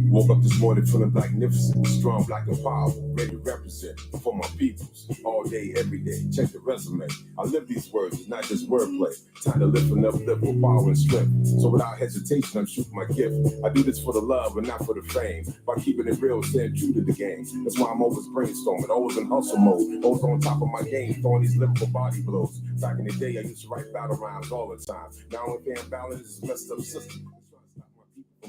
Woke up this morning feeling magnificent, strong, black and powerful, ready to represent for my peoples, all day, every day. Check the resume. I live these words, it's not just wordplay. Time to lift and uplift with power and strength. So without hesitation, I'm shooting my gift. I do this for the love and not for the fame. By keeping it real, staying true to the game. That's why I'm always brainstorming, always in hustle mode, always on top of my game, throwing these lyrical body blows. Back in the day, I used to write battle rhymes all the time. Now I'm paying balance, this messed up system.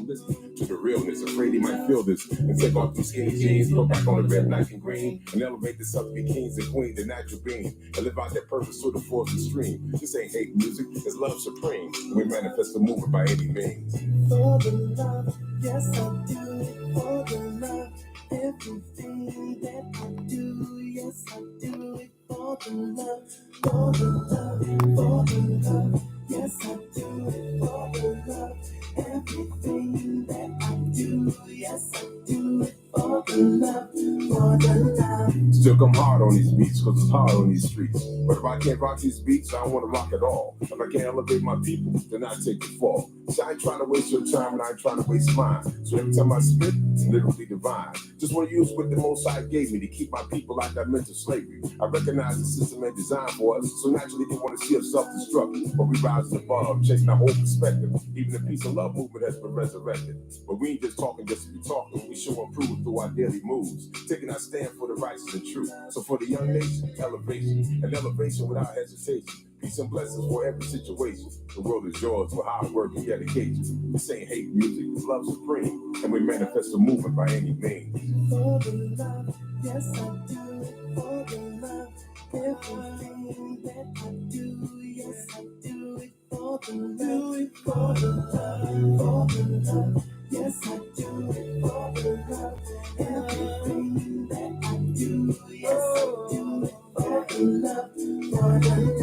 Listen to the realness, afraid he might feel this and take off these skinny jeans, go back on the red, black, and green, and elevate this up to be kings and queens, the natural being, and live out their purpose to the fullest extreme. This ain't hate music, it's love supreme. We manifest the movement by any means. For the love, yes I do it for the love. Everything that I do, yes I do it for the love, for the love, for the love. Yes I do it for the love. Everything that I do, yes I do it for the love, for the love. Still come hard on these beats, cause it's hard on these streets. But if I can't rock these beats, I don't want to rock at all. If I can't elevate my people, then I take the fall. See, I ain't trying to waste your time and I ain't trying to waste mine. So every time I spit, it's literally divine. Just want to use what the Most High gave me to keep my people out that mental slavery. I recognize the system ain't designed for us, so naturally they want to see us self-destruct. But we rise above, chasing our whole perspective. Even the peace and love movement has been resurrected. But we ain't just talking just to be talking, we show and prove through our daily moves, taking our stand for the righteous and true. So for the young nation, elevation, and elevation without hesitation. Peace and blessings for every situation. The world is yours for hard work and dedication. This ain't hate music, it's love supreme. And we manifest the movement by any means. For the love, yes I do it for the love. Everything that I do, yes I do it for the love. For the love, for the love. Yes I do it for the love. Everything that I do, yes I do it for the love.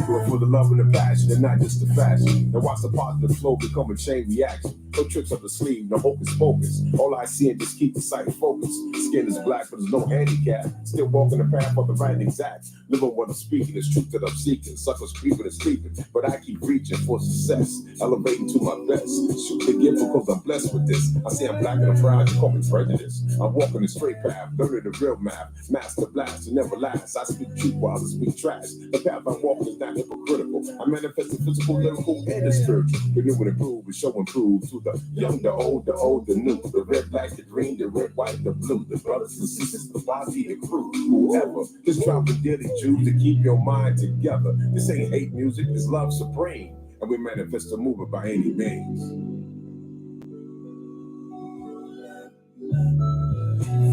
Do it for the love and the passion and not just the fashion. And watch the positive flow become a chain reaction. No tricks up the sleeve, no hocus pocus. All I see and just keep the sight focused. Skin is black, but there's no handicap. Still walking the path of the right exact. Living what I'm speaking is truth that I'm seeking. Suckers creeping and sleeping, but I keep reaching for success. Elevating to my best. Shoot the gift because I'm blessed with this. I say I'm black and I'm proud, you call me prejudice. I'm walking the straight path, learning the real math. Master blast, it never lasts. I speak truth while I speak trash. The path I'm walking is not hypocritical. I manifest the physical, lyrical, and the spiritual. Renew and improve and show and prove to the young, the old, the new. The red, black, the green, the red, white, the blue. The brothers, the sisters, the body, the crew. Whoever, just dropping daily Jews to keep your mind together. This ain't hate music, it's love supreme. And we manifest the movement by any means.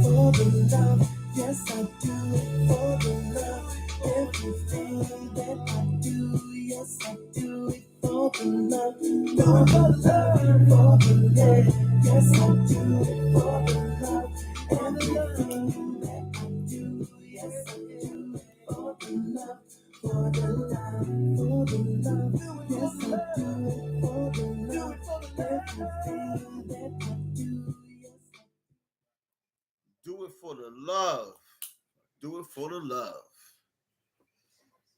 For the love, yes I do it for the love. Everything that I do, yes I do it for the love. For the love, for the love, yes I do it for the love. Everything that I do, yes I do it for the love. For the love, for the love, yes I do it for the love. Everything that I do, yes I do it for the love. Do it for the love.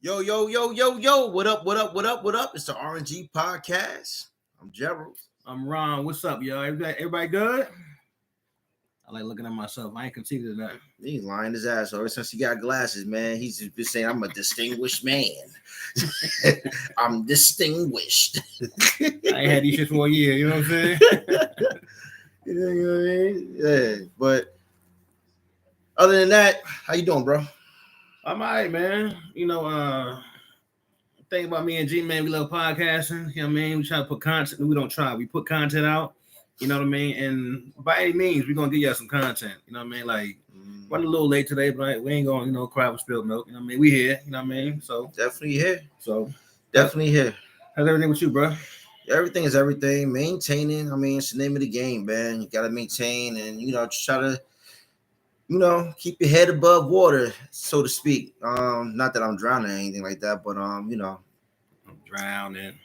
Yo, yo, yo, yo, yo. What up, what up, what up, what up? It's the R&G Podcast. I'm Gerald. I'm Ron. What's up, y'all? Everybody good? I like looking at myself. I ain't conceited of that. He's lying his ass off. Ever since he got glasses, man, he's just been saying, I'm a distinguished man. I'm distinguished. I ain't had these shit for a year. You know what I'm saying? You know what I mean? Yeah, but other than that, how you doing, bro? I'm all right, man. You know, thing about me and G, man, we love podcasting. You know what I mean? We try to put content. We don't try. We put content out. You know what I mean? And by any means, we're going to give y'all some content. You know what I mean? Like, running a little late today, but we ain't going to, cry with spilled milk. You know what I mean? We here. You know what I mean? So definitely here. So definitely here. How's everything with you, bro? Everything is everything. Maintaining. I mean, it's the name of the game, man. You got to maintain and, just try to, keep your head above water, so to speak. Not that I'm drowning or anything like that, but, I'm drowning.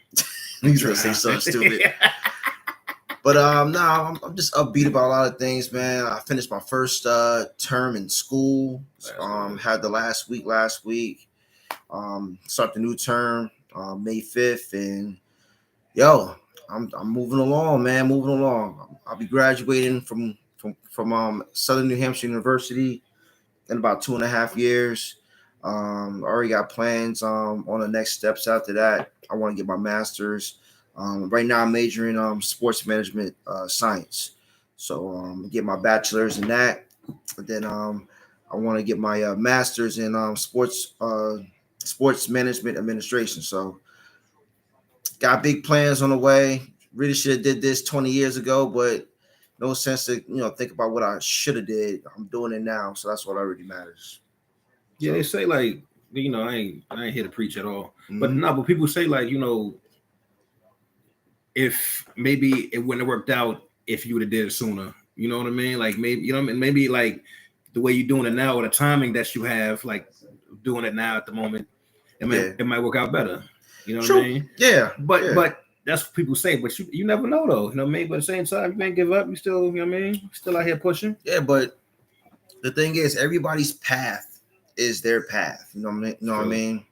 You gonna say something stupid. But, I'm just upbeat about a lot of things, man. I finished my first term in school. Had the last week. Start the new term May 5th. And, I'm moving along, man. Moving along. I'll be graduating from Southern New Hampshire University in about 2.5 years. Already got plans on the next steps after that. I want to get my master's. Right now I'm majoring in sports management science. So get my bachelor's in that. But then I want to get my master's in sports management administration. So got big plans on the way. Really should have did this 20 years ago, but no sense to think about what I should have did. I'm doing it now, so that's what already matters. Yeah, they say like I ain't here to preach at all, but people say like if maybe it wouldn't have worked out if you would have did it sooner. You know what I mean? Like maybe maybe like the way you're doing it now or the timing that you have, like doing it now at the moment, it might work out better. You know what I mean? Yeah. But that's what people say. But you never know though. You know what I mean? But at the same time, you can't give up. You still, you know what I mean? Still out here pushing. Yeah, but the thing is, everybody's path is their path. You know what I mean?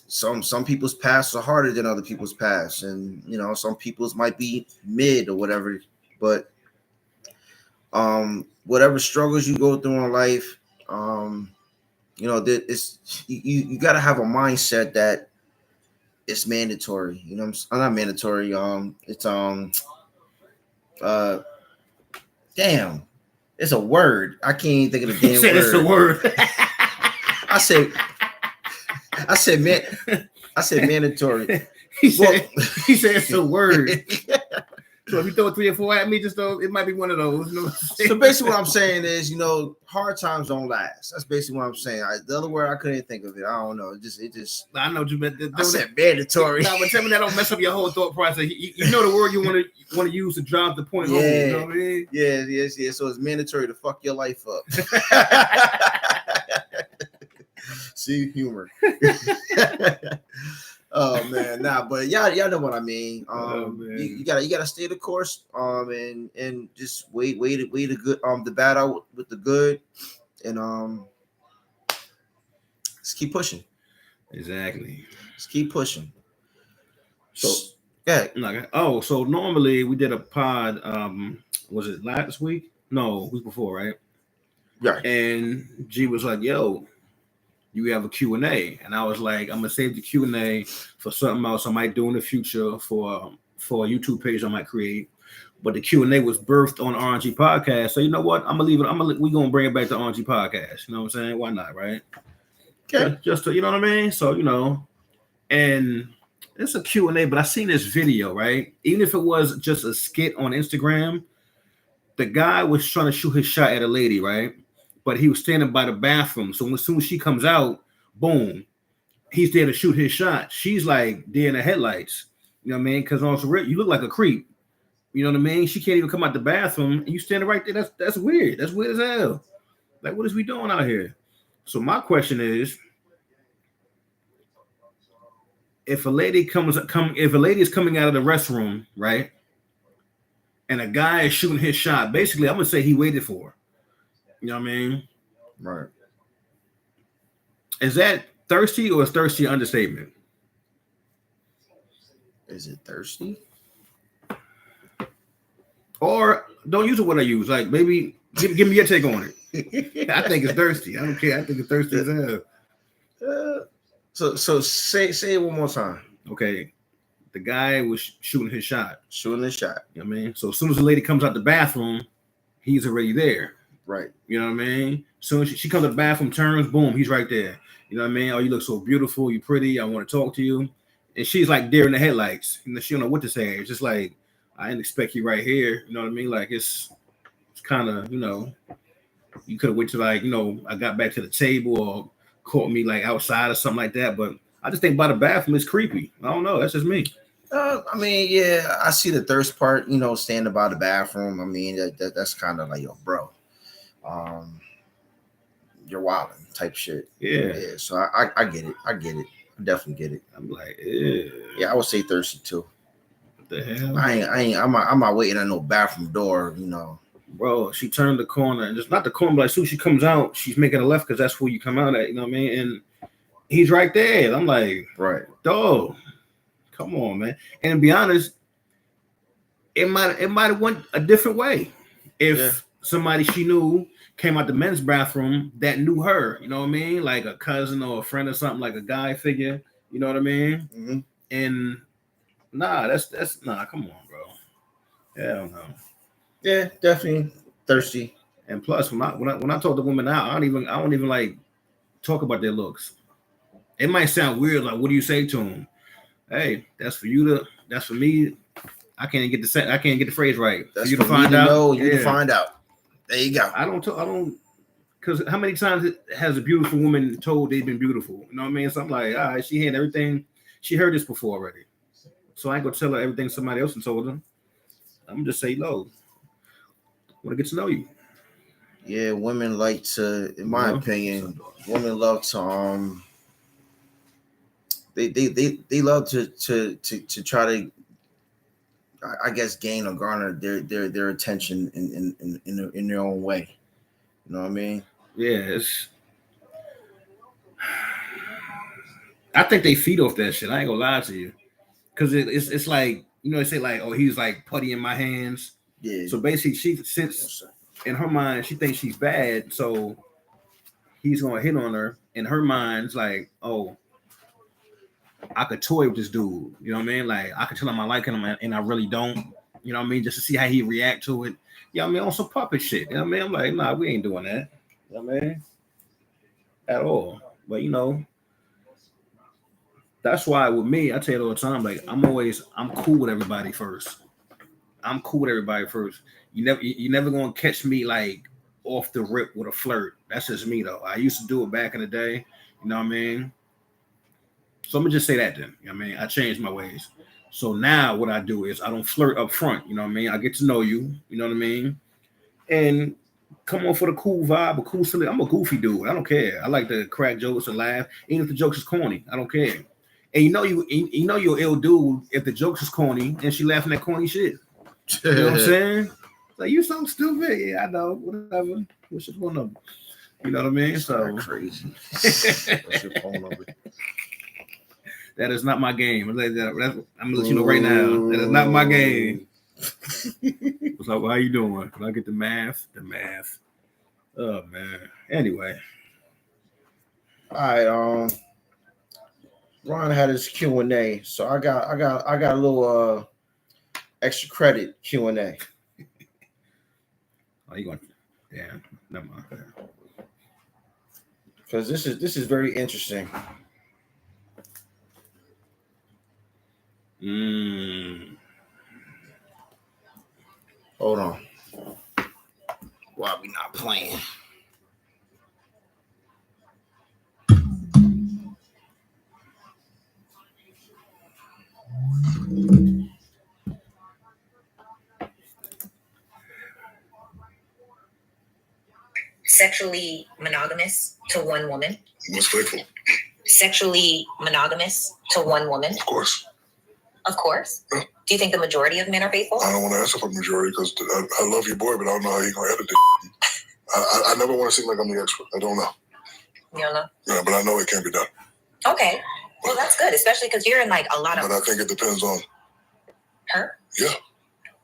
Some people's paths are harder than other people's paths, and some people's might be mid or whatever. But whatever struggles you go through in life, it's you got to have a mindset that it's mandatory. Not mandatory. It's damn, it's a word. I can't even think of the damn word. It's a word. I said mandatory. He said it's a word. So if you throw 3 or 4 at me, just it might be one of those. So basically what I'm saying is, hard times don't last. That's basically what I'm saying. The other word, I couldn't think of it. I don't know. It just. I know what you meant. I said mandatory. No, but tell me that don't mess up your whole thought process. You know the word you want to use to drive the point home. You know what I mean? Yeah. So it's mandatory to fuck your life up. See, humor. Oh man, but y'all know what I mean. You gotta stay the course. And just wait the good the bad out with the good, and just keep pushing. Exactly. Just keep pushing. So yeah. So normally we did a pod. Was it last week? No, week before, right? Right. And G was like, "Yo, you have a Q&A," and I was like, I'm gonna save the Q&A for something else I might do in the future for a YouTube page I might create. But the Q&A was birthed on R&G Podcast, so you know what? I'm gonna leave it. We're gonna bring it back to R&G Podcast. You know what I'm saying? Why not, right? Okay. Just to, you know what I mean? So and it's a Q&A, but I seen this video, right? Even if it was just a skit on Instagram, the guy was trying to shoot his shot at a lady, right? But he was standing by the bathroom. So as soon as she comes out, boom, he's there to shoot his shot. She's like deer in the headlights. You know what I mean? Because also you look like a creep. You know what I mean? She can't even come out the bathroom. And you standing right there. That's weird. That's weird as hell. Like, what is we doing out here? So my question is, if a lady is coming out of the restroom, right? And a guy is shooting his shot, basically, I'm gonna say he waited for her. You know what I mean? Right. Is that thirsty or is thirsty an understatement? Is it thirsty? Or don't use it what I use. Like maybe give me your take on it. I think it's thirsty. I don't care. I think it's thirsty as hell. So say it one more time. Okay. The guy was shooting his shot. Shooting his shot. You know what I mean? So as soon as the lady comes out the bathroom, he's already there. Right. You know what I mean? So she comes to the bathroom, turns, boom, he's right there. You know what I mean? Oh, you look so beautiful, you pretty, I want to talk to you. And she's like deer in the headlights. She don't know what to say. It's just like, I didn't expect you right here. You know what I mean? Like it's kind of, you could have waited till I got back to the table or caught me like outside or something like that. But I just think by the bathroom it's creepy. I don't know. That's just me. I mean, yeah, I see the thirst part, standing by the bathroom. I mean, that's kind of like, yo, bro. You're wilding type shit. Yeah. So I get it. I definitely get it. I'm like, ew. Yeah, I would say thirsty too. What the hell? I'm not waiting at no bathroom door, Bro, she turned the corner and just not the corner, but as soon as she comes out, she's making a left because that's where you come out at, you know what I mean? And he's right there. And I'm like, right, dog, Come on, man. And to be honest, it might have went a different way if somebody she knew came out the men's bathroom that knew her. You know what I mean? Like a cousin or a friend or something, like a guy figure. You know what I mean? Mm-hmm. And that's nah. Come on, bro. Hell no. Yeah, definitely thirsty. And plus, when I talk to women now, I don't even like talk about their looks. It might sound weird, like what do you say to them? Hey, that's for me. I can't get the phrase right. That's for you to to find out. Know, you to find out. There you go. I don't, because how many times has a beautiful woman told they've been beautiful? You know what I mean? So I'm like, all right, she had everything. She heard this before already. So I ain't gonna tell her everything somebody else told her. I'm gonna just say, no. I want to get to know you. Yeah, women like to, in my opinion, women love to they love to try to, I guess, gain or garner their attention in their own way. You know what I mean? Yeah, I think they feed off that shit. I ain't gonna lie to you, because it's like, you know, they say like, oh, he's like putty in my hands. Yeah. So basically, she sits in her mind, she thinks she's bad, so he's gonna hit on her. In her mind, it's like, oh, I could toy with this dude. You know what I mean? Like I could tell him I like him and I really don't. You know what I mean? Just to see how he react to it. You know what I mean? On some puppet shit. You know what I mean? I'm like, nah, we ain't doing that. You know what I mean? At all. But you know, that's why with me, I tell you all the time, like I'm cool with everybody first. I'm cool with everybody first. You never gonna catch me like off the rip with a flirt. That's just me though. I used to do it back in the day. You know what I mean? So I'm gonna just say that then. You know what I mean? I changed my ways. So now what I do is I don't flirt up front. You know what I mean? I get to know you. You know what I mean? And come on for the cool vibe, a cool silly. I'm a goofy dude. I don't care. I like to crack jokes and laugh, even if the jokes is corny. I don't care. And you know you're ill dude if the jokes is corny and she laughing at corny shit. You know what I'm saying? Like, you so stupid. Yeah, I know. Whatever. What's your phone number? You know what I mean? So crazy. What's your phone number? That is not my game. I'm gonna let you know right now. That is not my game. What's up? How you doing? Can I get the math? The math. Oh man. Anyway. All right. Ron had his Q&A, so I got a little extra credit Q&A. Oh, you going? Yeah. Never mind. Because this is very interesting. Hold on. Why we not playing? Sexually monogamous to one woman. What's faithful? Sexually monogamous to one woman. Of course. Of course. Yeah. Do you think the majority of men are faithful? I don't want to answer for the majority because I love your boy, but I don't know how you're going to edit it. I never want to seem like I'm the expert. I don't know. You don't know? Yeah, but I know it can be done. Okay. Well, that's good, especially because you're in like a lot of... But I think it depends on... Her? Yeah.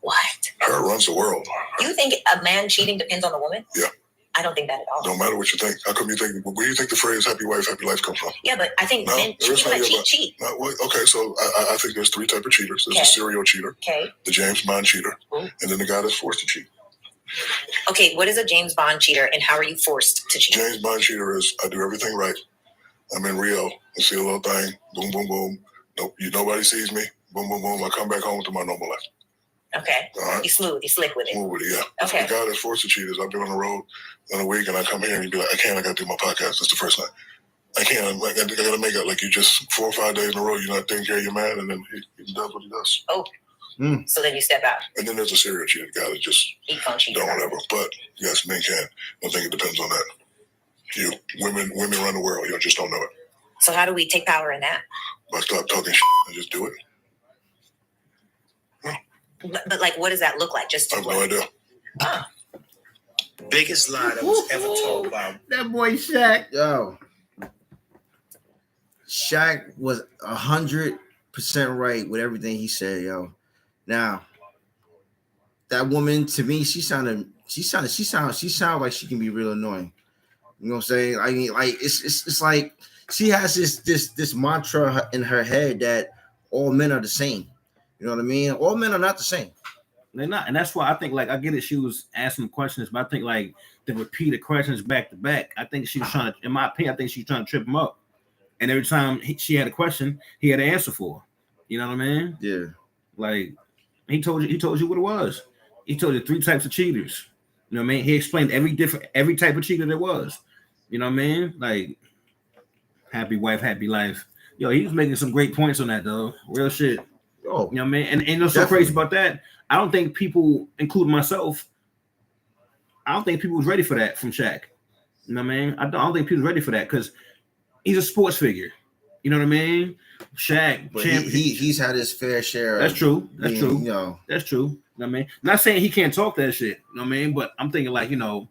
What? Her runs the world. You think a man cheating depends on the woman? Yeah. I don't think that at all. Don't matter what you think. How come you think... Where do you think the phrase happy wife, happy life comes from? Yeah, but I think men cheat. No, okay, so I think there's three types of cheaters. There's a serial cheater, the James Bond cheater, and then the guy that's forced to cheat. Okay, what is a James Bond cheater and how are you forced to cheat? James Bond cheater is I do everything right. I'm in Rio. I see a little thing. Boom, boom, boom. Nobody sees me. Boom, boom, boom. I come back home to my normal life. Okay. Right. You smooth. You slick with it. Smooth with it, yeah. Okay. The guy that's forced to cheat is I've been on the road in a week and I come here and you be like, I got to do my podcast. That's the first night. I can't. I got to make it like you just 4 or 5 days in a row, you're not taking care of your man, and then he does what he does. Oh. So then you step out. And then there's a serial cheater, guy that just don't whatever. But yes, men can. I think it depends on that. Women run the world. You just don't know it. So how do we take power in that? By stop talking shit and just do it. But like, what does that look like? Just I have no idea. Biggest lie that was ever told about. That boy Shaq. Yo. Shaq was 100% 100% right with everything he said, yo. Now, that woman to me, she sounded like she can be real annoying. You know what I'm saying? I mean, like it's like she has this mantra in her head that all men are the same. You know what I mean? All men are not the same. They're not, and that's why I think like I get it. She was asking questions, but I think like the repeated questions back to back. I think she was trying to, in my opinion, I think she's trying to trip him up. And every time she had a question, he had an answer for her. You know what I mean? Yeah. Like he told you what it was. He told you 3 types of cheaters. You know what I mean? He explained every type of cheater there was. You know what I mean? Like happy wife, happy life. Yo, he was making some great points on that though. Real shit. Oh, you know what I mean? And what's so crazy about that? I don't think people, including myself, I don't think people was ready for that from Shaq. You know what I mean? I don't think people was ready for that because he's a sports figure. You know what I mean? Shaq, but he's had his fair share. That's true. That's being, true. You know. That's true. You know what I mean? Not saying he can't talk that shit. You know what I mean? But I'm thinking like, you know,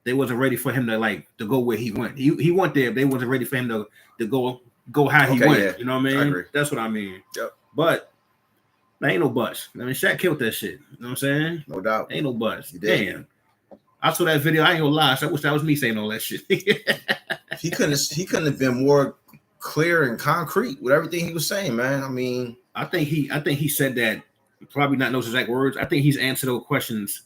they wasn't ready for him to go where he went. He went there. They wasn't ready for him to go how he went. Yeah. You know what I mean? That's what I mean. Yep. But there ain't no buts. I mean, Shaq killed that shit. You know what I'm saying? No doubt. Ain't no buts. Damn. I saw that video. I ain't gonna lie. I wish that was me saying all that shit. He couldn't have been more clear and concrete with everything he was saying, man. I mean, I think he said that, probably not those exact words. I think he's answered those questions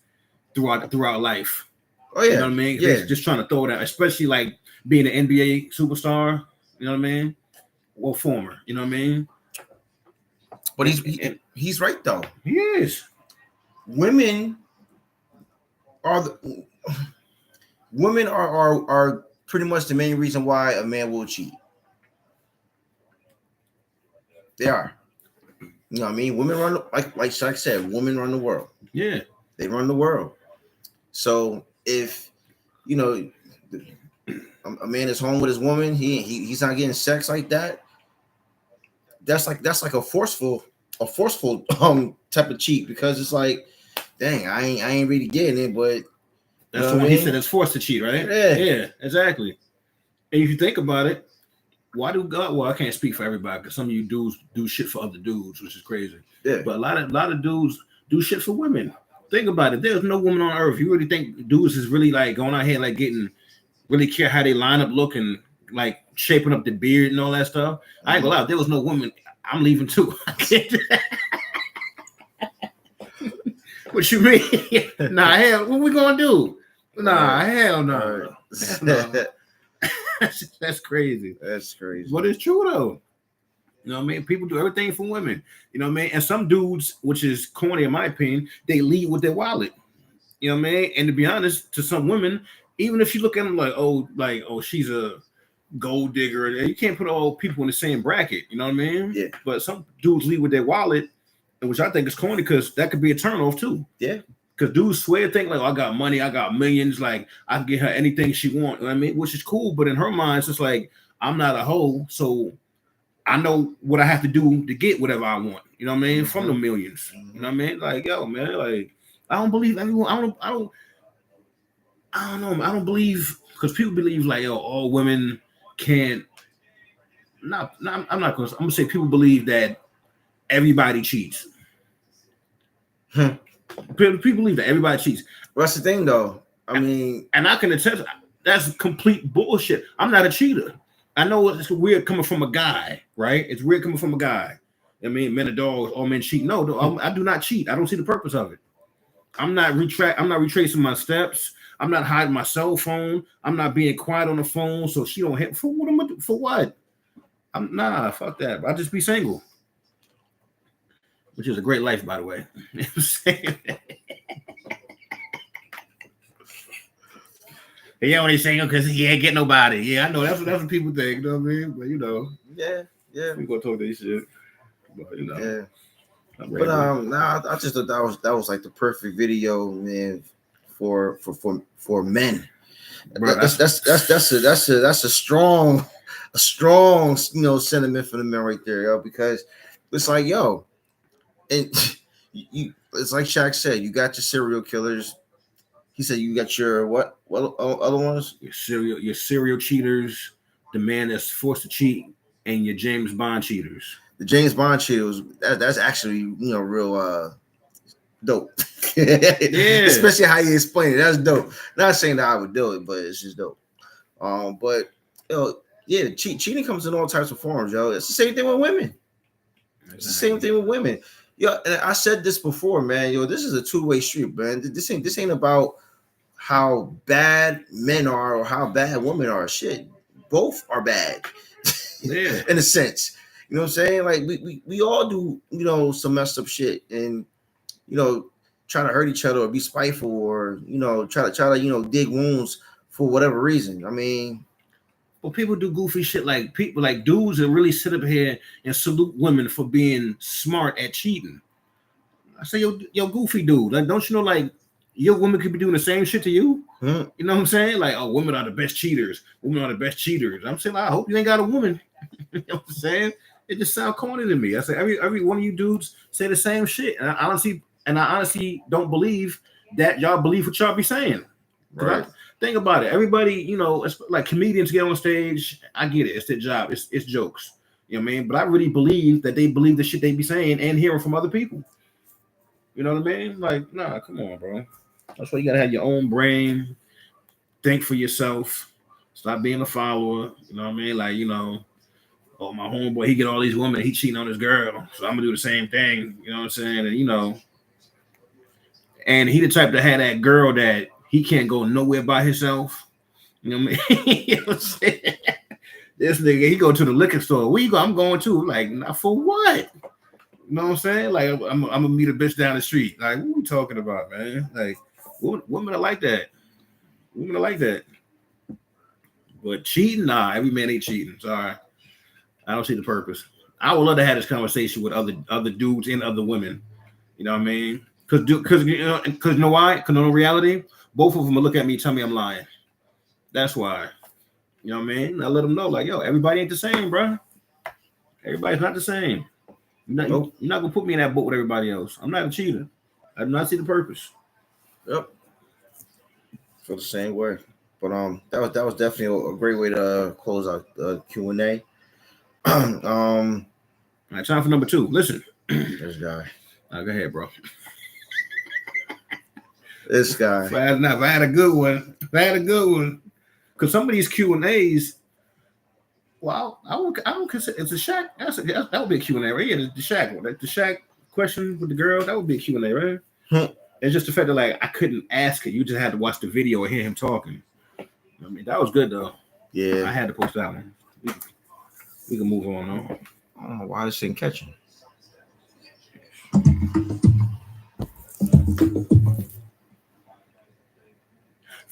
throughout life. Oh yeah. You know what I mean? Yeah. Just trying to throw it out, especially like being an NBA superstar. You know what I mean? Well, former. You know what I mean? But he's right though. He is. Women are pretty much the main reason why a man will cheat. They are. You know what I mean? Women run, like Shaq said, women run the world. Yeah. They run the world. So if, you know, a man is home with his woman, he's not getting sex like that. That's like a forceful type of cheat, because it's like, dang, I ain't really getting it, but that's the one he said it's forced to cheat, right? Yeah, exactly. And if you think about it, why do God? Well, I can't speak for everybody because some of you dudes do shit for other dudes, which is crazy. Yeah. But a lot of dudes do shit for women. Think about it. There's no woman on earth. You really think dudes is really like going out here like getting really care how they line up, looking like shaping up the beard and all that stuff? I ain't gonna lie. If there was no woman, I'm leaving too. What you mean? Nah, hell, what we gonna do? Nah, hell no. That's crazy. That's crazy. But it's true though. You know what I mean? People do everything for women. You know what I mean? And some dudes, which is corny in my opinion, they lead with their wallet. You know what I mean? And to be honest, to some women, even if you look at them like, oh, she's a gold digger, you can't put all people in the same bracket. You know what I mean? Yeah. But some dudes lead with their wallet, which I think is corny because that could be a turnoff too. Yeah. Because dudes swear, think like, oh, I got money, I got millions, like I can get her anything she wants. You know what I mean? Which is cool, but in her mind, it's just like, I'm not a hoe, so I know what I have to do to get whatever I want. You know what I mean? From the millions. You know what I mean? Like, yo, man, like I don't believe everyone. I don't know. I don't believe, because people believe like, yo, all women can't. I'm gonna say people believe that everybody cheats. People believe that everybody cheats. Well, that's the thing, though. I mean, and I can attest that's complete bullshit. I'm not a cheater. I know it's weird coming from a guy, right? It's weird coming from a guy. I mean, men are dogs, all men cheat. No, I do not cheat. I don't see the purpose of it. I'm not retracing my steps. I'm not hiding my cell phone. I'm not being quiet on the phone so she don't hit. For what am I do? For what? Fuck that. I just be single. Which is a great life, by the way. You know what I'm saying? He only single because he ain't get nobody. Yeah, I know that's what people think. You know what I mean? But you know, yeah, we gonna talk this shit. But you know, yeah. But I just thought that was like the perfect video, man, for men. Bro, that's a strong, you know, sentiment for the men right there, yo. Because it's like, yo, and you, it's like Shaq said, you got your serial killers. He said you got your what other ones? Your serial cheaters, the man that's forced to cheat, and your James Bond cheaters. The James Bond cheater was that's actually real dope. Yeah. Especially how you explain it. That's dope. Not saying that I would do it, but it's just dope. But yeah, cheating comes in all types of forms, yo. It's the same thing with women. It's the same thing with women. Yo, and I said this before, man. Yo, this is a two-way street, man. This ain't about how bad men are or how bad women are. Shit, both are bad. Yeah. In a sense. You know what I'm saying? Like we all do, some messed up shit and try to hurt each other or be spiteful or try to dig wounds for whatever reason. I mean, well, people do goofy shit like people like dudes that really sit up here and salute women for being smart at cheating. I say, yo, goofy dude, like, don't you know, like, your woman could be doing the same shit to you? You know what I'm saying? Like, oh, women are the best cheaters. Women are the best cheaters. I'm saying, I hope you ain't got a woman. You know what I'm saying? It just sounds corny to me. I say every one of you dudes say the same shit, and I honestly don't believe that y'all believe what y'all be saying. Right. Think about it. Everybody, it's like comedians get on stage. I get it. It's their job. It's jokes. You know what I mean? But I really believe that they believe the shit they be saying and hearing from other people. You know what I mean? Like, nah, come on, bro. That's why you gotta have your own brain. Think for yourself. Stop being a follower. You know what I mean? Like, oh, my homeboy, he get all these women. He cheating on his girl. So I'm gonna do the same thing. You know what I'm saying? And, and he the type to have that girl that he can't go nowhere by himself. You know what I mean? You know what I'm saying? This nigga, he go to the liquor store. Where you go? I'm going to. Like, for what? You know what I'm saying? Like, I'm gonna meet a bitch down the street. Like, what are we talking about, man? Like, women are like that. Women are like that. But cheating, nah, every man ain't cheating. Sorry. I don't see the purpose. I would love to have this conversation with other dudes and other women. You know what I mean? Because you know why? Because in reality, both of them will look at me and tell me I'm lying. That's why. You know what I mean? I let them know, like, yo, everybody ain't the same, bro. Everybody's not the same. You're not gonna put me in that boat with everybody else. I'm not a cheater. I do not see the purpose. Yep. Feel the same way. But that was definitely a great way to close out the Q&A. All right, time for number 2. Listen. This guy. Go ahead, bro. This guy. If I had a good one. Because some of these Q&As, well, I don't consider it's a Shaq. That would be a Q&A, right? Yeah, the Shaq one. Like the Shaq question with the girl, that would be a Q&A, right? It's just the fact that, like, I couldn't ask it. You just had to watch the video and hear him talking. I mean, that was good, though. Yeah. I had to post that one. We can move on, though. I don't know why this ain't catching.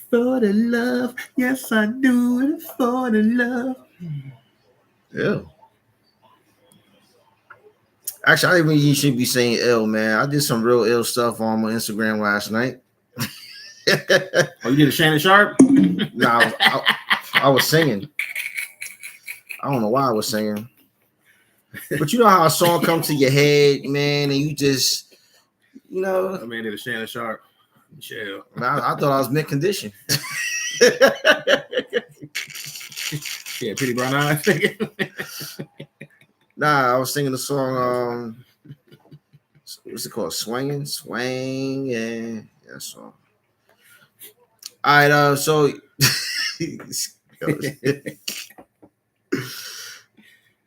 For the love, yes, I do it for the love. Yeah. Actually, I think you should be saying ill, man. I did some real ill stuff on my Instagram last night. Oh, you did a Shannon Sharp? No, I was singing. I don't know why I was singing. But you know how a song comes to your head, man, and you just, I mean, did a Shannon Sharp. Chill. I thought I was mid-condition. Yeah, Pretty Brown Eyes. Nah, I was singing the song, what's it called? Swinging? Swang, yeah, that song. All right, so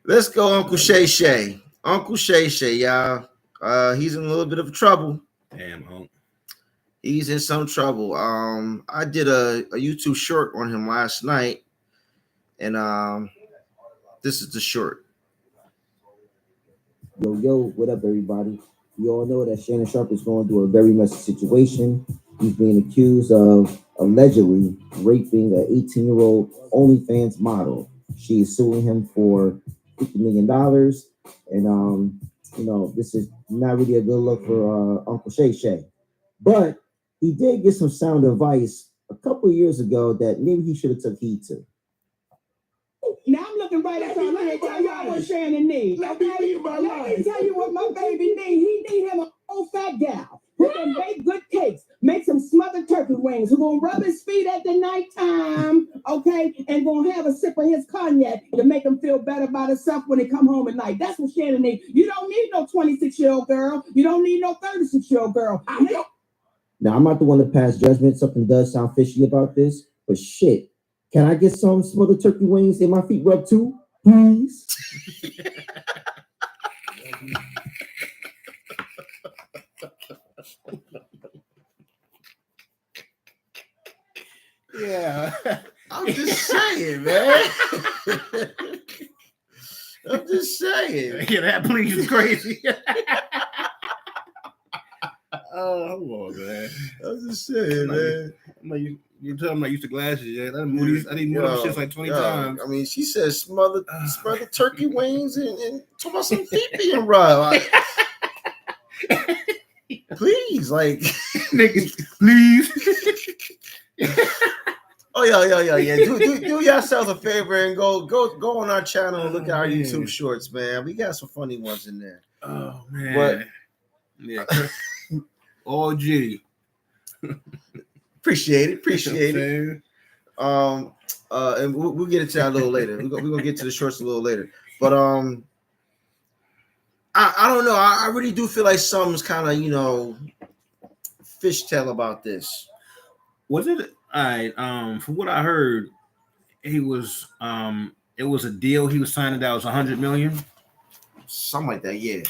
let's go Uncle Shay Shay. Uncle Shay Shay, y'all. He's in a little bit of trouble. Damn, Unc. He's in some trouble. I did a YouTube short on him last night, and this is the short. Yo, what up, everybody? You all know that Shannon Sharp is going through a very messy situation. He's being accused of allegedly raping an 18-year-old OnlyFans model. She is suing him for $50 million. And, this is not really a good look for Uncle Shay Shay. But he did get some sound advice a couple of years ago that maybe he should have took heed to. Now I'm looking right at y'all. Let me tell y'all what Shannon needs. Let me tell you what my baby needs. He need him an old fat gal who can bake good cakes, make some smothered turkey wings. wings, who gonna rub his feet at the nighttime, okay, and gonna have a sip of his cognac to make him feel better about himself when he come home at night. That's what Shannon needs. You don't need no 26-year-old girl. You don't need no 36-year-old girl. Now, I'm not the one to pass judgment. Something does sound fishy about this, but shit. Can I get some smothered turkey wings and my feet rubbed too, please? Yeah. I'm just saying, man. I'm just saying. Yeah, that please is crazy. Oh, come on, man. I'm just saying, man. You tell them I used the glasses, yeah. I didn't move them shits like 20 times. I mean, she said smothered turkey wings and talk about some feet being rubbed. Please, like, niggas, please. Oh yeah. Do yourselves a favor and go on our channel and look at our YouTube shorts, man. We got some funny ones in there. Oh man. But yeah. Oh gee. Appreciate it. And we'll get into that a little later. We're gonna get to the shorts a little later. But I don't know. I really do feel like something's kind of, fishtail about this. Was it? All right. From what I heard, it was a deal he was signing that was $100 million, something like that. Yeah.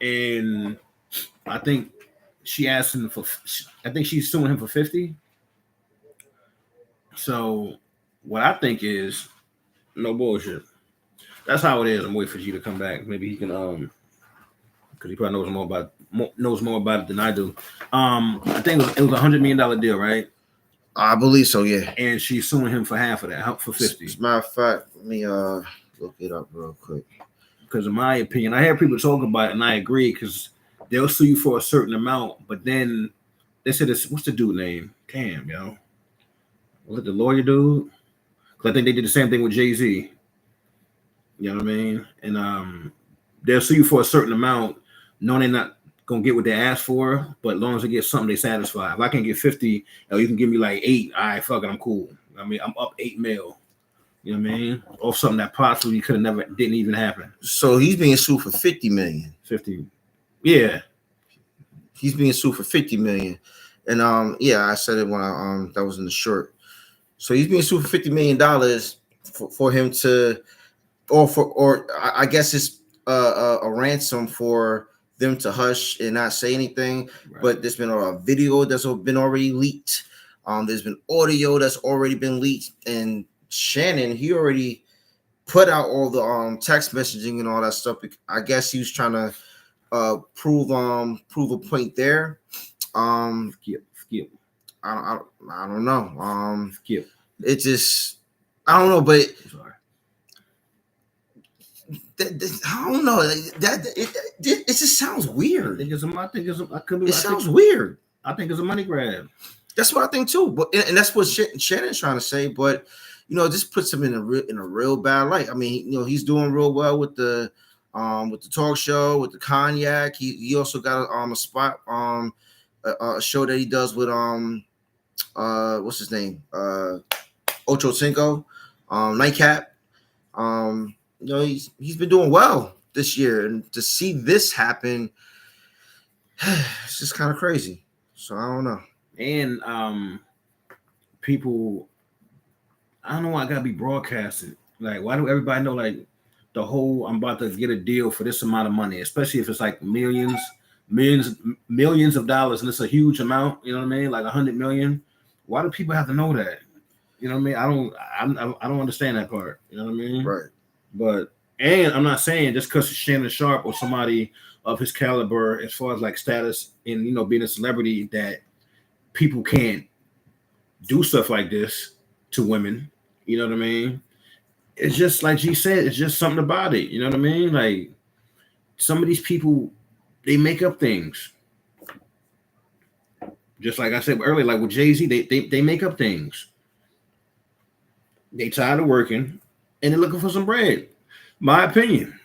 And I think she asked him I think she's suing him for 50. So what I think is no bullshit. That's how it is. I'm waiting for you to come back. Maybe he can because he probably knows more about it than I do. I think it was $100 million deal, right? I believe so, yeah. And she's suing him for half of that, for 50. As a matter of fact, let me look it up real quick. Because in my opinion, I hear people talk about it, and I agree, because they'll sue you for a certain amount, but then they said, what's the dude name? Damn, yo. Was it the lawyer dude? Because I think they did the same thing with Jay-Z. You know what I mean? And they'll sue you for a certain amount, knowing they're not going to get what they asked for, but as long as they get something, they satisfy. If I can get 50, or you can give me like 8, all right, fuck it, I'm cool. I mean, I'm up 8 mil. You know what I mean? Or something that possibly didn't even happen. So he's being sued for 50 million. 50. Yeah. He's being sued for 50 million. And I said it when that was in the short. So he's being sued for $50 million for him to, or I guess it's a ransom for them to hush and not say anything. Right. But there's been a video that's been already leaked. There's been audio that's already been leaked, and Shannon, he already put out all the text messaging and all that stuff. I guess he was trying to prove a point there. Skip. I don't know. Skip. It just, I don't know, but I don't know. It just sounds weird. It sounds weird. I think it's a money grab. That's what I think too. But and that's what Shannon's trying to say. But this puts him in a real bad light. I mean, he's doing real well with the talk show, with the cognac. He also got a spot a show that he does with what's his name, Ocho Cinco, Nightcap. He's been doing well this year, and to see this happen, it's just kind of crazy. So I don't know. And people, I don't know why I gotta be broadcasted. Like, why do everybody know like the whole I'm about to get a deal for this amount of money, especially if it's like millions of dollars and it's a huge amount, you know what I mean? Like 100 million. Why do people have to know that? You know what I mean? I don't understand that part. You know what I mean? Right. But and I'm not saying just because it's Shannon Sharp or somebody of his caliber as far as like status and being a celebrity that people can't do stuff like this to women. You know what I mean? It's just like G said, it's just something about it. You know what I mean? Like some of these people, they make up things. Just like I said earlier, like with Jay-Z, they make up things. They tired of working and they're looking for some bread. My opinion.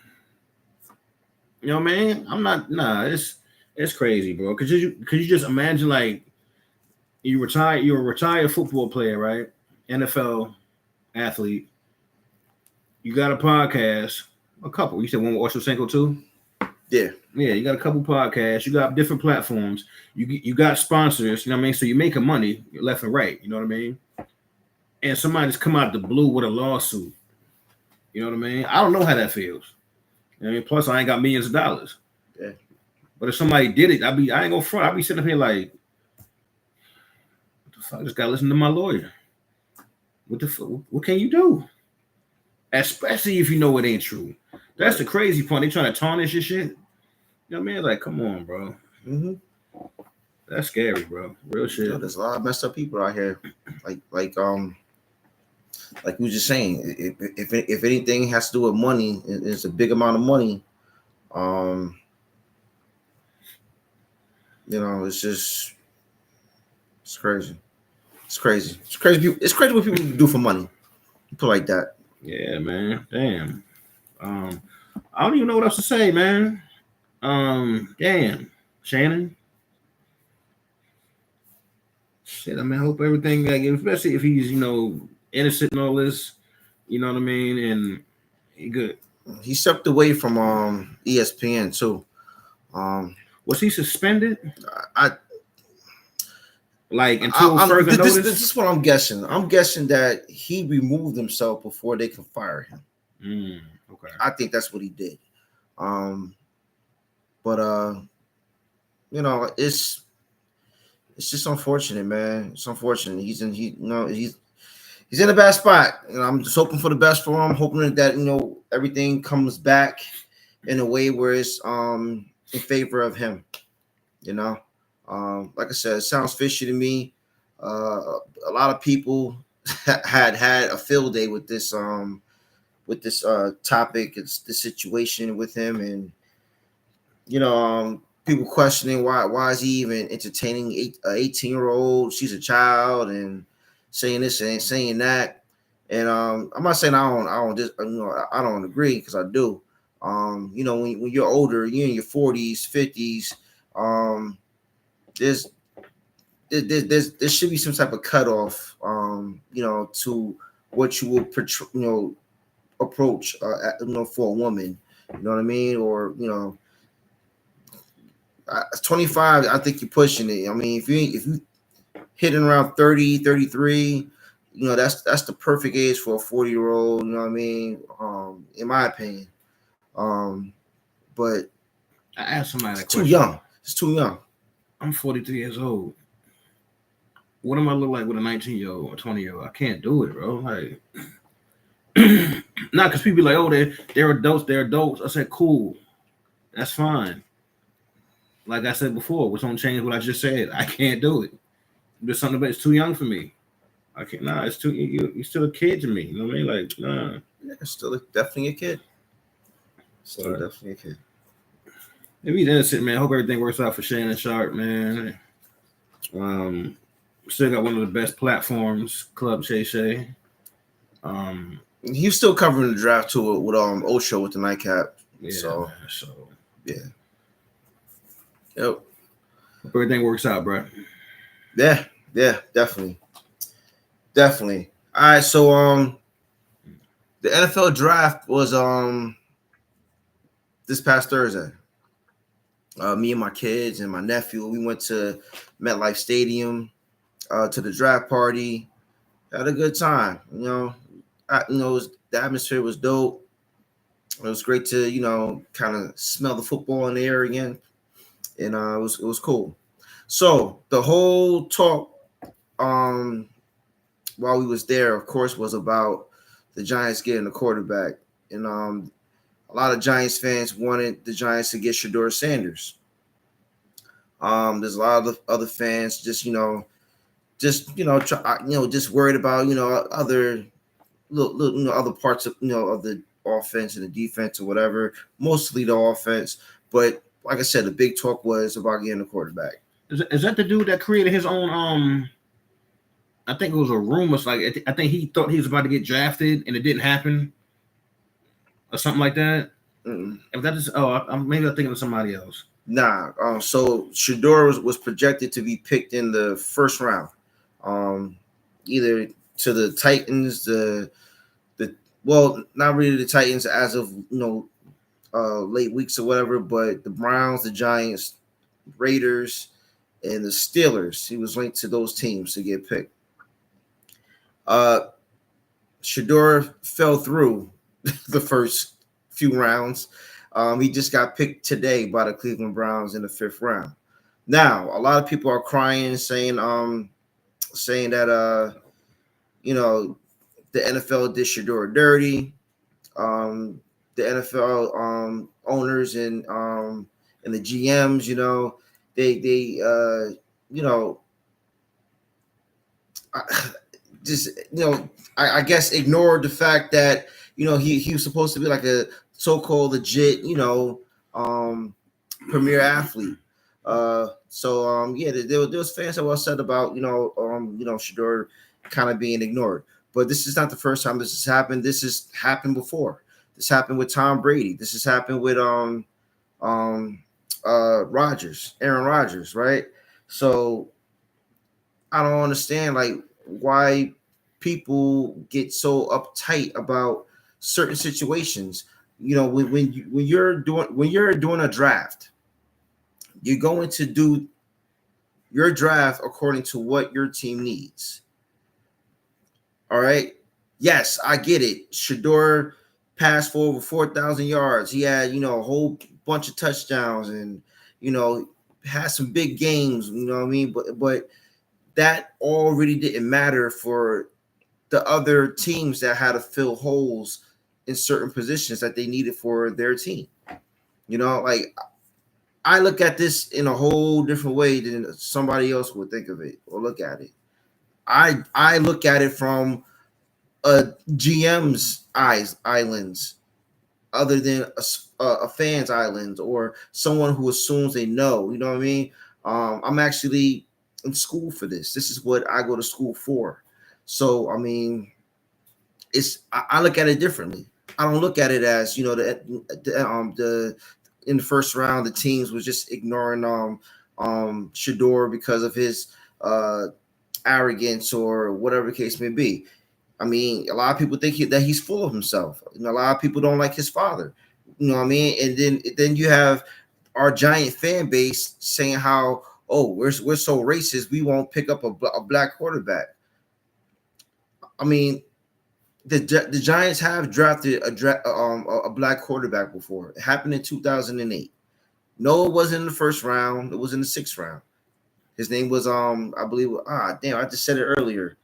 You know what I mean? I'm not, it's crazy, bro. Could you just imagine like You're a retired football player, right? NFL athlete. You got a podcast, a couple. You said one with Ochocinco too? Yeah. Yeah, you got a couple podcasts. You got different platforms. You got sponsors, you know what I mean? So you're making money left and right, you know what I mean? And somebody's come out the blue with a lawsuit. You know what I mean? I don't know how that feels. You know what I mean? Plus, I ain't got millions of dollars. Yeah. But if somebody did it, I ain't gonna front. I'd be sitting up here like, what the fuck? I just gotta listen to my lawyer. What the fuck? What can you do? Especially if you know it ain't true. That's the crazy part. They trying to tarnish your shit. You know what I mean? Like, come on, bro. Mm-hmm. That's scary, bro. Real shit. Yo, there's a lot of messed up people out here. Like we were just saying, if anything has to do with money, it's a big amount of money. You know, it's crazy. It's crazy. It's crazy. It's crazy what people do for money. People like that. Yeah, man. Damn. I don't even know what else to say, man. Damn. Shannon. Shit, I mean, I hope everything, like, especially if he's, you know, innocent and all this, you know what I mean, and he good. He stepped away from ESPN too. Was he suspended? I like until further notice. This is what I'm guessing. I'm guessing that he removed himself before they can fire him. Okay. I think that's what he did. But you know, it's just unfortunate, man. It's unfortunate. He's in a bad spot. And I'm just hoping for the best for him, hoping that, you know, everything comes back in a way where it's in favor of him. You know, like I said, it sounds fishy to me. A lot of people had a field day with this topic. It's the situation with him, and you know, people questioning why is he even entertaining an 18-year-old? She's a child, and saying this and saying that. And I'm not saying I don't agree, because I do. You know, when you're older, you're in your 40s, 50s. There should be some type of cutoff, you know, to what you will, you know, approach, you know, for a woman. You know what I mean? Or, you know, 25, I think you're pushing it. I mean, if you hitting around 30, 33, you know, that's the perfect age for a 40-year-old. You know what I mean? In my opinion. But I asked somebody that it's question. too young. It's too young. I'm 43 years old. What am I look like with a 19-year-old or 20-year-old? I can't do it, bro. Like, not because people be like, oh, they're adults. They're adults. I said, cool. That's fine. Like I said before, what's gonna change what I just said? I can't do it. There's something about it's too young for me. I can't. Nah, it's too. You're still a kid to me. You know what I mean? Like, nah. Yeah, still definitely a kid. Still definitely a kid. Maybe that's it, man. Hope everything works out for Shannon Sharp, man. Still got one of the best platforms, Club Shay Shay. He's still covering the draft too with Ocho with the nightcap. Yeah, so man, so yeah. Yep. Hope everything works out, bro. Yeah, definitely. All right, so the NFL draft was this past Thursday. Me and my kids and my nephew, we went to MetLife Stadium to the draft party. Had a good time, you know. The atmosphere was dope. It was great to, you know, kind of smell the football in the air again, and it was cool. So the whole talk while we was there, of course, was about the Giants getting a quarterback, and a lot of Giants fans wanted the Giants to get Shedeur Sanders. There's a lot of other fans just worried about, you know, other other parts of, you know, of the offense and the defense or whatever, mostly the offense. But like I said, the big talk was about getting a quarterback. Is that the dude that created his own? I think it was a rumor. Like I think he thought he was about to get drafted and it didn't happen, or something like that. If that is, maybe I'm thinking of somebody else. Nah. So Shedeur was projected to be picked in the first round. either to the Titans, well, not really the Titans as of late weeks or whatever, but the Browns, the Giants, Raiders, and the Steelers. He was linked to those teams to get picked. Shador fell through the first few rounds. He just got picked today by the Cleveland Browns in the 5th round. Now, a lot of people are crying, saying that the NFL did Shador dirty. The NFL owners and the GMs, I guess ignored the fact that he was supposed to be like a so-called legit premier athlete. There was fans that were upset about Shador kind of being ignored. But this is not the first time this has happened. This has happened before. This happened with Tom Brady. This has happened with Aaron Rodgers, right? So I don't understand why people get so uptight about certain situations. When you're doing a draft, you're going to do your draft according to what your team needs. All right. Yes, I get it. Shador passed for over 4,000 yards. He had, a whole bunch of touchdowns and, had some big games, you know what I mean? But that all really didn't matter for the other teams that had to fill holes in certain positions that they needed for their team. I look at this in a whole different way than somebody else would think of it or look at it. I look at it from a GM's islands, other than a fan's island or someone who assumes they know. You know what I mean? I'm actually in school for this. This is what I go to school for. So I mean, I look at it differently. I don't look at it as the in the first round the teams was just ignoring Shador because of his arrogance or whatever the case may be. I mean, a lot of people think that he's full of himself. A lot of people don't like his father. You know what I mean? And then you have our giant fan base saying how, we're so racist, we won't pick up a black quarterback. I mean, the Giants have drafted a black quarterback before. It happened in 2008. No, it wasn't in the first round. It was in the 6th round. His name was I believe. I just said it earlier.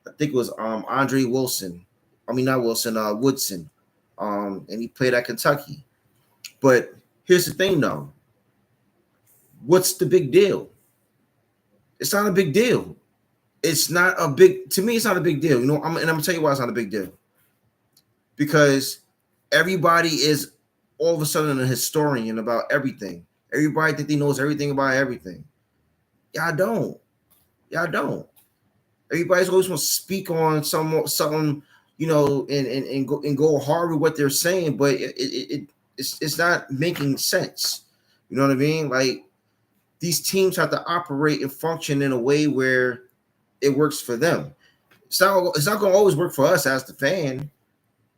I think it was Andre Wilson. I mean, not Wilson, Woodson. And he played at Kentucky. But here's the thing, though. What's the big deal? It's not a big deal. It's not a big, to me, it's not a big deal. I'm going to tell you why it's not a big deal. Because everybody is all of a sudden a historian about everything. Everybody think they knows everything about everything. Y'all don't. Everybody's always want to speak on something, and go hard with what they're saying, but it's not making sense. You know what I mean? Like, these teams have to operate and function in a way where it works for them. It's not going to always work for us as the fan.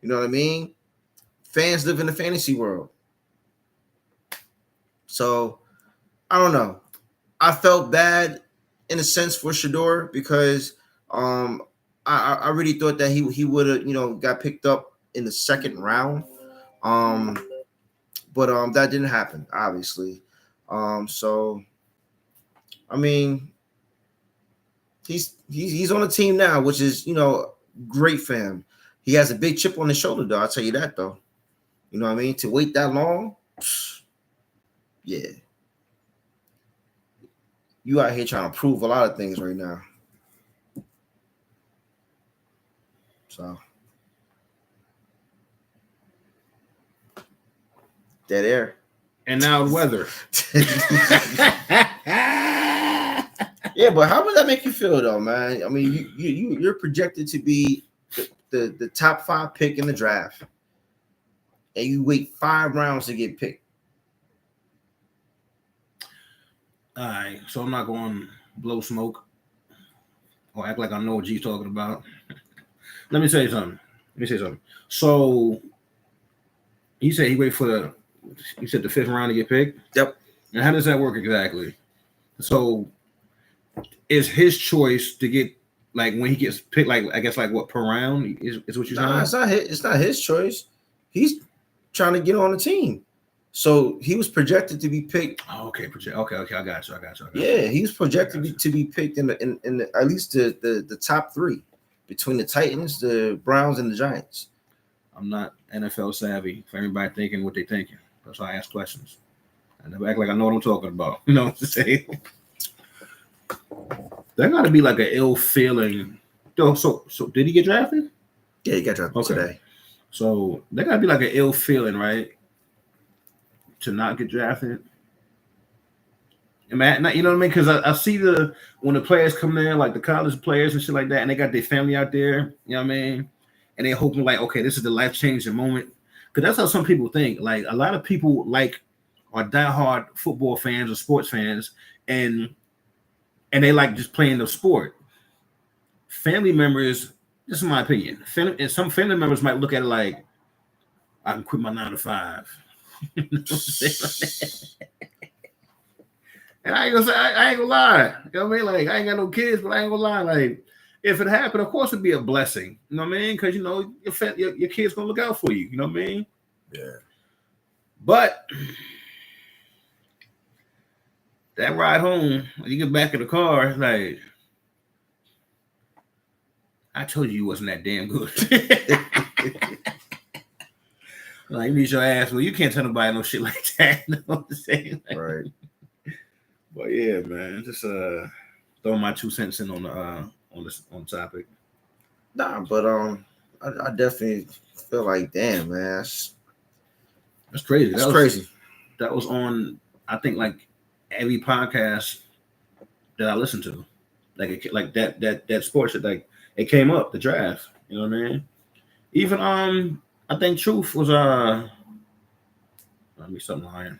You know what I mean? Fans live in the fantasy world. So, I don't know. I felt bad in a sense for Shador because I really thought that he would have got picked up in the 2nd round, but that didn't happen, obviously. So I mean, he's on a team now, which is great for him. He has a big chip on his shoulder, though. I'll tell you that, though. You know what I mean? To wait that long, yeah. You out here trying to prove a lot of things right now. So dead air. And now the weather. Yeah, but how would that make you feel, though, man? I mean, you're projected to be the top 5 pick in the draft, and you wait 5 rounds to get picked. All right, so I'm not going to blow smoke or act like I know what G's talking about. Let me say something. So he said he wait for the 5th round to get picked. Yep. And how does that work exactly? So is his choice to get like when he gets picked, like I guess like what per round is what you're saying? It's not his choice. He's trying to get on the team. So he was projected to be picked. Oh, okay, okay, I got you. Yeah, he was projected to be picked in the at least the top 3 between the Titans, the Browns, and the Giants. I'm not NFL savvy for everybody thinking what they're thinking. That's why I ask questions. I never act like I know what I'm talking about. You know what I'm saying? There got to be like an ill feeling. So did he get drafted? Yeah, he got drafted today. So there got to be like an ill feeling, right? To not get drafted. You know what I mean? Because I see when the players come there, like the college players and shit like that, and they got their family out there, you know what I mean? And they're hoping like, okay, this is the life-changing moment. Because that's how some people think. Like a lot of people are diehard football fans or sports fans, and they like just playing the sport. Family members, this is my opinion. And some family members might look at it like, I can quit my 9 to 5. You know what I'm saying? And I ain't gonna lie. You know what I mean? Like I ain't got no kids, but I ain't gonna lie. Like if it happened, of course it'd be a blessing. You know what I mean? Because you know your kid's gonna look out for you. You know what I mean? Yeah. But that ride home, when you get back in the car, like I told you wasn't that damn good. Like you need your ass. Well, you can't tell nobody no shit like that. You know what I'm saying? Like, Right. But yeah, man, just throwing my 2 cents in on the topic. Nah, but I definitely feel like, damn, man, that's crazy. That's crazy. That was on, I think, like every podcast that I listened to, like that sports shit, like it came up the draft. You know what I mean? Even I think Truth was let me something lying.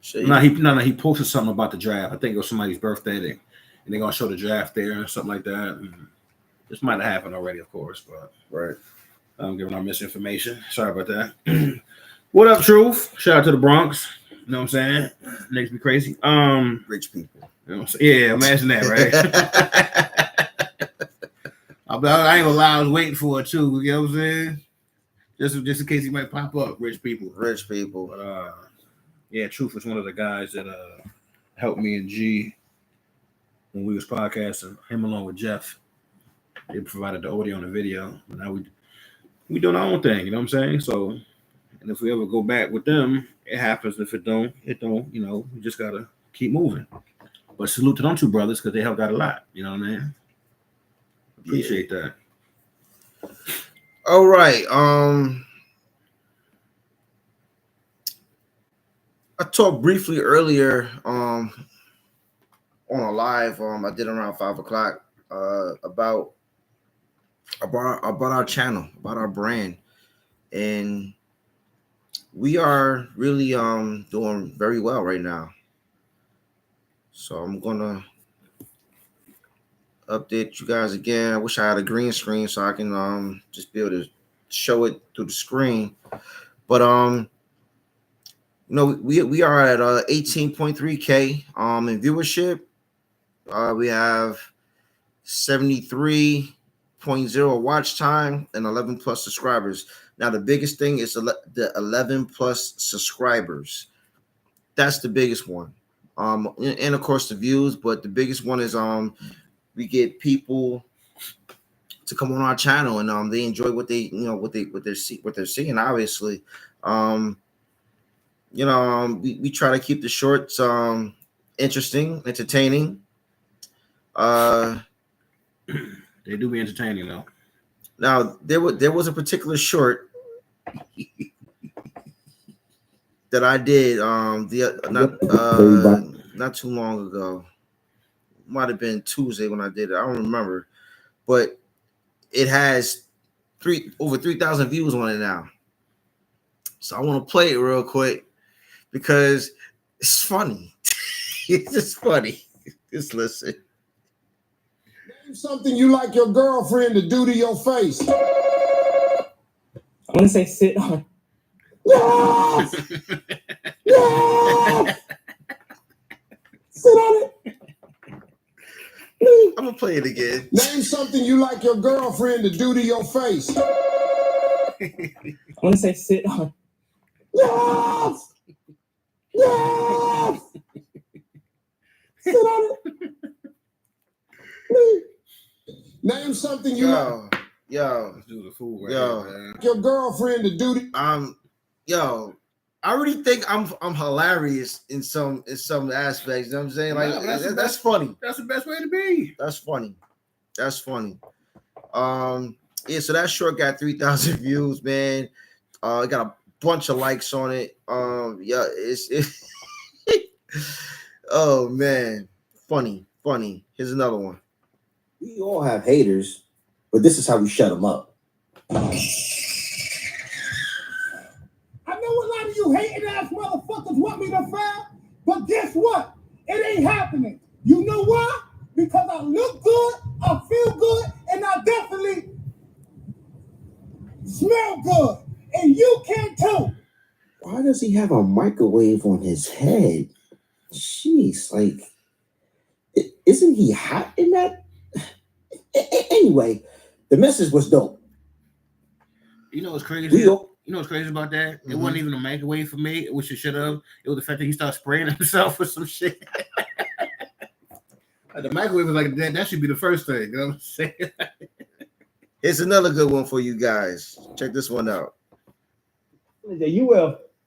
He posted something about the draft. I think it was somebody's birthday, and they're gonna show the draft there and something like that. And this might have happened already, of course, but right. I'm giving out misinformation. Sorry about that. What up, Truth? Shout out to the Bronx. You know what I'm saying? Niggas be crazy. Rich people. You know what I'm saying? Yeah, imagine that, right? I ain't gonna lie, I was waiting for it too. You know what I'm saying? Just in case he might pop up. Rich people. But yeah, Truth was one of the guys that helped me and G when we was podcasting. Him along with Jeff, they provided the audio and the video. Now we doing our own thing. You know what I'm saying? So, and if we ever go back with them, it happens. If it don't. You know, we just gotta keep moving. But salute to them 2 brothers because they helped out a lot. You know what I mean? Appreciate that. All right. I talked briefly earlier on a live I did around 5 o'clock about our channel, about our brand, and we are really doing very well right now. So I'm gonna update you guys again. I wish I had a green screen so I can just be able to show it through the screen, but you know, we are at 18.3K in viewership. We have 73.0 watch time and 11 plus subscribers. Now the biggest thing is the 11 plus subscribers. That's the biggest one. And of course the views, but the biggest one is we get people to come on our channel and they enjoy what they're seeing. Obviously, you know, we try to keep the shorts interesting, entertaining. They do be entertaining though. Now there was a particular short that I did not too long ago. Might have been Tuesday when I did it. I don't remember, but it has over 3,000 views on it now. So I want to play it real quick because it's funny. It's just funny. Just listen. Something you like your girlfriend to do to your face. I want to say sit on. Yes! Yes! Sit on it. I'm gonna play it again. Name something you like your girlfriend to do to your face. I want to say sit on. Yes! Yes! Sit on it. Name something you like Yo, Do the fool right Yo. here, man. your girlfriend to do to. Yo, I already think I'm hilarious in some aspects. You know what I'm saying? Like Yeah, that's funny. That's the best way to be. That's funny. That's funny. Yeah, so that short got 3,000 views, man. It got a bunch of likes on it. Yeah, it's oh man, funny. Here's another one. We all have haters, but this is how we shut them up. I know a lot of you hating ass motherfuckers want me to fail, but guess what? It ain't happening. You know why? Because I look good, I feel good, and I definitely smell good. And you can too. Why does he have a microwave on his head? Jeez, like, isn't he hot in that? Anyway, the message was dope. You know what's crazy? We You all- know what's crazy about that? It Mhm. wasn't even a microwave for me, which it should have. It was the fact that he started spraying himself with some shit. Like, the microwave was like that. That should be the first thing. You know what I'm saying? Here's another good one for you guys. Check this one out.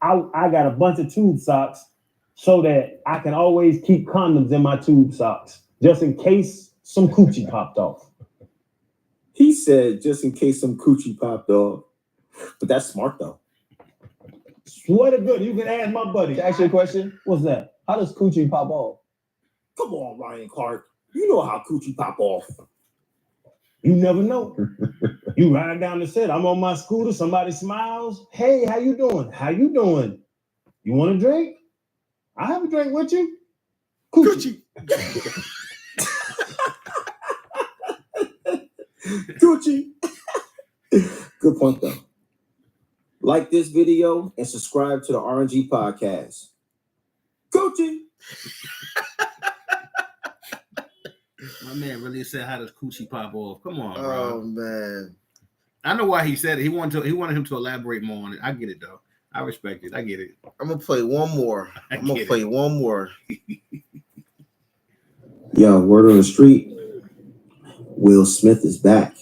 I got a bunch of tube socks so that I can always keep condoms in my tube socks just in case some coochie popped off. He said just in case some coochie popped off. But that's smart though. Swear to good, you can ask my buddy. To ask you a question, What's that? how does coochie pop off? Come on, Ryan Clark. You know how coochie pop off. You never know. You ride down the set. I'm on my scooter. Somebody smiles. Hey, how you doing? How you doing? You want a drink? I have a drink with you. Coochie. Gucci. Good point though. Like this video and subscribe to the R&G Podcast. Gucci. My man really said, "How does coochie pop off?" Come on, bro. Oh man. I know why he said it. He wanted him to elaborate more on it. I get it though. I respect it. I get it. I'm gonna play one more. Yo, word on the street. Will Smith is back.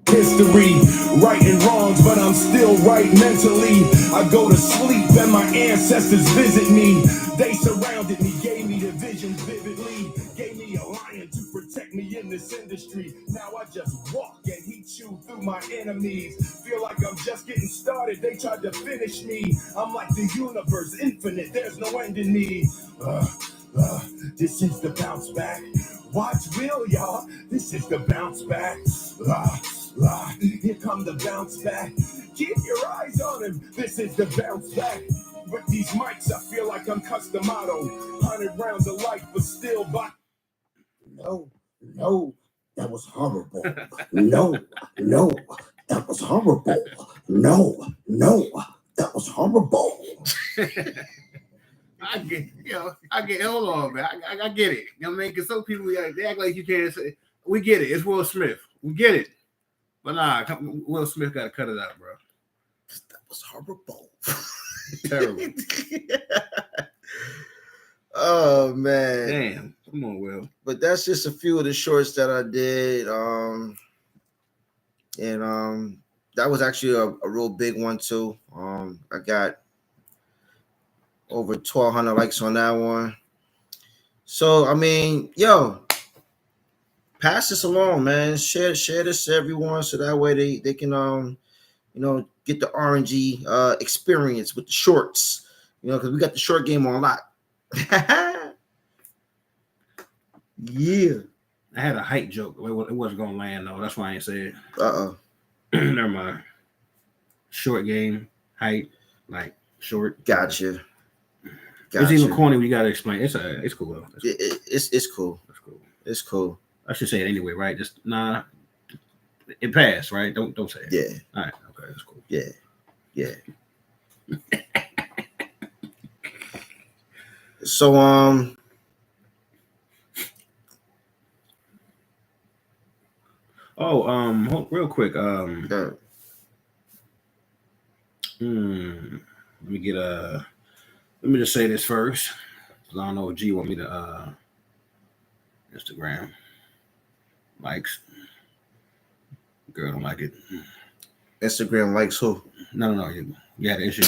History, righting wrongs, but I'm still right mentally. I go to sleep and my ancestors visit me. They surrounded me, gave me the vision vividly, gave me a lion to protect me in this industry. Now I just walk and he chew through my enemies. Feel like I'm just getting started, they tried to finish me. I'm like the universe, infinite, there's no end in me. This is the bounce back. Watch Will, y'all. This is the bounce back. Here come the bounce back. Keep your eyes on him. This is the bounce back. With these mics, I feel like I'm Customato. 100 rounds of life, but still by. No, that was horrible. No, that was horrible. No, that was horrible. I get, hold on, man. I get it. You know what I mean? Because some people, they act like you can't say, we get it. It's Will Smith. We get it. But nah, Will Smith got to cut it out, bro. That was horrible. Terrible. Oh man. Damn. Come on, Will. But that's just a few of the shorts that I did. And that was actually a real big one too. I got over 1,200 likes on that one. So I mean, yo, pass this along, man. Share this to everyone so that way they can get the R&G experience with the shorts. Because we got the short game on lock. Yeah. I had a height joke. It wasn't going to land, though. That's why I ain't say it. Never mind. Short game, height, like short. Gotcha. It's even corny when you got to explain. It's cool, though. It's cool. That's cool. It's cool. I should say it anyway, right? Just nah. It passed, right? Don't say it. Yeah. All right. Okay, that's cool. Yeah. So real quick. uh, Let me just say this first. I don't know if G want me to Instagram likes. Girl don't like it. Instagram likes who? No. You had an issue.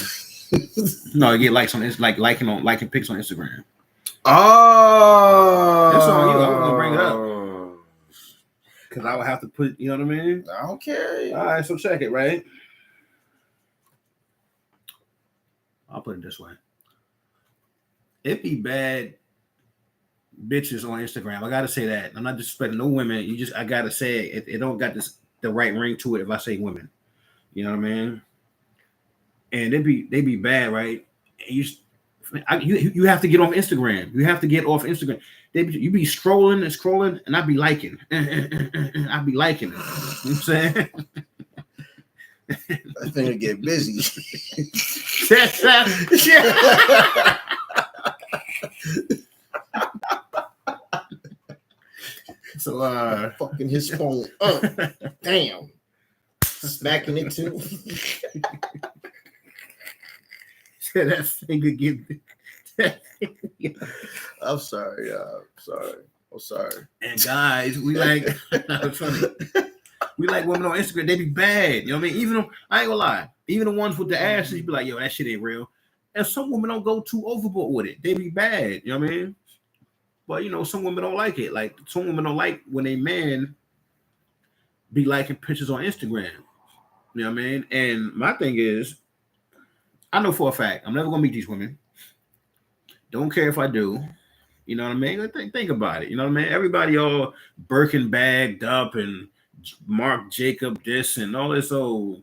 No, you get likes on this, like liking pics on Instagram. Oh, That's on you. I was gonna bring it up because I would have to put. You know what I mean? I don't care. All right, so check it. Right. I'll put it this way. It be bad bitches on Instagram. I gotta say that. I'm not disrespecting no women. I gotta say it don't got the right ring to it if I say women. You know what I mean? And they be bad, right? And you have to get off Instagram. You have to get off Instagram. You be scrolling, and I be liking. I be liking it. You know what I'm saying? I think I get busy. Yeah. So fucking his phone up. Damn. Smacking it too. That finger get. I'm sorry. I'm sorry. And guys, we like. Funny. We like women on Instagram. They be bad. You know what I mean? Even though, I ain't gonna lie. Even the ones with the asses, you be like, yo, that shit ain't real. And some women don't go too overboard with it. They be bad. You know what I mean? But you know, some women don't like it. Like some women don't like when a man be liking pictures on Instagram. You know what I mean? And my thing is, I know for a fact I'm never gonna meet these women. Don't care if I do. You know what I mean? Think about it. You know what I mean? Everybody all Birkin bagged up and Marc Jacob this and all this old,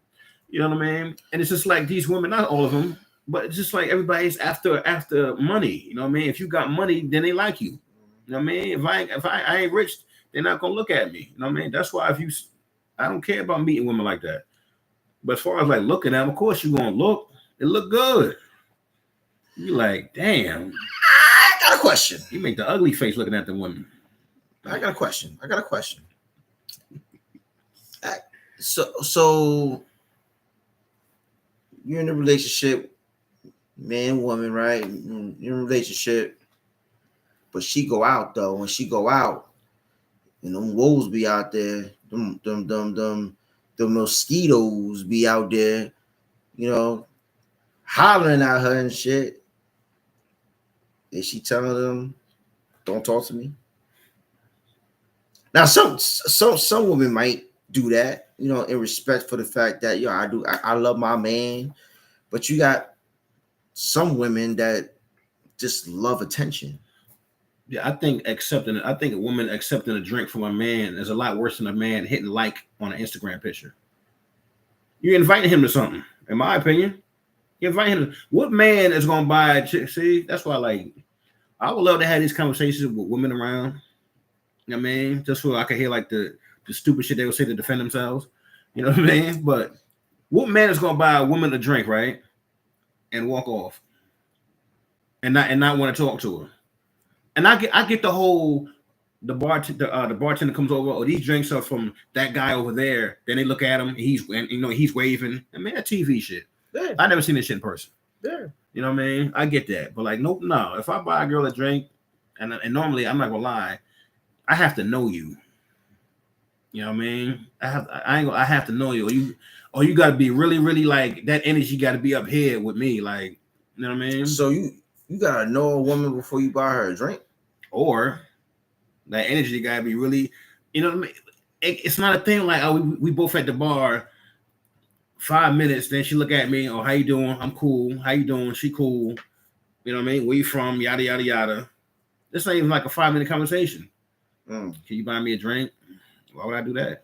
you know what I mean? And it's just like these women, not all of them, but it's just like everybody's after money. You know what I mean? If you got money, then they like you. You know what I mean? If I ain't rich, they're not gonna look at me. You know what I mean? That's why I don't care about meeting women like that. But as far as like looking at them, of course you're gonna look. It look good. You like, damn. I got a question. You make the ugly face looking at the women. I got a question. So you're in a relationship, man, woman, right? You're in a relationship, but she go out though. When she go out, and them wolves be out there, them mosquitoes be out there, you know, hollering at her and shit. Is she telling them, don't talk to me? Now, some women might do that, you know, in respect for the fact that, I love my man, but you got some women that just love attention. Yeah, I think a woman accepting a drink from a man is a lot worse than a man hitting like on an Instagram picture. You're inviting him to something, in my opinion. You're inviting him. What man is gonna buy a chick? See, that's why I would love to have these conversations with women around. You know what I mean? Just so I can hear like the stupid shit they would say to defend themselves. You know what I mean? But what man is gonna buy a woman a drink, right? And walk off. And not want to talk to her. And I get the whole the bartender comes over, oh, these drinks are from that guy over there. Then they look at him, he's waving. I mean, that TV shit. Yeah. I never seen this shit in person. Yeah. You know what I mean? I get that. But like, no. If I buy a girl a drink, and normally I'm not gonna lie, I have to know you. You know what I mean? I have to know you. Or you gotta be really, really like that energy gotta be up here with me. Like, you know what I mean? So you gotta know a woman before you buy her a drink? Or that energy gotta be really, you know what I mean? It's not a thing like, oh, we both at the bar 5 minutes, then she look at me, oh, how you doing? I'm cool. How you doing? She cool. You know what I mean? Where you from? Yada, yada, yada. This ain't even like a 5-minute conversation. Can you buy me a drink? Why would I do that?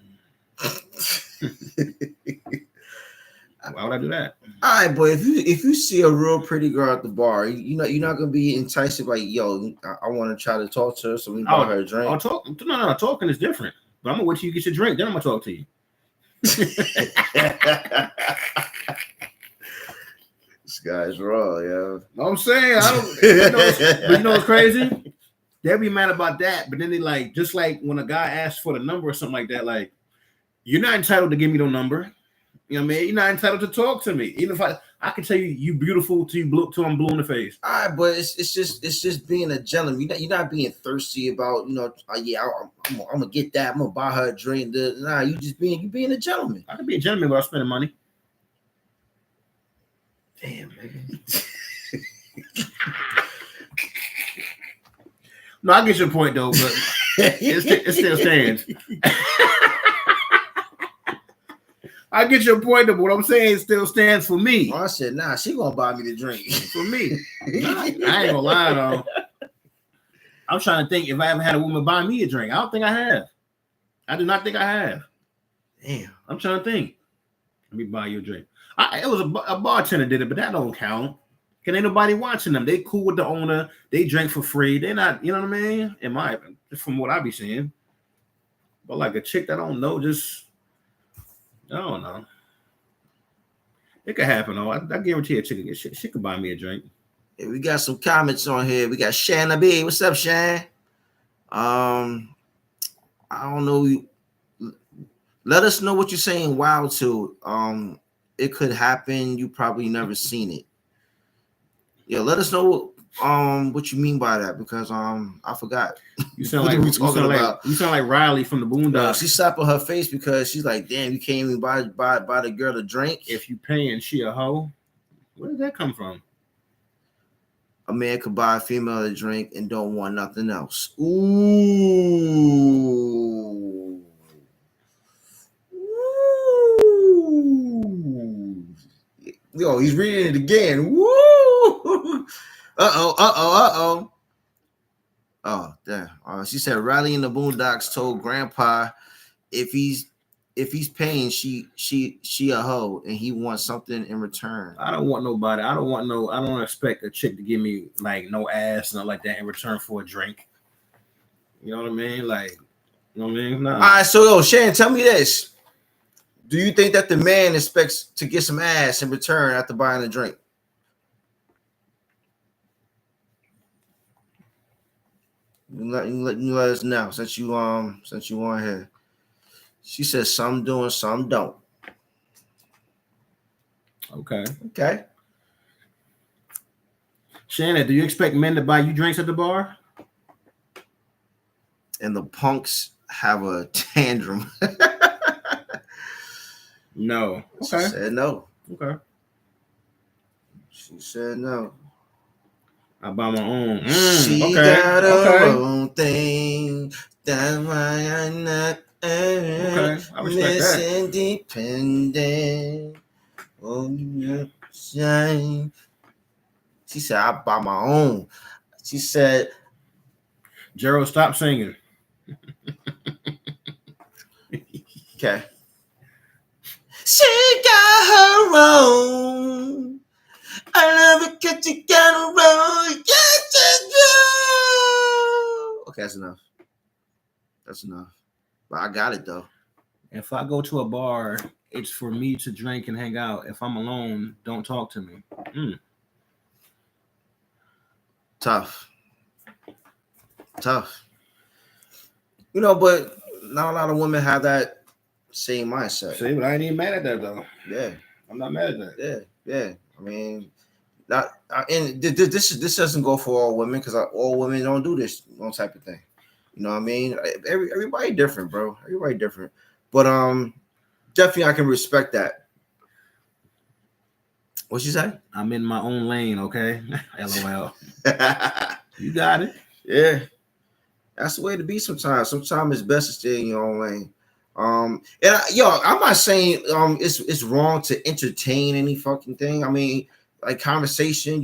Why would I do that? All right, but if you see a real pretty girl at the bar, you're not gonna be enticed like, yo, I want to try to talk to her, so we buy her a drink. No, talking is different. But I'm gonna wait till you get your drink, then I'm gonna talk to you. This guy's raw, yo. I'm saying I don't. But you know what's crazy? They'll be mad about that, but then they like just like when a guy asks for the number or something like that, like you're not entitled to give me no number. You know what I mean? You're not entitled to talk to me. Even if I can tell you beautiful till I'm blue in the face. All right, but it's just being a gentleman. You're not being thirsty about, I'm gonna get that. I'm gonna buy her a drink. Nah, you being a gentleman. I can be a gentleman without spending money. Damn, man. No, I get your point though, but it still stands. I get your point, but what I'm saying still stands for me. Oh, I said, nah, she gonna buy me the drink. For me. I ain't gonna lie though. I'm trying to think if I ever had a woman buy me a drink. I don't think I have. I do not think I have. Damn. I'm trying to think. Let me buy you a drink. It was a bartender did it, but that don't count. Cause ain't nobody watching them. They cool with the owner. They drink for free. They're not, you know what I mean? In my opinion, just from what I be seeing. But like a chick that I don't know, just I don't know. It could happen though. I guarantee a chick she could buy me a drink. Yeah, we got some comments on here. We got Shanna B. What's up, Shan? I don't know. Let us know what you're saying. Wow, to it could happen. You probably never seen it. Yeah, let us know what you mean by that, because I forgot. You sound like you sound like Riley from the Boondocks. She slapped on her face because she's like, damn, you can't even buy the girl a drink. If you paying, she a hoe. Where did that come from? A man could buy a female a drink and don't want nothing else. Ooh. Yo, he's reading it again. Woo! Uh-oh. Oh, damn. She said Riley in the Boondocks told Grandpa if he's paying, she a hoe and he wants something in return. I don't want nobody. I don't expect a chick to give me like no ass, nothing like that in return for a drink. You know what I mean? Like, you know what I mean? Nah. All right, so Shan, tell me this. Do you think that the man expects to get some ass in return after buying a drink? You let us know since you on here. She says some doing, some don't. Okay. Shannon, do you expect men to buy you drinks at the bar? And the punks have a tantrum. No. Okay. She said no. Okay. She said no. I buy my own. She got her own thing. That's why I'm not I respect that. independent. Oh, yeah. She said, I buy my own. She said, Gerald, stop singing. okay. She got her own. I love it because you got her own. Yes, okay, that's enough. But I got it though. If I go to a bar, it's for me to drink and hang out. If I'm alone, don't talk to me. Tough. But not a lot of women have that same mindset. See, but I ain't even mad at that though. Yeah. I'm not mad at that. Yeah. I mean, this doesn't go for all women, because all women don't do this type of thing. You know what I mean? Everybody different, bro. Everybody different. But definitely I can respect that. What you say? I'm in my own lane, okay? LOL. You got it. Yeah. That's the way to be sometimes. Sometimes it's best to stay in your own lane. I'm not saying it's wrong to entertain any fucking thing. I mean, like conversation.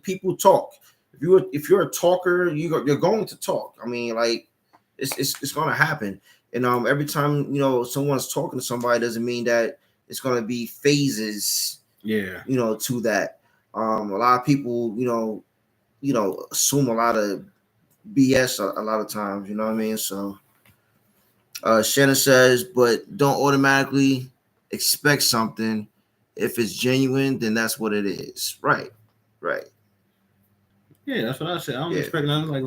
People talk. If you're a talker, you're going to talk. I mean, like it's going to happen. And every time someone's talking to somebody doesn't mean that it's gonna be phases. Yeah. You know, to that. A lot of people, assume a lot of BS a lot of times. You know what I mean? So, Shannon says, but don't automatically expect something. If it's genuine, then that's what it is. Right. Yeah, that's what I said. I don't expect nothing. Like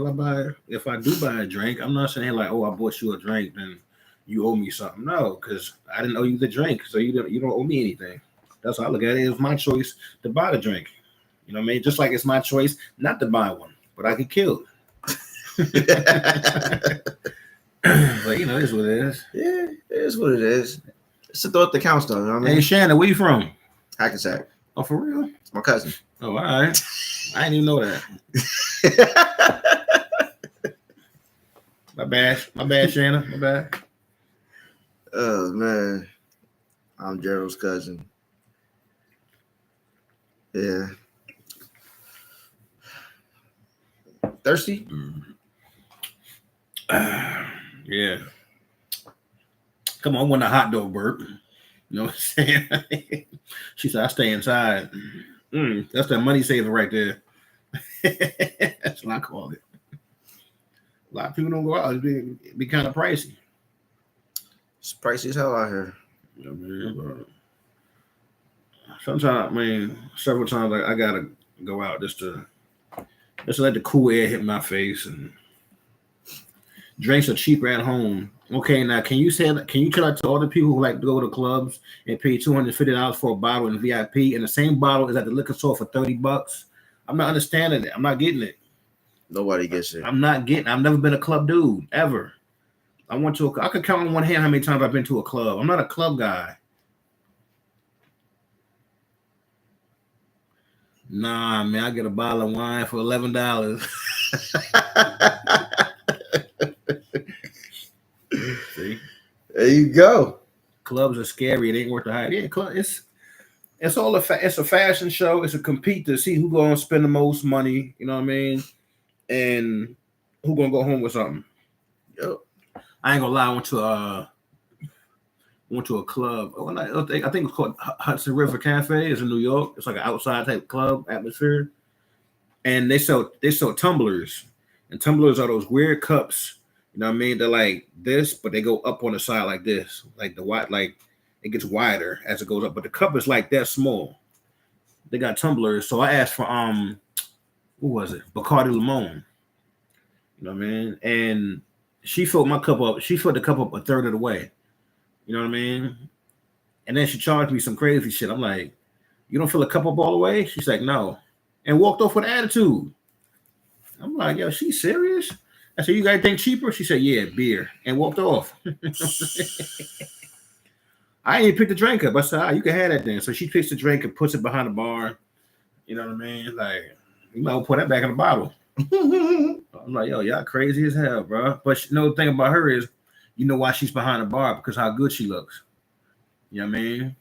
if I do buy a drink, I'm not saying like, oh, I bought you a drink, then you owe me something. No, because I didn't owe you the drink, so you don't owe me anything. That's how I look at it. It's my choice to buy the drink. You know what I mean? Just like it's my choice not to buy one, but I could kill it. But you know, it's what it is. Yeah, it is what it is. It's a thought that counts, though. You know what I mean? Hey, Shannon, where you from? Hackensack. Oh, for real? It's my cousin. Oh, all right. I didn't even know that. My bad, Shannon. My bad. Oh man, I'm Gerald's cousin. Yeah. Thirsty? Yeah. Come on, I want a hot dog burp. You know what I'm saying? She said, I stay inside. That's that money saver right there. That's what I call it. A lot of people don't go out. It'd be kind of pricey. It's pricey as hell out here. You know what I mean? Sometimes, several times I gotta go out just to let the cool air hit my face, and drinks are cheaper at home. Okay, now can you tell that to all the people who like to go to clubs and pay $250 for a bottle in VIP, and the same bottle is at the liquor store for $30? I'm not understanding it. I'm not getting it. Nobody gets it. I've never been a club dude ever. I could count on one hand how many times I've been to a club. I'm not a club guy. Nah, man, I get a bottle of wine for $11. See? There you go. Clubs are scary. It ain't worth the hype. Yeah, it's all it's a fashion show. It's a compete to see who's gonna spend the most money. You know what I mean? And who gonna go home with something. Yep. I ain't gonna lie. I went to a club. I think it's called Hudson River Cafe. It's in New York. It's like an outside type club atmosphere, and they sell tumblers, and tumblers are those weird cups. You know what I mean? They're like this, but they go up on the side like this, like it gets wider as it goes up, but the cup is like that small. They got tumblers, so I asked for what was it? Bacardi Limon. You know what I mean? And she filled my cup up. She filled the cup up a third of the way. You know what I mean? And then she charged me some crazy shit. I'm like, you don't fill a cup up all the way? She's like, no. And walked off with attitude. I'm like, yo, she serious? I said, you guys think cheaper? She said, yeah, beer. And walked off. I didn't even pick the drink up. I said, you can have that then. So she picks the drink and puts it behind the bar. You know what I mean? Like, you might well put that back in the bottle. I'm like, yo, y'all crazy as hell, bro. But the thing about her is, you know why she's behind the bar? Because how good she looks. You know what I mean?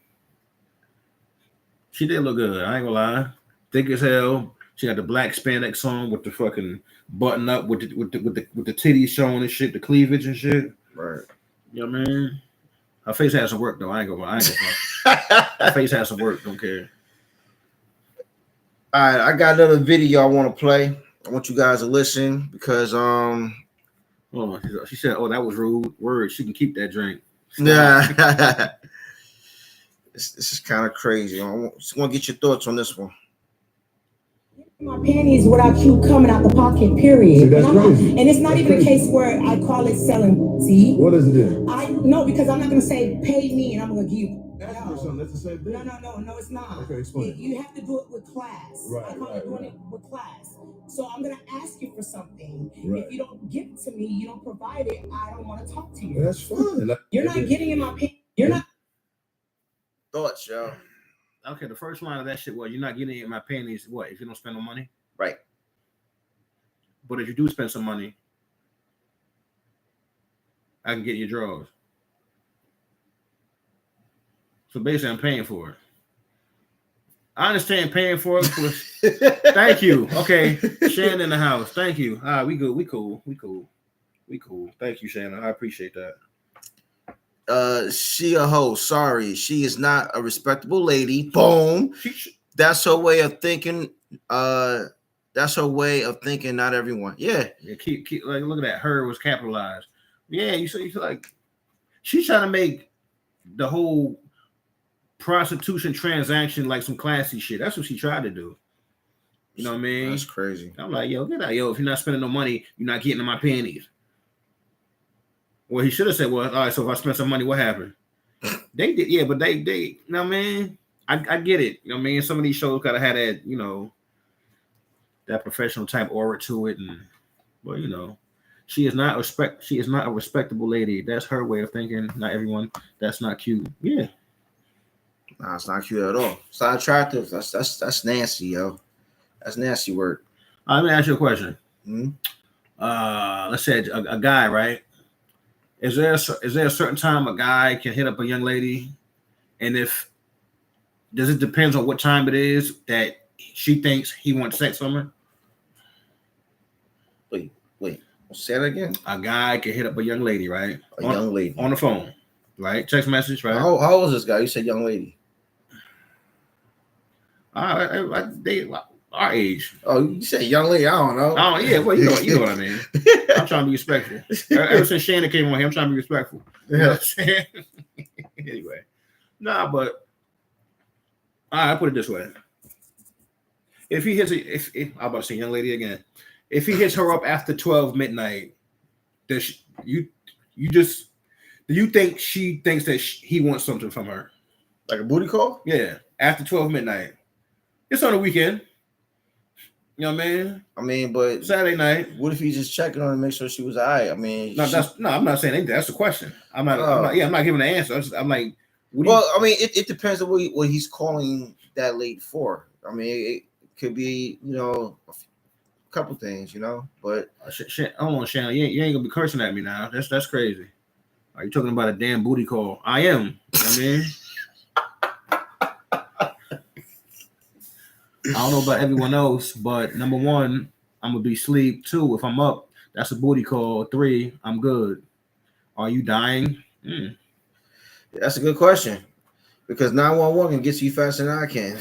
She did look good. I ain't gonna lie. Thick as hell. She got the black spandex on with the fucking button up with the titties showing and shit, the cleavage and shit. Right. You know what I mean? Her face has some work though. I ain't gonna Her face has some work. Don't care. All right, I got another video I want to play. I want you guys to listen because Oh, she said, "Oh, that was rude." Word. She can keep that drink. Yeah. This is kind of crazy. I just want to get your thoughts on this one. My panties without you coming out the pocket, period. See, that's crazy. And it's not even a case where I call it selling. See? What does it do? No, because I'm not gonna say pay me and I'm gonna give you. That's the same thing. No, it's not. Okay, explain. You have to do it with class. Right, I call it doing it with class. So I'm gonna ask you for something. Right. If you don't give it to me, you don't provide it, I don't want to talk to you. That's fine. You're not getting in my pants. You're not. Thoughts, yo. Okay, the first line of that shit was, "You're not getting it in my panties." What if you don't spend no money? Right. But if you do spend some money, I can get your drawers. So basically, I'm paying for it. I understand paying for it. Thank you. Okay, Shannon in the house. Thank you. All right, we good. We cool. Thank you, Shannon. I appreciate that. She a hoe. Sorry, she is not a respectable lady. Boom. That's her way of thinking. That's her way of thinking. Not everyone. Yeah. Keep like look at that. Her was capitalized. Yeah, you feel like she's trying to make the whole prostitution transaction like some classy shit. That's what she tried to do. You know what I mean? That's crazy. I'm like, yo, get out, yo. If you're not spending no money, you're not getting in my panties. Well, he should have said, well, all right, so if I spend some money, what happened? They did, yeah, but they, you know what I mean? I get it. You know what I mean? Some of these shows gotta have that, you know, that professional type aura to it. And well, you know, she is not a respectable lady. That's her way of thinking. Not everyone. That's not cute. Yeah. Nah, it's not cute at all. It's not attractive. That's nasty, yo. That's nasty work. Let me ask you a question. Mm-hmm. Let's say a guy, right? Is there a certain time a guy can hit up a young lady, and does it depends on what time it is that she thinks he wants sex from her? Wait. Say that again. A guy can hit up a young lady, right? Young lady on the phone, right? Text message, right? How old is this guy? You said young lady. They our age. Oh, you said young lady. I don't know. Oh yeah, well you know what I mean. I'm trying to be respectful. Ever since Shannon came on here, I'm trying to be respectful. You know what I'm saying? Anyway, but I put it this way: if he hits I'm about to say young lady again. If he hits her up after 12 midnight, do you think she thinks that he wants something from her? Like a booty call? Yeah, after 12 midnight. It's on the weekend. You know what I mean? I mean, but Saturday night. What if he's just checking on her to make sure she was all right? I mean, I'm not saying anything. That's the question. I'm not giving an answer. I'm like, I mean, it depends on what he's calling that late for. I mean, it could be, you know, a couple things, you know, but hold on, Shannon, you ain't gonna be cursing at me now. That's crazy. Are you talking about a damn booty call? I am. You know what I mean? I don't know about everyone else, but number one, I'm gonna be asleep. 2, if I'm up, that's a booty call. 3, I'm good. Are you dying? That's a good question, because 911 can get you faster than I can.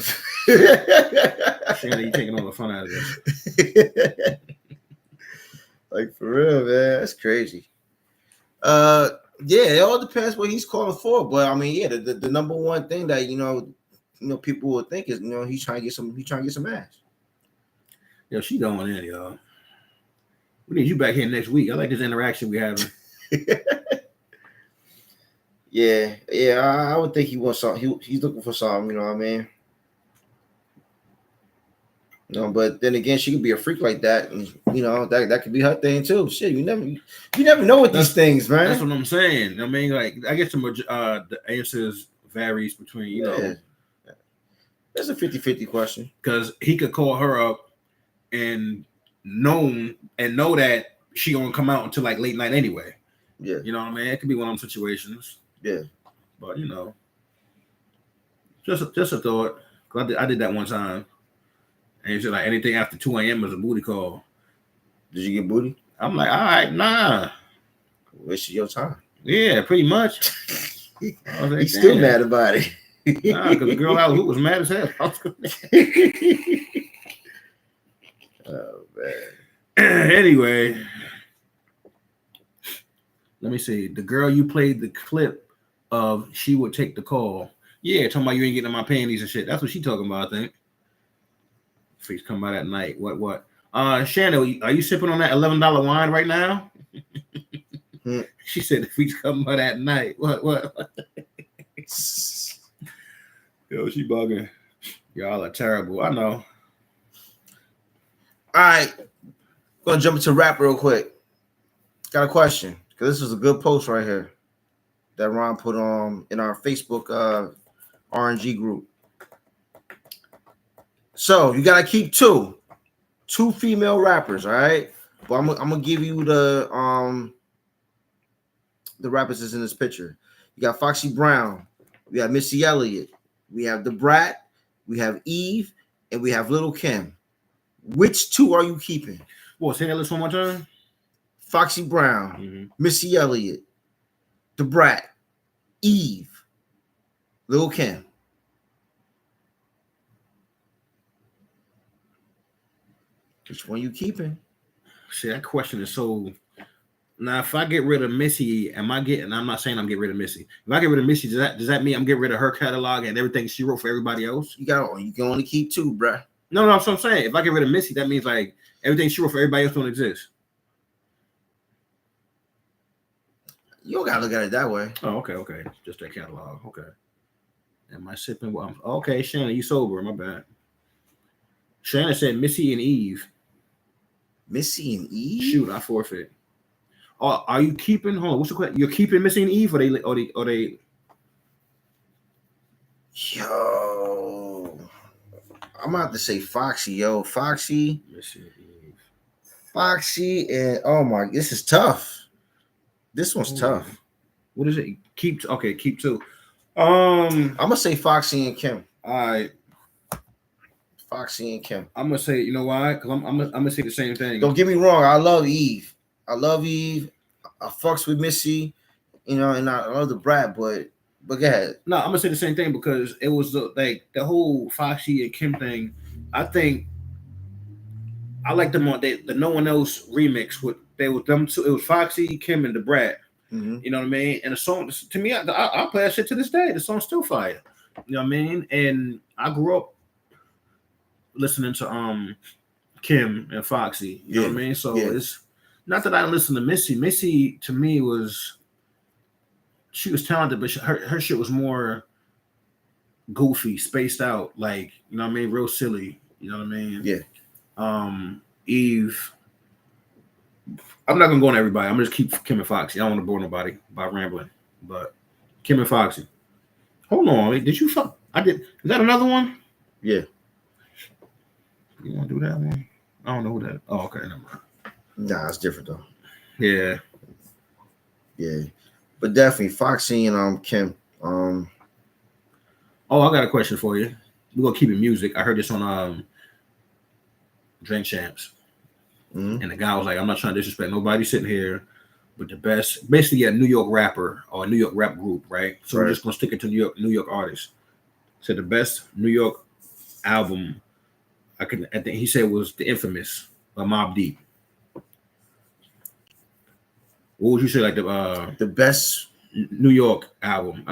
Shannon, you taking all the fun out of this. Like for real, man, that's crazy. Yeah, it all depends what he's calling for, but I mean, yeah, the number one thing that you know, people would think is, you know, he's trying to get some ass. Yo, she going in, y'all. We need you back here next week. I like this interaction we having. Yeah, I would think he wants something. He's looking for something, you know what I mean? No, but then again, she could be a freak like that, and you know that could be her thing too. Shit, you never know with these things, man. That's what I'm saying. I mean, like, I guess the answers varies between, you know. That's a 50-50 question. Because he could call her up and know that she gonna come out until like late night anyway. Yeah. You know what I mean? It could be one of them situations. Yeah. But you know, just a thought. I did that one time. And he said like anything after 2 a.m. is a booty call. Did you get booty? I'm like, all right, nah. Wasting your time. Yeah, pretty much. Like, he's still mad about it. Nah, because the girl out was mad as hell. Oh man. Anyway, let me see. The girl you played the clip of, she would take the call. Yeah, talking about you ain't getting in my panties and shit. That's what she talking about, I think. Freaks come by at night. What? Shannon, are you sipping on that $11 wine right now? She said the freaks come by at night. What? Yo, she bugging. Y'all are terrible. I know. All right. Gonna jump into rap real quick. Got a question, because this is a good post right here that Ron put on in our Facebook R&G group. So you gotta keep two female rappers, all right? But I'm gonna give you the rappers that's in this picture. You got Foxy Brown, we have Missy Elliott, we have The Brat, we have Eve, and we have Lil' Kim. Which 2 are you keeping? Well, say that list one more time. Foxy Brown, Missy Elliott, The Brat, Eve, Lil Kim. Which one you keeping? See, that question is so. Now, if I get rid of Missy, am I getting? I'm not saying I'm getting rid of Missy. If I get rid of Missy, does that mean I'm getting rid of her catalog and everything she wrote for everybody else? You can only keep two, bruh. No, that's what I'm saying. If I get rid of Missy, that means like everything she wrote for everybody else don't exist. You don't gotta look at it that way. Oh, okay. Just that catalog. Okay. Am I sipping? Well, okay, Shannon, you sober. My bad. Shannon said Missy and Eve. Missy and Eve? Shoot, I forfeit. Are you keeping? Hold on. What's the question? You're keeping Missy and Eve, or they? Yo, I'm about to say Foxy. Yo, Foxy, Missy and Eve. Foxy, and oh my, this is tough. This one's tough. What is it? Keep two. I'm gonna say Foxy and Kim. All right. Foxy and Kim. I'm gonna say, you know why? Because I'm gonna say the same thing. Don't get me wrong. I love Eve. I fucks with Missy, and I love the brat, but go ahead. No, I'm gonna say the same thing because it was the whole Foxy and Kim thing. I think I like them on the No One Else remix with them two. It was Foxy, Kim, and the brat. Mm-hmm. You know what I mean? And the song to me, I play that shit to this day. The song's still fire. You know what I mean? And I grew up listening to Kim and Foxy. You know what I mean? So it's not that I listen to Missy. Missy to me she was talented, but her shit was more goofy, spaced out, like, you know what I mean, real silly. You know what I mean? Yeah. Eve. I'm not gonna go on everybody. I'm gonna just keep Kim and Foxy. I don't want to bore nobody by rambling, but Kim and Foxy. Hold on, did you fuck? I did. Is that another one? Yeah. You want to do that one? I don't know who that. Oh, okay, never mind. Nah, it's different though. Yeah. But definitely Foxy and Kim. Oh, I got a question for you. We're gonna keep it music. I heard this on Drink Champs. Mm-hmm. And the guy was like, I'm not trying to disrespect nobody sitting here, but the best, basically a New York rapper or a New York rap group, right? So we're just gonna stick it to New York artists. So the best New York album I think he said was The Infamous by Mobb Deep. What would you say, like the best New York album?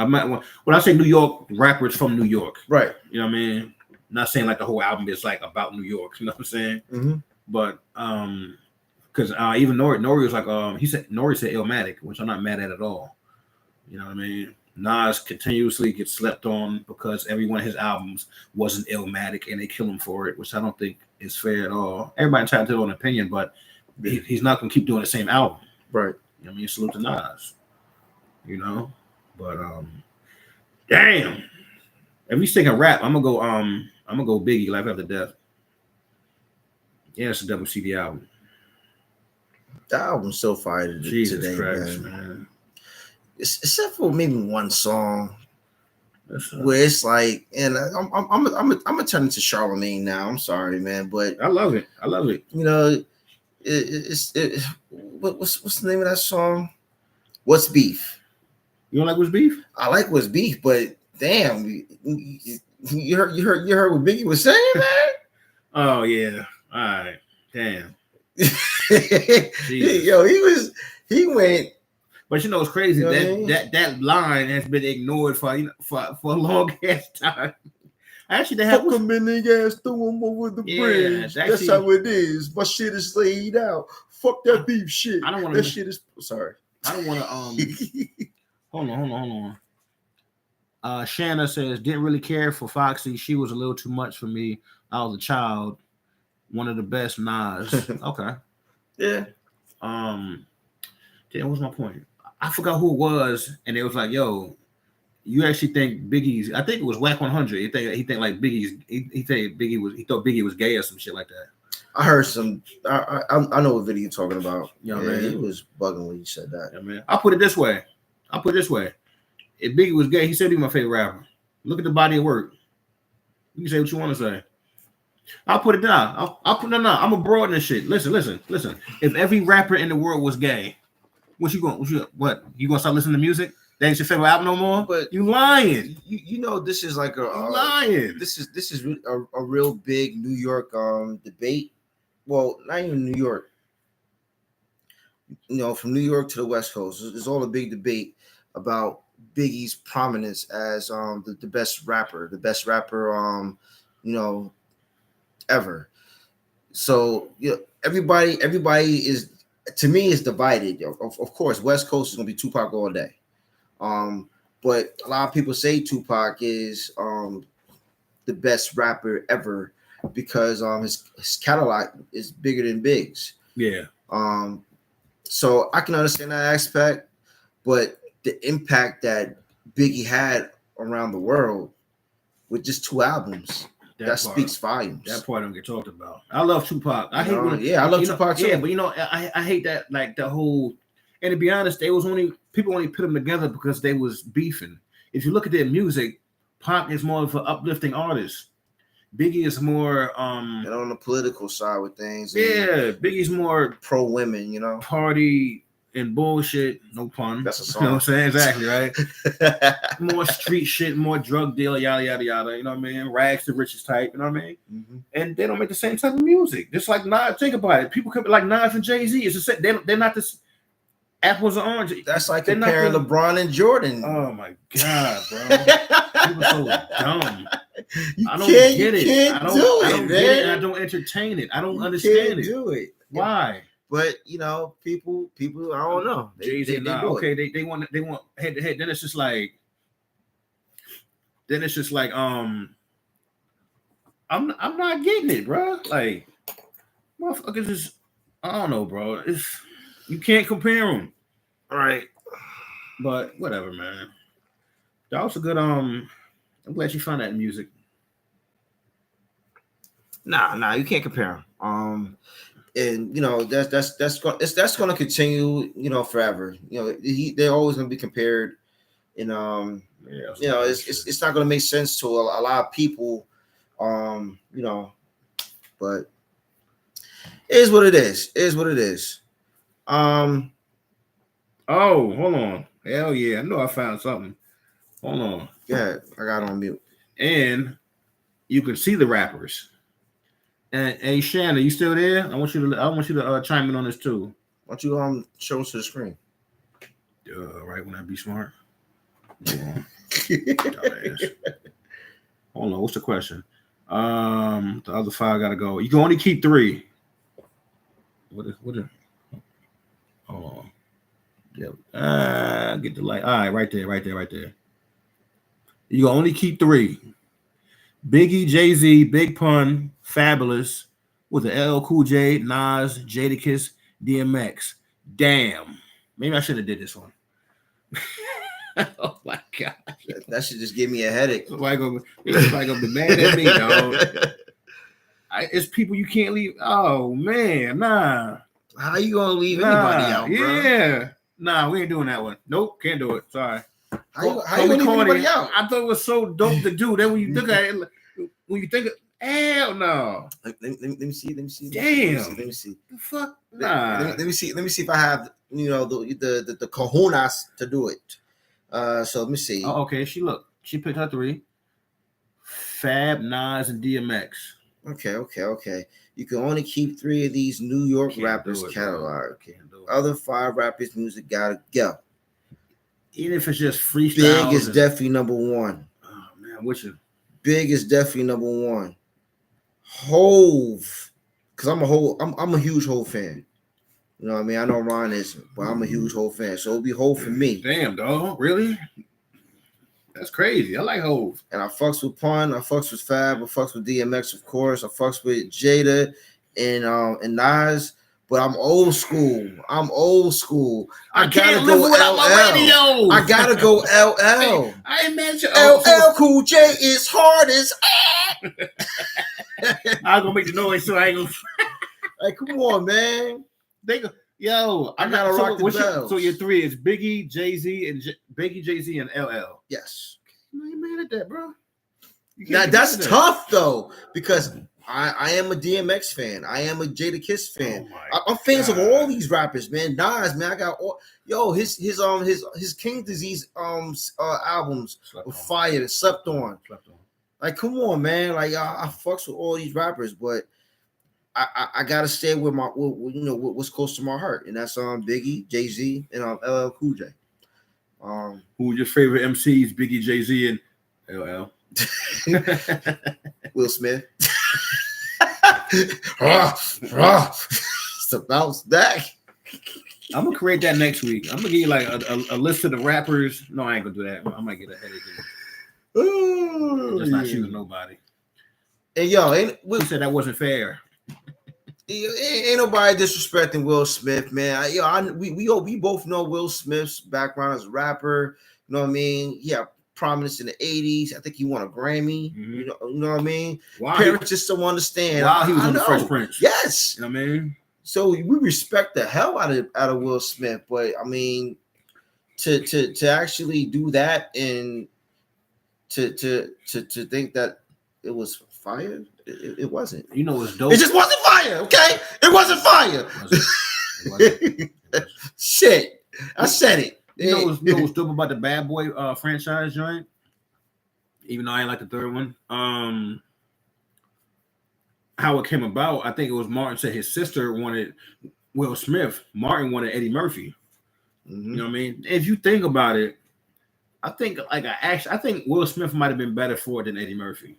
When I say New York, rappers from New York, right? You know what I mean? Not saying like the whole album is like about New York. You know what I'm saying? Mm-hmm. But because even Nori was like Nori said Illmatic, which I'm not mad at all. You know what I mean? Nas continuously gets slept on because every one of his albums wasn't Illmatic, and they kill him for it, which I don't think is fair at all. Everybody entitled to their own opinion, but he's not gonna keep doing the same album, right? You know what I mean? Salute to Nas, you know. But damn, if we stick a rap, I'm gonna go Biggie, Life After Death. Yeah, it's a double CD album. That album's so fire today, Christ, man. Except for maybe one song where it's like, and I'm gonna turn into Charlemagne now. I'm sorry, man, but I love it. You know, what's the name of that song? What's Beef? You don't like What's Beef? I like What's Beef, but damn, you heard what Biggie was saying, man? Oh yeah, all right, damn. Yo, he went. But you know it's crazy, You know that line has been ignored for a long ass time. Actually, they have him in the ass, threw him over the bridge. That's how it is. My shit is laid out. Fuck that beef shit. I don't want that shit is sorry. I don't want to hold on. Shanna says didn't really care for Foxy. She was a little too much for me. I was a child. One of the best Nas. Okay. Yeah. Damn, what's my point? I forgot who it was, and it was like, "Yo, you actually think Biggie's?" I think it was Whack 100. He think like Biggie's. He thought Biggie was gay or some shit like that. I heard some. I know what video you're talking about. You know, man, he was bugging when you said that. Yeah, man. I'll put it this way. If Biggie was gay, he said he'd be my favorite rapper. Look at the body of work. You can say what you want to say. I'll put it down. I'm gonna broaden this shit. Listen. If every rapper in the world was gay, what you gonna start listening to music? That ain't your favorite album no more. But you lying. You know this is like a lying. This is a real big New York debate. Well, not even New York. You know, from New York to the West Coast, it's all a big debate about Biggie's prominence as the best rapper, you know, ever. So you know, everybody is, to me, is divided. Of course, West Coast is gonna be Tupac all day. But a lot of people say Tupac is the best rapper ever because his catalog is bigger than Big's. Yeah. So I can understand that aspect, but the impact that Biggie had around the world with just 2 albums, that speaks volumes. That part don't get talked about. I love Tupac. I hate when, I love Tupac too. Yeah, but you know, I hate that, like the whole. And to be honest, people only put them together because they was beefing. If you look at their music, Pac is more of an uplifting artist. Biggie is more and on the political side with things. Yeah, Biggie's more pro women, you know, party and bullshit. No pun. That's a song. You know what I'm saying? Exactly, right? More street shit, more drug deal, yada yada yada. You know what I mean? Rags to riches type. You know what I mean? Mm-hmm. And they don't make the same type of music. Just like Nas. Think about it. People could be like Nas and Jay-Z. It's just they're not this apples and oranges. That's like comparing LeBron and Jordan. Oh my god, bro! People so dumb. I don't get it. I don't get it. And I don't entertain it. I don't understand it. Do it. Why? But you know, people, I don't know. Jay-Z and Nas, okay, they want head to head. Then it's just like, I'm not getting it, bro. Like, motherfuckers just, I don't know, bro. You can't compare them. All right. But whatever, man. That was a good. I'm glad you found that music. Nah, you can't compare them. And you know that's going to continue, you know, forever. You know, they're always going to be compared. And you know, it's not going to make sense to a lot of people. You know, but it is what it is. It is what it is. Oh, hold on. Hell yeah, I know I found something. Hold on. Yeah, I got on mute. And you can see the rappers. And hey, Shannon, you still there? I want you to chime in on this too. Why don't you show us to the screen? Right when I be smart. Yeah. Hold on, what's the question? The other 5 gotta go. You can only keep 3. What is oh yeah. Get the light. All right, right there. You can only keep 3. Biggie, Jay-Z, Big Pun, Fabulous, with the LL Cool J, Nas, Jadakiss, DMX. Damn. Maybe I should have did this one. Oh my god. That should just give me a headache. Somebody gonna be mad at me, dog. It's people you can't leave. Oh man, nah. How you gonna leave anybody out, bro? Yeah. Nah, we ain't doing that one. Nope, can't do it. Sorry. How you gonna leave anybody out? I thought it was so dope to do. Then when you look at it, when you think of, hell no. Let me see. Damn. Let me see. The fuck? Nah. Let me see if I have, you know, the cojones to do it. So let me see. Oh, okay. She picked her 3. Fab, Nas, and DMX. Okay. You can only keep 3 of these New York rappers catalog. Other 5 rappers' music gotta go. Even if it's just freestyle. Big is definitely number 1. Oh man, which is Big is definitely number 1. Hove, because I'm a huge Hove fan. You know what I mean? I know Ron isn't, but I'm a huge Hove fan. So it'll be Hove for me. Damn, dog. Really? That's crazy. I like Hove. And I fucks with Pun. I fucks with Fab. I fucks with DMX, of course. I fucks with Jada and Nas. But I'm old school. I can't live without my radio. I gotta go LL. I imagine LL Cool J is hard as I'm gonna make the noise, so I ain't gonna. Like, come on, man. I gotta rock the bells. So your 3 is Biggie, Jay-Z, and LL. Yes. I ain't mad at that, bro. Now that's tough though, because I am a DMX fan. I am a Jada Kiss fan. Oh I'm fans God. of all these rappers, man. Nas, man, I got all his King Disease albums were fire and slept on. Like, come on, man. Like, I fucks with all these rappers, but I gotta stay with what's close to my heart, and that's Biggie, Jay-Z, and LL Cool J. Who were your favorite MCs? Biggie, Jay-Z, and LL. Will Smith. So bounce back. I'm gonna create that next week. I'm gonna give you like a list of the rappers. No, I ain't gonna do that. I might get a headache. Just not choosing nobody. And yo, Who said that wasn't fair? Ain't nobody disrespecting Will Smith, man. We both know Will Smith's background as a rapper. You know what I mean? Yeah, prominence in the 80s. I think he won a Grammy. Mm-hmm. You know what I mean? Wow, Parents just don't understand. Wow, he was on the Fresh Prince. Yes. You know what I mean? So we respect the hell out of Will Smith, but I mean, to actually do that and to think that it was fire, it wasn't. You know what's dope? It just wasn't fire, okay? It wasn't fire. It wasn't. Shit, I said it. You know what's dope about the Bad Boy franchise joint? Even though I ain't like the third one. How it came about, I think it was Martin said his sister wanted Will Smith. Martin wanted Eddie Murphy. Mm-hmm. You know what I mean? If you think about it, I think Will Smith might have been better for it than Eddie Murphy.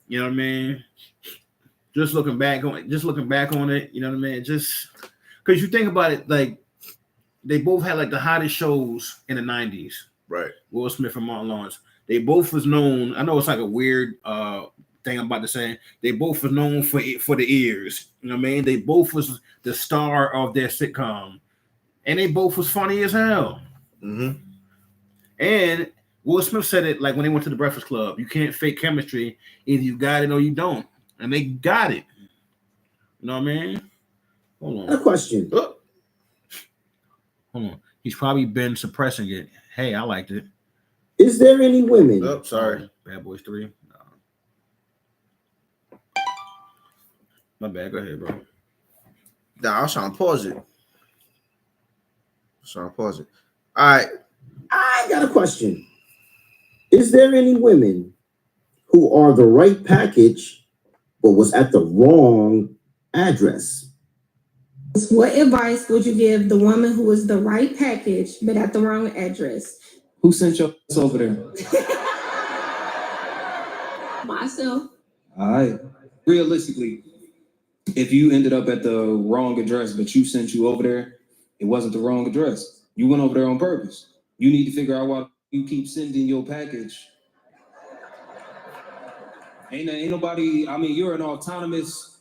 You know what I mean? Just looking back on it, you know what I mean? Just because you think about it, like they both had like the hottest shows in the 90s. Right. Will Smith and Martin Lawrence. They both was known. I know it's like a weird thing I'm about to say. They both was known for the ears. You know what I mean? They both was the star of their sitcom. And they both was funny as hell. Mm-hmm. And Will Smith said it like when they went to the Breakfast Club. You can't fake chemistry. Either you got it or you don't. And they got it. You know what I mean? Hold on. A question. Hold on. He's probably been suppressing it. Hey, I liked it. Is there any women? Oh, sorry. Bad Boys 3. No. My bad. Go ahead, bro. Nah, I was trying to pause it. All right. I got a question. Is there any women who are the right package but was at the wrong address? What advice would you give the woman who was the right package but at the wrong address? Who sent your ass over there? Myself. All right. Realistically, if you ended up at the wrong address, but you sent you over there, it wasn't the wrong address. You went over there on purpose. You need to figure out why you keep sending your package. Ain't nobody, I mean, you're an autonomous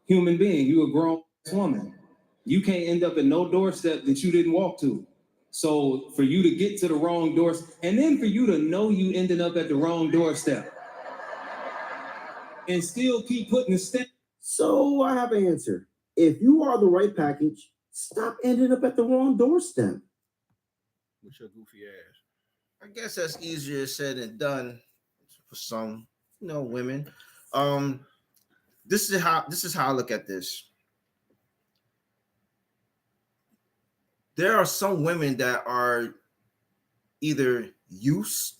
human being. You're a grown woman. You can't end up at no doorstep that you didn't walk to. So for you to get to the wrong doors, and then for you to know you ended up at the wrong doorstep and still keep putting the step. So I have an answer. If you are the right package, stop ending up at the wrong doorstep. With your goofy ass. I guess that's easier said than done for some, women. This is how I look at this. There are some women that are either used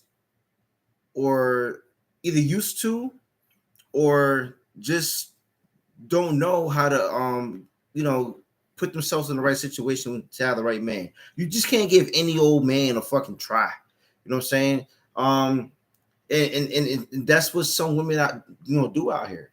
to or just don't know how to put themselves in the right situation to have the right man. You just can't give any old man a fucking try. You know what I'm saying? And that's what some women do out here.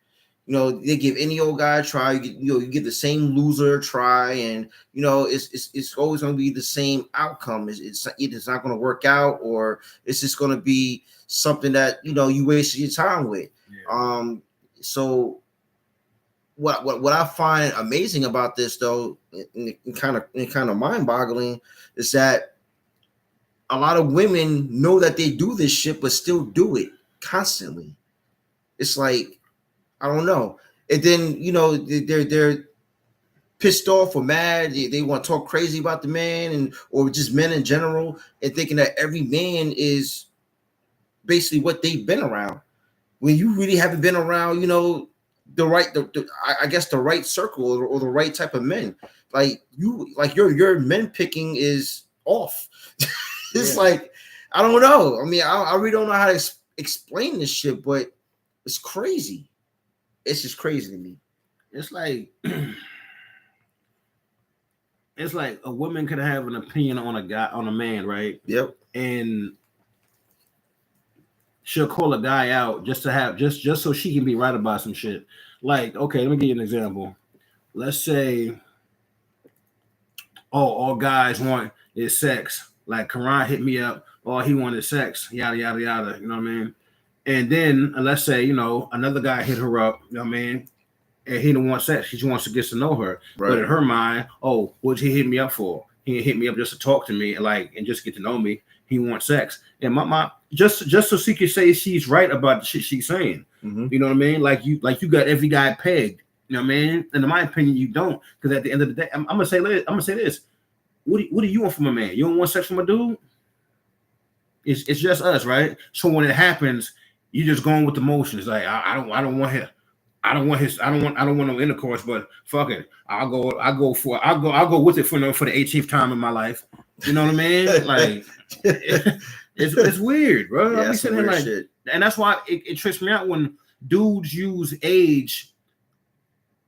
They give any old guy a try. You get the same loser a try, and it's always going to be the same outcome. It's not going to work out, or it's just going to be something that you wasted your time with. Yeah. So what I find amazing about this, though, and kind of mind-boggling, is that a lot of women know that they do this shit, but still do it constantly. It's like, I don't know. And then, they're pissed off or mad. They want to talk crazy about the man or just men in general, and thinking that every man is basically what they've been around. When you really haven't been around, I guess the right circle or the right type of men. Like your men picking is off. It's like, I don't know. I mean, I really don't know how to explain this shit, but it's crazy. It's just crazy to me. It's like it's like a woman could have an opinion on a man, right? Yep. And she'll call a guy out just so she can be right about some shit. Like, okay, let me give you an example. Let's say, all guys want is sex. Like Karan hit me up, all he wanted sex, yada yada yada. You know what I mean? And then let's say, another guy hit her up, you know what I mean? And he don't want sex. He just wants to get to know her. Right. But in her mind, what'd he hit me up for? He hit me up just to talk to me and just get to know me. He wants sex. And my just so she can say she's right about the shit she's saying. Mm-hmm. You know what I mean? Like you got every guy pegged. You know what I mean? And in my opinion, you don't. Because at the end of the day, I'm gonna say this. What do you want from a man? You don't want sex from a dude? It's just us, right? So when it happens, you just going with the motions. Like I don't want him. I don't want no intercourse, but fuck it. I'll go with it for the 18th time in my life. You know what I mean? Like it's weird, bro. Yeah, I'm sitting here like shit. And that's why it trips me out when dudes use age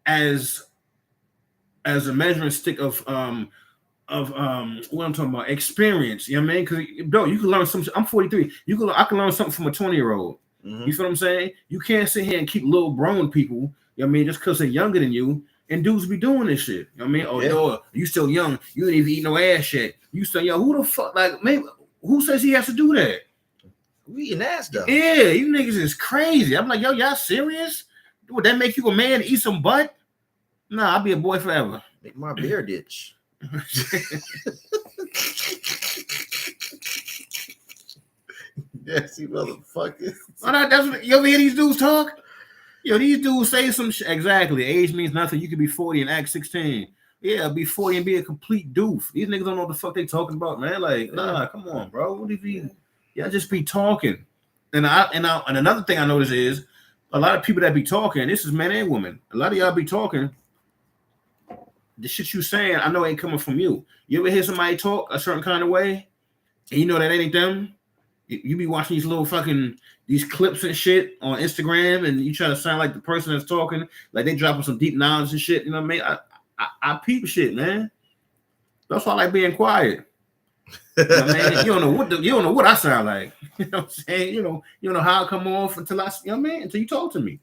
as a measuring stick of what I'm talking about, experience. You know what I mean? Because bro, you can learn something. I'm 43. I can learn something from a 20-year-old. Mm-hmm. You feel what I'm saying? You can't sit here and keep little grown people, you know what I mean, just because they're younger than you, and dudes be doing this shit. You know what I mean? Oh, yo, you still young. You ain't even eat no ass yet. You still young. Who the fuck, like, maybe, who says he has to do that? We eating ass, though. Yeah, you niggas is crazy. I'm like, yo, y'all serious? Would that make you a man to eat some butt? Nah, I'll be a boy forever. Make my beard itch. Yes, you motherfuckers. That's what, you ever hear these dudes talk? Yo, these dudes say some shit. Exactly. Age means nothing. You could be 40 and act 16. Yeah, be 40 and be a complete doof. These niggas don't know what the fuck they talking about, man. Like, nah, come on, bro. What do you mean? Y'all just be talking. And another thing I notice is a lot of people that be talking, this is men and women. A lot of y'all be talking. The shit you saying, I know ain't coming from you. You ever hear somebody talk a certain kind of way, and you know that ain't them? You be watching these clips and shit on Instagram, and you try to sound like the person that's talking, like they dropping some deep knowledge and shit. You know what I mean? I peep shit, man. That's why I like being quiet. You know what I mean? You don't know what I sound like. You know what I'm saying? You don't know how I come off until until you talk to me.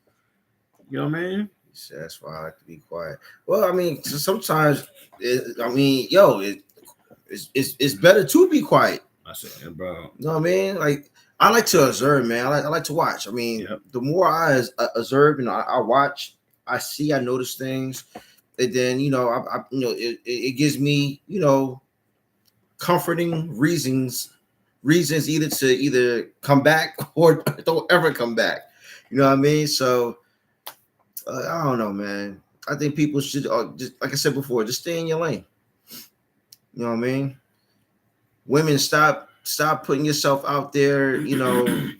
You know what I mean? That's why I like to be quiet. Well, I mean, sometimes, it's better to be quiet. I said, bro. You know what I mean? Like, I like to observe, man. I like to watch. I mean, The more I observe, I watch, I see, I notice things, and then it gives me comforting reasons either come back or don't ever come back. You know what I mean? So I don't know, man. I think people should just, like I said before, just stay in your lane. You know what I mean? Women, stop putting yourself out there, well,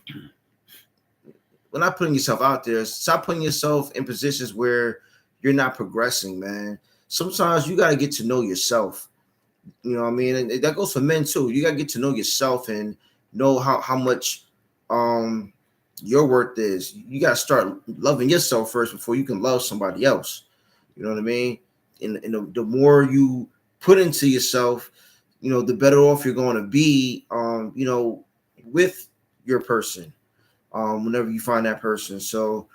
not putting yourself out there. Stop putting yourself in positions where you're not progressing, man. Sometimes you got to get to know yourself. You know what I mean? And that goes for men too. You got to get to know yourself and know how much your worth is. You got to start loving yourself first before you can love somebody else. You know what I mean? And the more you put into yourself, the better off you're going to be, with your person, whenever you find that person. So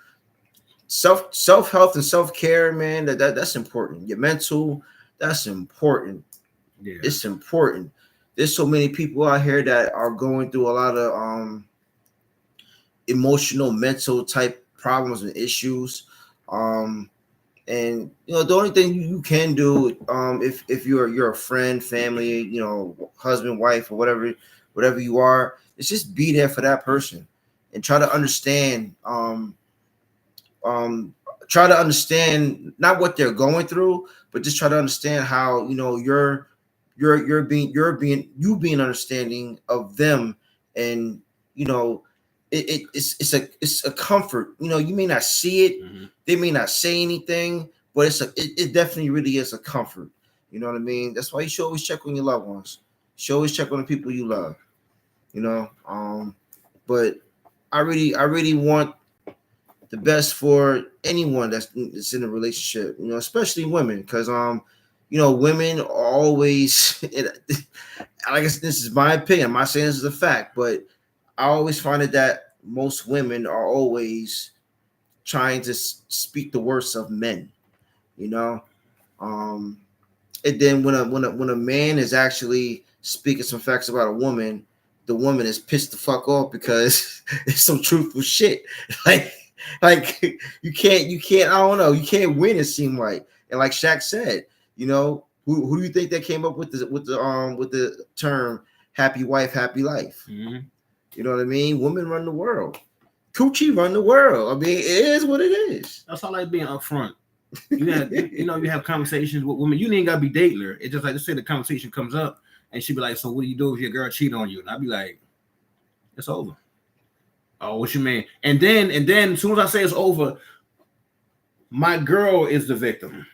self-health and self-care, man, that's important. Your mental, that's important. Yeah. It's important. There's so many people out here that are going through a lot of emotional, mental type problems and issues. And the only thing you can do, if you're a friend, family, husband, wife, or whatever you are, is just be there for that person and try to understand. Try to understand not what they're going through, but just try to understand how you're being understanding of them, and it's a comfort. You know, you may not see it, they may not say anything, but it definitely really is a comfort. You know what I mean? That's why you should always check on your loved ones. You should always check on the people you love. You know, but I really want the best for anyone that's in a relationship. You know, especially women, because you know, women are always. I guess this is my opinion. I'm not saying this is a fact, but I always find it that most women are always trying to speak the worst of men. You know, and then when a man is actually speaking some facts about a woman, the woman is pissed the fuck off because it's some truthful shit. Like you can't. I don't know. You can't win. It seemed like, and like Shaq said, you know, who do you think that came up with the term "happy wife, happy life"? Mm-hmm. You know what I mean? Women run the world. Coochie run the world. I mean, it is what it is. That's how I like being upfront. You have conversations with women. You ain't gotta be dating her. It's just like, let's say the conversation comes up and she be like, "So what do you do if your girl cheat on you?" And I'd be like, "It's over." Oh, what you mean? And then as soon as I say it's over, my girl is the victim.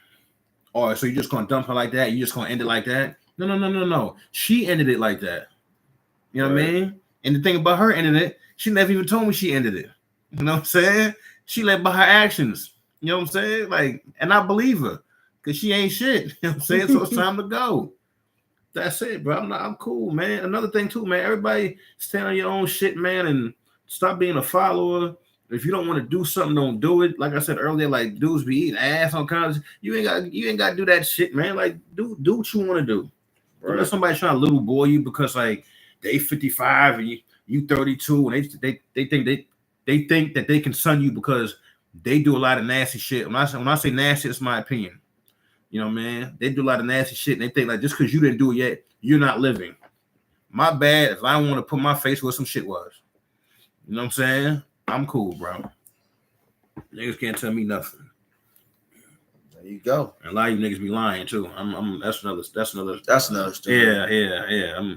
All right, so you're just gonna dump her like that? You're just gonna end it like that? No. She ended it like that. You know what I mean? And the thing about her ending it, she never even told me she ended it. You know what I'm saying? She led by her actions. You know what I'm saying? Like, and I believe her because she ain't shit. You know what I'm saying? So it's time to go. That's it, bro. I'm cool, man. Another thing too, man. Everybody stand on your own shit, man, and stop being a follower. If you don't want to do something, don't do it. Like I said earlier, like dudes be eating ass on college. You ain't got to do that shit, man. Like do what you want to do. Don't let somebody try to little boy you because like they 55 and you 32 and they think that they can son you because they do a lot of nasty shit. When I say nasty, it's my opinion. You know, man, they do a lot of nasty shit and they think like just because you didn't do it yet, you're not living. My bad if I want to put my face where some shit was. You know what I'm saying? I'm cool, bro. Niggas can't tell me nothing. There you go. And a lot of you niggas be lying too. That's another story. Yeah.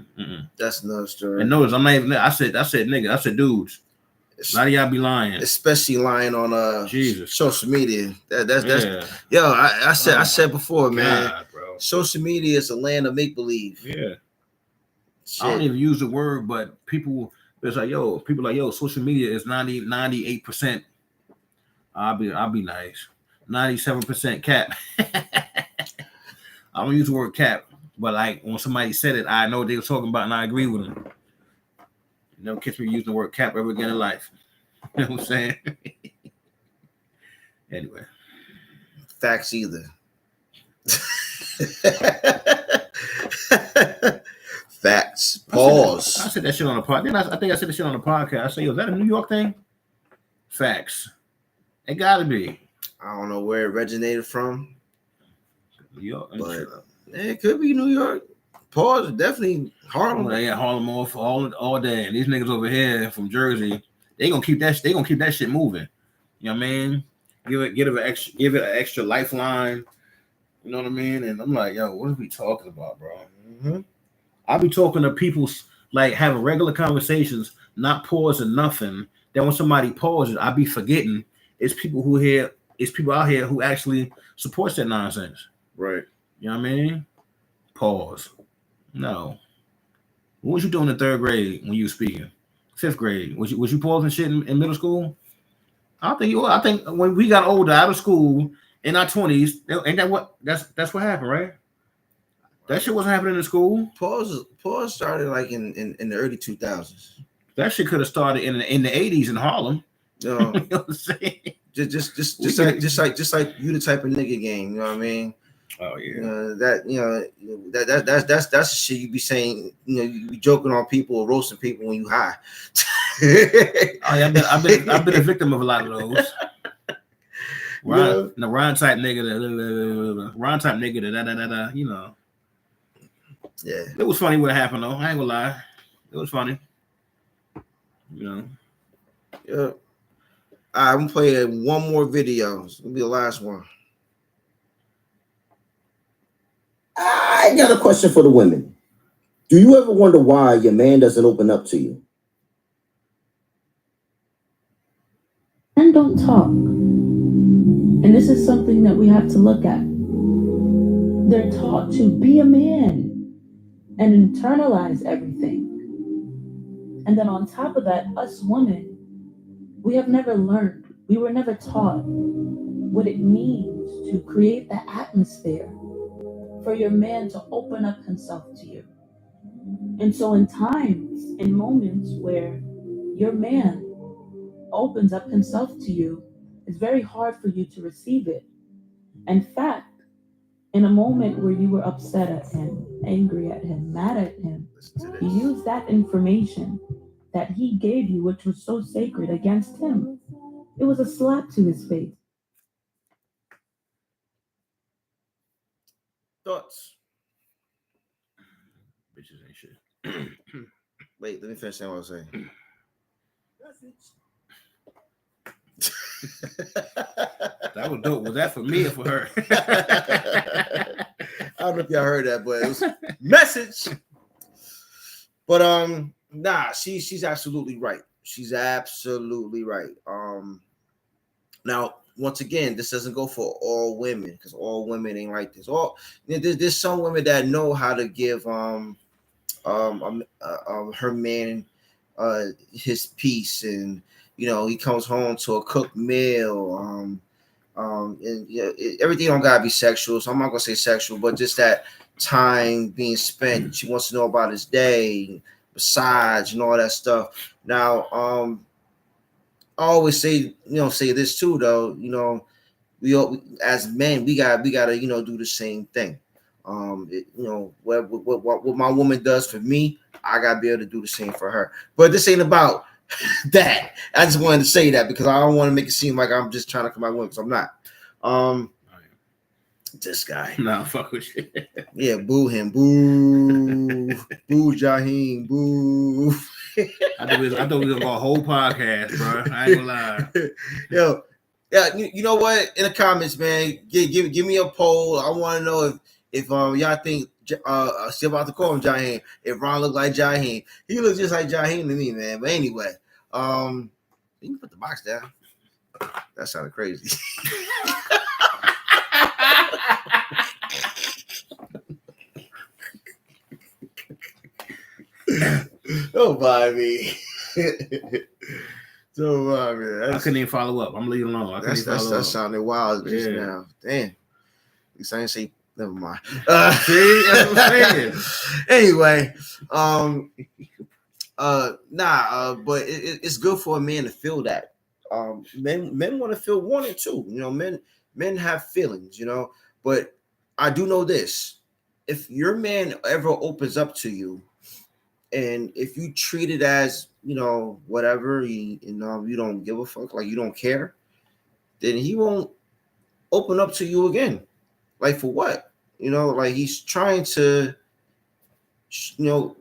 That's another story. And notice I'm not even. I said nigga. I said dudes. A lot of y'all be lying, especially lying on Jesus social media. That's yo. I said before, man. God, bro. Social media is a land of make believe. Yeah. Shit. I don't even use the word, but people. It's like, yo, social media is 98%. I'll be nice. 97% cap. I don't use the word cap, but like when somebody said it, I know what they were talking about and I agree with them. You never catch me using the word cap ever again in life. You know what I'm saying? Anyway. Facts either. Facts. Pause. I said that shit on the podcast. I think I said that shit on the podcast. I said, yo, is that a New York thing? Facts. It gotta be. I don't know where it originated from. New York. But it could be New York. Pause. Definitely Harlem. Well, yeah, Harlem all day. And these niggas over here from Jersey, they gonna keep that shit moving. You know what I mean? Give it an extra lifeline. You know what I mean? And I'm like, yo, what are we talking about, bro? Mm-hmm. I be talking to people like having regular conversations, not pausing nothing. Then when somebody pauses, I be forgetting it's people out here who actually supports that nonsense. Right. You know what I mean? Pause. No. What was you doing in third grade when you were speaking? Fifth grade. Was you pausing shit in middle school? I think when we got older out of school in our 20s, ain't that what that's what happened, right? That shit wasn't happening in school. Pause started like in the early 2000s. That shit could have started in the 80s in Harlem. You know what I'm saying? Just like you the type of nigga game, you know what I mean? Oh yeah. That's the shit you be saying, you know, you be joking on people or roasting people when you high. I've been a victim of a lot of those. Ron type nigga, you know. Yeah. It was funny what happened though. I ain't gonna lie. It was funny. You know. Yeah. All right, I'm gonna play one more video. It's gonna be the last one. I got a question for the women. Do you ever wonder why your man doesn't open up to you? men don't talk. And this is something that we have to look at. They're taught to be a man and internalize everything. And then on top of that, us women, we have never learned, we were never taught what it means to create the atmosphere for your man to open up himself to you. And so in times, in moments where your man opens up himself to you, it's very hard for you to receive it. In fact, in a moment where you were upset at him, angry at him, mad at him, you used that information that he gave you, which was so sacred, against him. It was a slap to his face. Thoughts? Bitches ain't shit. Wait, let me finish saying what I was saying. That was dope. Was that for me or for her? I don't know if y'all heard that, but it was message. But nah, she's absolutely right. She's absolutely right. Now once again, this doesn't go for all women because all women ain't like this. There's some women that know how to give her man his piece, and you know he comes home to a cooked meal. And you know, everything don't gotta be sexual, so I'm not gonna say sexual, but just that time being spent. She wants to know about his day, massage, and all that stuff. Now, I always say this too, though. You know, we as men, we gotta do the same thing. What my woman does for me, I gotta be able to do the same for her. But this ain't about that. I just wanted to say that because I don't want to make it seem like I'm just trying to come out with, because I'm not. This guy. Nah, fuck with you. Yeah, boo him. Boo. Boo Jaheim. Boo. I thought we was gonna go a whole podcast, bro. I ain't gonna lie. Yo, yeah, you know what? In the comments, man, give me a poll. I want to know if y'all think still about to call him Jaheim. If Ron look like Jaheim, he looks just like Jaheim to me, man. But anyway, you can put the box down. That sounded crazy. Don't mind me. Don't mind me. I couldn't even follow up. I'm leaving alone. That sounded wild just now. Damn. At least I didn't say. Never mind. See, that's what I'm saying. Anyway, but it's good for a man to feel that. Men want to feel wanted too. You know, men have feelings. You know, but I do know this: if your man ever opens up to you, and if you treat it as, you know, whatever, you don't give a fuck, like you don't care, then he won't open up to you again. Like for what? You know, like he's trying to, you know,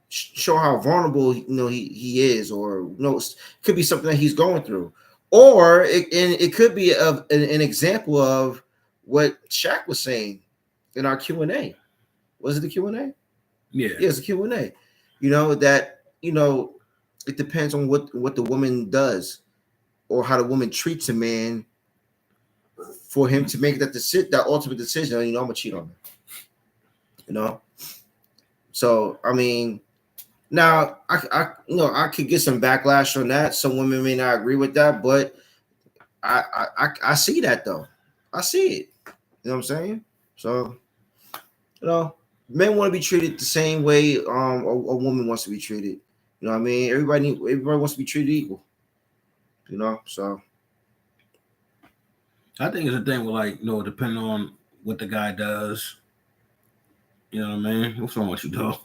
show how vulnerable, you know, he is, or you know, it could be something that he's going through, or it could be an example of what Shaq was saying in our Q&A. Was it the Q&A? Yeah, it's a Q&A. You know, that, you know, it depends on what the woman does or how the woman treats a man for him to make that ultimate decision. You know, I'm gonna cheat on her. You know, so I mean, now I could get some backlash on that. Some women may not agree with that, but I see that though. I see it. You know what I'm saying? So, you know, men want to be treated the same way a woman wants to be treated. You know what I mean? Everybody wants to be treated equal. You know, so I think it's a thing with, like, you know, depending on what the guy does. You know what I mean? What's wrong with you, dog?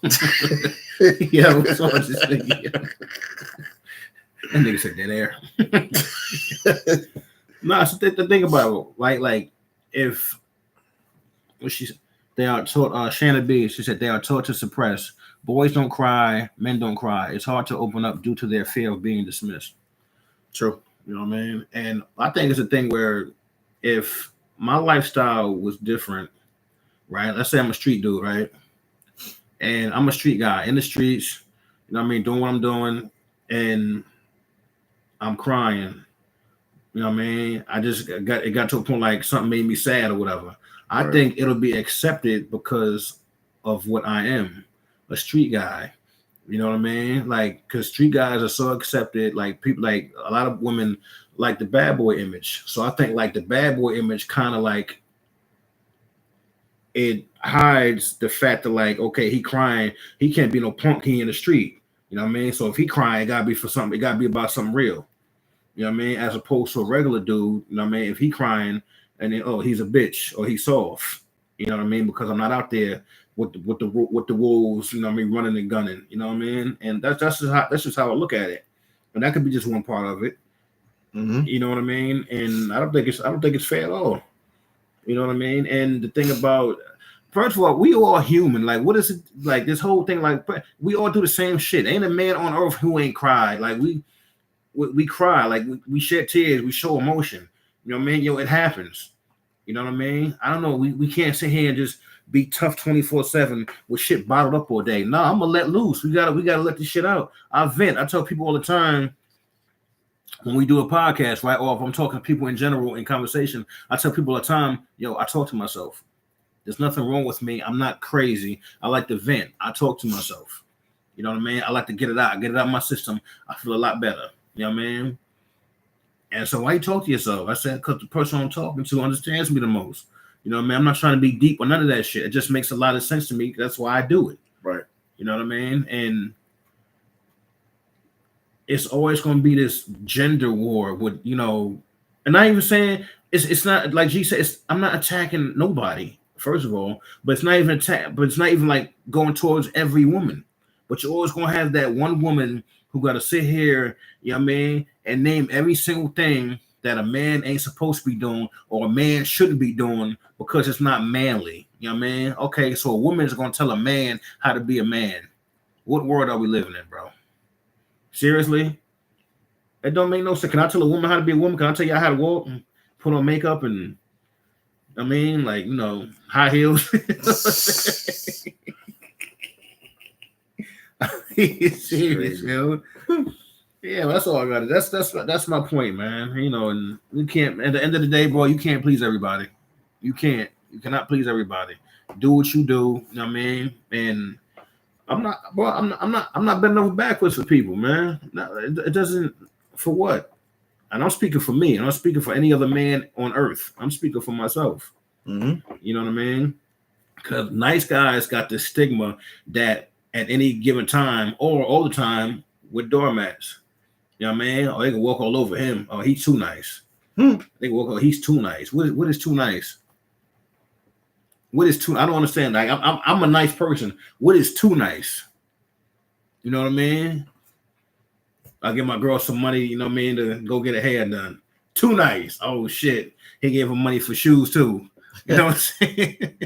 Yeah, what's wrong with this nigga? That nigga said that air. No, so the thing about it, like if they are taught, Shannon B, she said they are taught to suppress. Boys don't cry, men don't cry. It's hard to open up due to their fear of being dismissed. True. You know what I mean? And I think it's a thing where if my lifestyle was different, right? Let's say I'm a street dude, right? And I'm a street guy in the streets, you know what I mean, doing what I'm doing, and I'm crying. You know what I mean? I just got to a point like something made me sad or whatever. I Right. think it'll be accepted because of what I am, a street guy. You know what I mean? Like, because street guys are so accepted. Like people, like a lot of women like the bad boy image. So I think like the bad boy image kind of like it hides the fact that like, okay, he crying, he can't be no punk. He in the street. You know what I mean? So if he crying, it gotta be for something. It gotta be about something real. You know what I mean? As opposed to a regular dude, you know what I mean? If he crying and then, oh, he's a bitch or he's soft, you know what I mean? Because I'm not out there with the wolves, you know what I mean, running and gunning, you know what I mean? And that's just how I look at it. And that could be just one part of it. Mm-hmm. You know what I mean? And I don't think it's fair at all. You know what I mean? And the thing about, first of all, we all human. Like, what is it? Like this whole thing, like we all do the same shit. Ain't a man on earth who ain't cried. Like we cry, like we shed tears, we show emotion. You know what I mean? Yo, it happens. You know what I mean? I don't know. We can't sit here and just be tough 24/7 with shit bottled up all day. No, I'm gonna let loose. We gotta let this shit out. I vent. I tell people all the time when we do a podcast, right? Or if I'm talking to people in general in conversation, I tell people all the time, yo, I talk to myself. There's nothing wrong with me. I'm not crazy. I like to vent. I talk to myself. You know what I mean? I like to get it out of my system. I feel a lot better. You know what I mean? And so why you talk to yourself? I said, because the person I'm talking to understands me the most. You know what I mean? I'm not trying to be deep or none of that shit. It just makes a lot of sense to me. That's why I do it. Right. You know what I mean? And it's always going to be this gender war with, you know, and not even saying it's not like G said, I'm not attacking nobody, first of all, but it's not even like going towards every woman. But you're always going to have that one woman who got to sit here, you know what I mean, and name every single thing that a man ain't supposed to be doing or a man shouldn't be doing because it's not manly. You know what I mean? Okay, so a woman is going to tell a man how to be a man. What world are we living in, bro? Seriously? It don't make no sense. Can I tell a woman how to be a woman? Can I tell you how to walk and put on makeup and, I mean, like, you know, high heels? Serious, yo. Yeah, that's all I got. That's my point, man. You know, and you can't. At the end of the day, bro, you can't please everybody. You can't. You cannot please everybody. Do what you do. You know what I mean? And I'm not bending over backwards for people, man. No, it doesn't. For what? And I'm speaking for me. And I'm speaking for any other man on earth. I'm speaking for myself. Mm-hmm. You know what I mean? Because nice guys got this stigma that at any given time or all the time with doormats. You know what I mean? Or they can walk all over him. Oh, he's too nice. They can walk over, he's too nice. What is too nice? What is too? I don't understand. Like I'm a nice person. What is too nice? You know what I mean? I give my girl some money, you know what I mean, to go get her hair done. Too nice. Oh shit. He gave her money for shoes too. You know what I'm saying?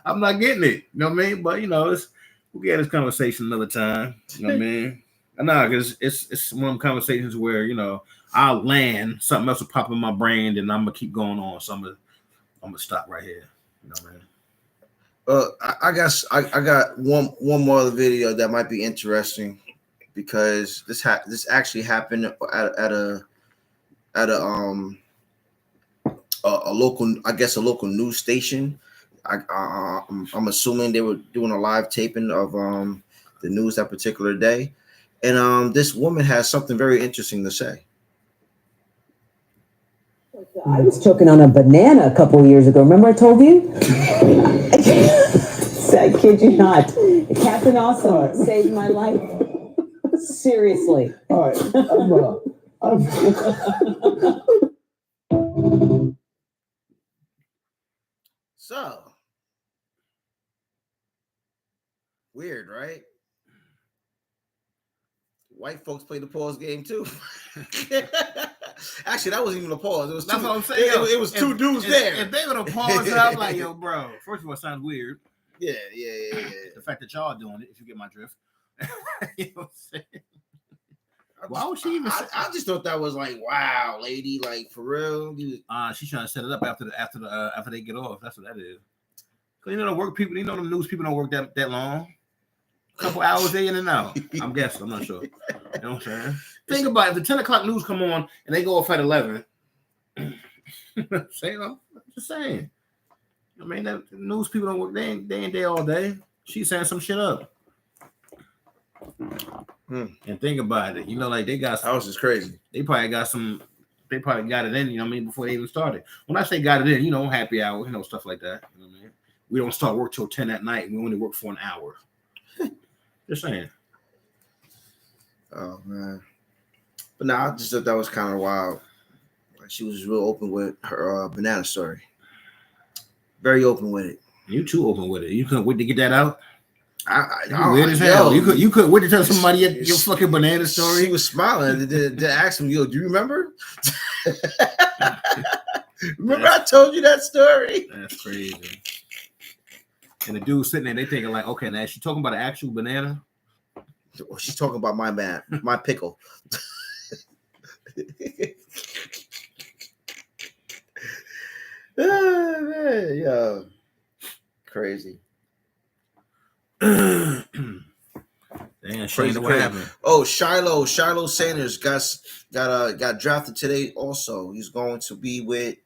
I'm not getting it. You know what I mean? But you know, we'll get this conversation another time. You know what I mean? No, because it's one of them conversations where, you know, I'll land, something else will pop in my brain, and I'm gonna keep going on. So I'm gonna stop right here. You know what I mean? I got one more other video that might be interesting because this actually happened at a local, I guess a local news station. I'm assuming they were doing a live taping of the news that particular day, and this woman has something very interesting to say. I was choking on a banana a couple of years ago. Remember I told you? I kid you not. Captain Awesome saved my life. Seriously. All right. So weird, right? White folks play the pause game too. Actually, that wasn't even a pause. It was That's two, what I'm saying. It was two dudes there. If they would have paused it, I'm like, yo, bro. First of all, it sounds weird. Yeah. The fact that y'all doing it, if you get my drift. You know what I'm saying? Why would she even? I just thought that was like, wow, lady, like for real. She's trying to set it up after they get off. That's what that is. Cause you know the work people, you know them news people don't work that long. A couple hours in and out. I'm guessing. I'm not sure. You know what I'm saying? Think about it. If the 10 o'clock news come on and they go off at 11, I'm just saying. I mean, that news people don't work. They ain't there all day. She's saying some shit up. And think about it. You know, like they got. House is crazy. They probably got some. They probably got it in. You know what I mean? Before they even started. When I say got it in, you know, happy hour. You know, stuff like that. You know what I mean? We don't start work till 10 at night. We only work for an hour. Just saying. Oh man. But I just thought that was kind of wild. Like she was real open with her banana story. Very open with it. You too open with it. You couldn't wait to get that out. I weird as hell. You couldn't wait to tell somebody your fucking banana story. She was smiling. They asked him, "Yo, do you remember? Remember I told you that story?" That's crazy. And the dude sitting there, they thinking like, okay, now is she talking about an actual banana? Or she's talking about my pickle. Man, yeah, crazy. Damn, Crazy, what happened? Oh, Shiloh Sanders got drafted today. Also, he's going to be with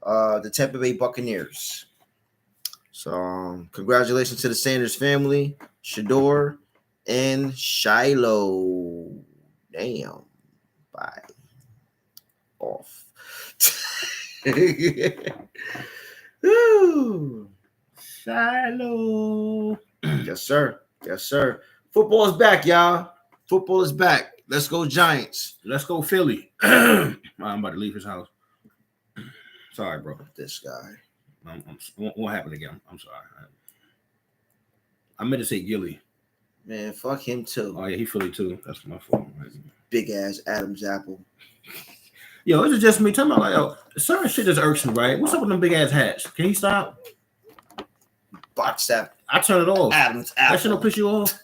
the Tampa Bay Buccaneers. So, congratulations to the Sanders family, Shador and Shiloh. Damn, bye. Off. Shiloh. Yes, sir. Yes, sir. Football is back, y'all. Football is back. Let's go Giants. Let's go Philly. I'm about to leave his house. Sorry, bro. This guy. What happened again? I'm sorry. I meant to say Gilly. Man, fuck him too. Oh yeah, he Philly too. That's my fault. Big ass Adam's apple. Yo, is it just me? Tell me like, yo, certain shit just irks me, right? What's up with them big ass hats? Can he stop? Box that. I turn it off. Adam's apple. That shit don't piss you off.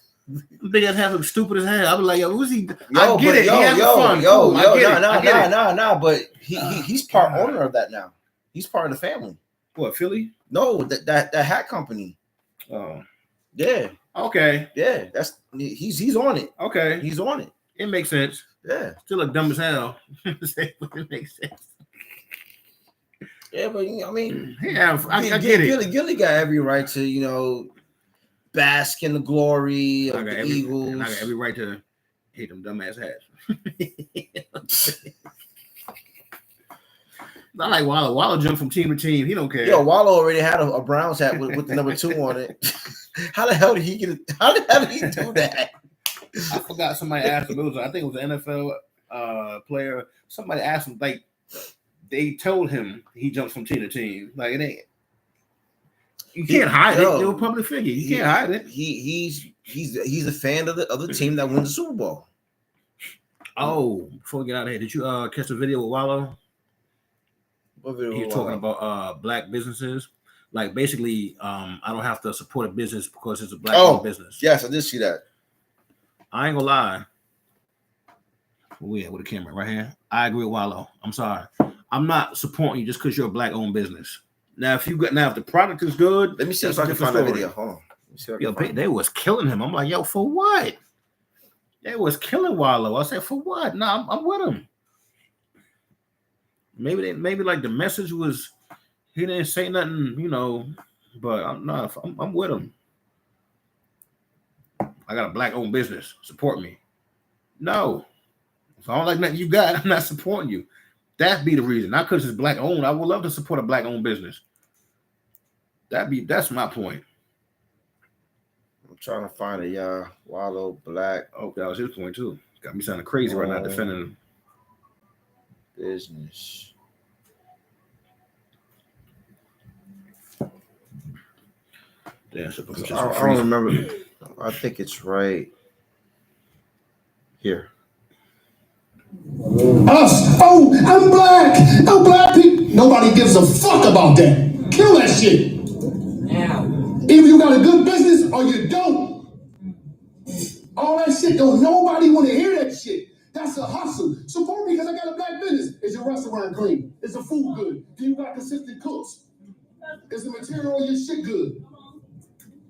Big ass hats look stupid as hell. I be like, yo, who's he? Yo, I get it. He having fun. Yo, cool. I get it. nah. But he's part owner of that now. He's part of the family. What, Philly? No, that hat company. Oh, yeah. Okay. Yeah, he's on it. Okay, he's on it. It makes sense. Yeah. Still look dumb as hell. It makes sense. Yeah, but I mean, yeah, I get it. Gilly got every right to, bask in the glory of the Eagles. And I got every right to hate them dumbass hats. I like Wallow. Wallow jumped from team to team. He don't care. Yo, Wallow already had a Browns hat with the number 2 on it. How the hell did he do that? I forgot somebody asked him. I think it was an NFL player. Somebody asked him, like, they told him he jumps from team to team. Like, it ain't. You can't hide it. You're a public figure. You can't hide it. He's a fan of the team that wins the Super Bowl. Oh, before we get out of here, did you catch the video with Wallow? What video? He's talking about black businesses. Like, basically, I don't have to support a business because it's a black business. Yes, I did see that. I ain't gonna lie. With a camera right here. I agree with Wallow. I'm sorry. I'm not supporting you just because you're a black-owned business. Now, if the product is good, let me see if I can find that video. Hold on. They was killing him. I'm like, yo, for what? They was killing Wallow. I said, for what? No, I'm with him. Maybe like the message was he didn't say nothing, but I'm with him. I got a black-owned business. Support me. No. If I don't like nothing you got, I'm not supporting you. That'd be the reason. Not because it's black-owned. I would love to support a black-owned business. That's my point. I'm trying to find it, y'all. Wallow black. Oh, that was his point too. Got me sounding crazy right now defending him. Business. Yeah, I don't remember. I think it's right here. Us. Oh, I'm black. Oh, black people. Nobody gives a fuck about that. Kill that shit. Now. Either you got a good business or you don't. All that shit, don't nobody want to hear that shit. That's a hustle. Support me because I got a black business. Is your restaurant clean? Is the food good? Do you got consistent cooks? Is the material on your shit good?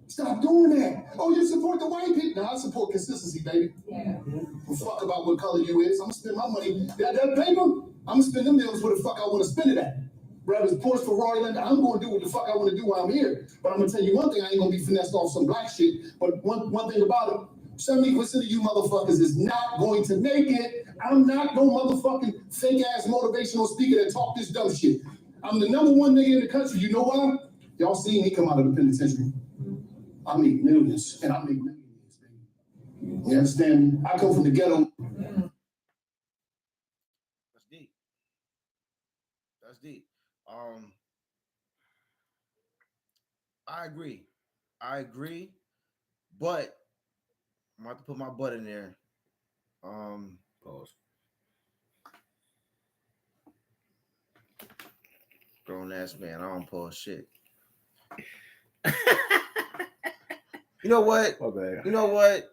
Stop doing that. Oh, you support the white people? No, I support consistency, baby. Yeah. Don't fuck about what color you is. I'm gonna spend my money. That paper, I'm gonna spend them millions where the fuck I want to spend it at. Whether it's Porsche, Ferrari, Land, I'm gonna do what the fuck I want to do while I'm here. But I'm gonna tell you one thing, I ain't gonna be finessed off some black shit. But one thing about it, 70% of you motherfuckers is not going to make it. I'm not no motherfucking fake ass motivational speaker that talk this dumb shit. I'm the number one nigga in the country. You know why? Y'all seen me come out of the penitentiary. I make millions, and I make millions, baby. You understand me? I come from the ghetto. That's deep. That's deep. I agree, but I'm about to put my butt in there. Pause. Grown ass man, I don't pause shit. You know what? Okay. You know what?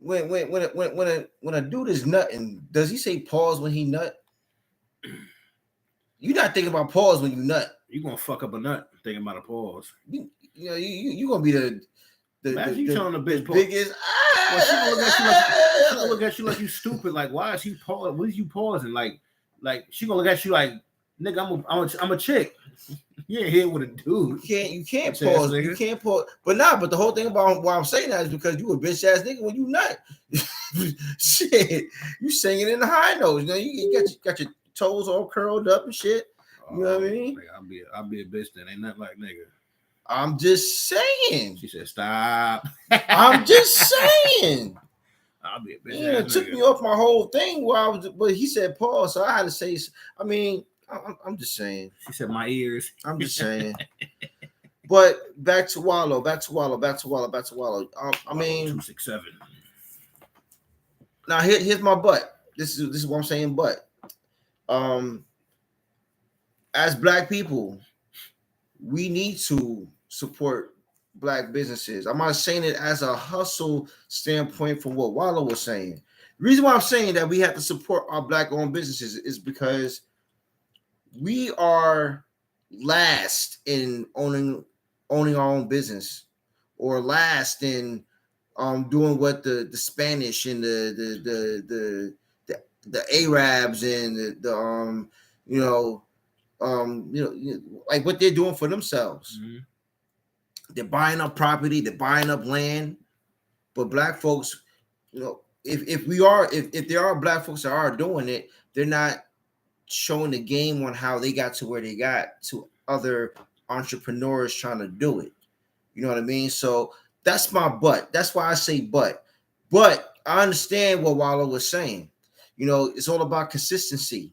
When a dude is nutting, does he say pause when he nut? You're not thinking about pause when you nut. You gonna fuck up a nut thinking about a pause. You gonna be the Imagine you telling the bitch pause. biggest. Well, she gonna look at you like you stupid. Like, why is he pause? What is you pausing? Like she gonna look at you like, nigga, I'm a chick. You ain't here with a dude. You can't pause. You can't pause. But the whole thing about why I'm saying that is because you a bitch ass nigga when you nut. Shit, you singing in the high notes. You know, you got your toes all curled up and shit. You know what I mean? I'll be a bitch then. Ain't nothing like nigga. I'm just saying. She said, stop. I'm just saying. I'll be a bitch. Yeah, it took me off my whole thing but he said pause, so I had to say, I mean, I'm just saying. She said my ears. I'm just saying. But back to Wallow. I mean, 267. Now here's my but. This is what I'm saying. But as black people, we need to support black businesses. I'm not saying it as a hustle standpoint from what Wallow was saying. The reason why I'm saying that we have to support our black-owned businesses is because we are last in owning our own business, or last in doing what the Spanish and the Arabs and like what they're doing for themselves. Mm-hmm. They're buying up property, they're buying up land. But black folks, if there are black folks that are doing it, they're not showing the game on how they got to where they got to other entrepreneurs trying to do it. You know what I mean? So that's my but. That's why I say but. But I understand what Wallow was saying. It's all about consistency.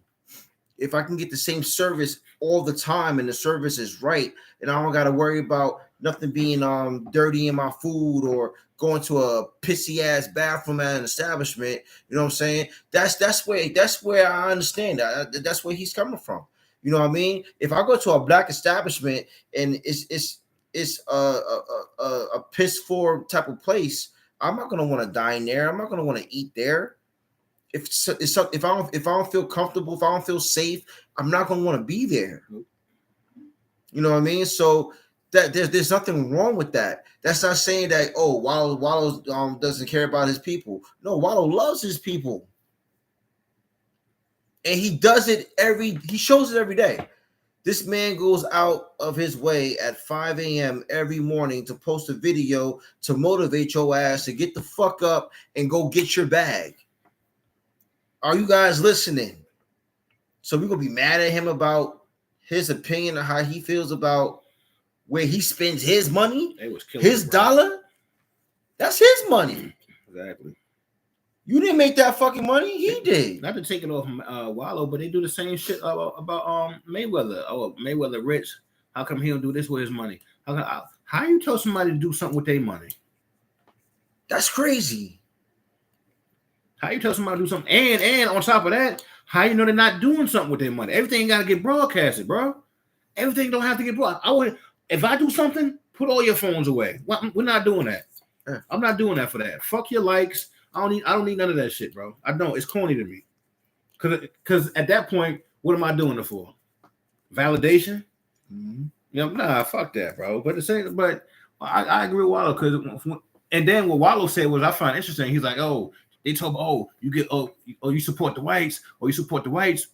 If I can get the same service all the time and the service is right, and I don't got to worry about nothing being dirty in my food or going to a pissy ass bathroom at an establishment, you know what I'm saying? That's where I understand that. That's where he's coming from. You know what I mean? If I go to a black establishment and it's a piss poor type of place, I'm not gonna want to dine there. I'm not gonna want to eat there. If I don't feel comfortable, if I don't feel safe, I'm not gonna want to be there. You know what I mean? So that there's nothing wrong with that. That's not saying that Wallow doesn't care about his people. No, Wallow loves his people, and he does it he shows it every day. This man goes out of his way at 5 a.m. every morning to post a video to motivate your ass to get the fuck up and go get your bag. Are you guys listening? So we're gonna be mad at him about his opinion of how he feels about where he spends his money, his dollar? That's his money. Exactly. You didn't make that fucking money. He did. Not to take it off Wallow, but they do the same shit about Mayweather. Oh, Mayweather rich. How come he don't do this with his money? How you tell somebody to do something with their money? That's crazy. How you tell somebody to do something? And on top of that, how you know they're not doing something with their money? Everything got to get broadcasted, bro. Everything don't have to get broadcast. If I do something, put all your phones away. We're not doing that. I'm not doing that for that. Fuck your likes. I don't need none of that shit, bro. I don't. It's corny to me. Cause at that point, what am I doing it for? Validation? Mm-hmm. Nah, fuck that, bro. But I agree with Wallow, because and then what Wallow said was I find interesting. He's like, they told me, you support the whites, or you support the whites.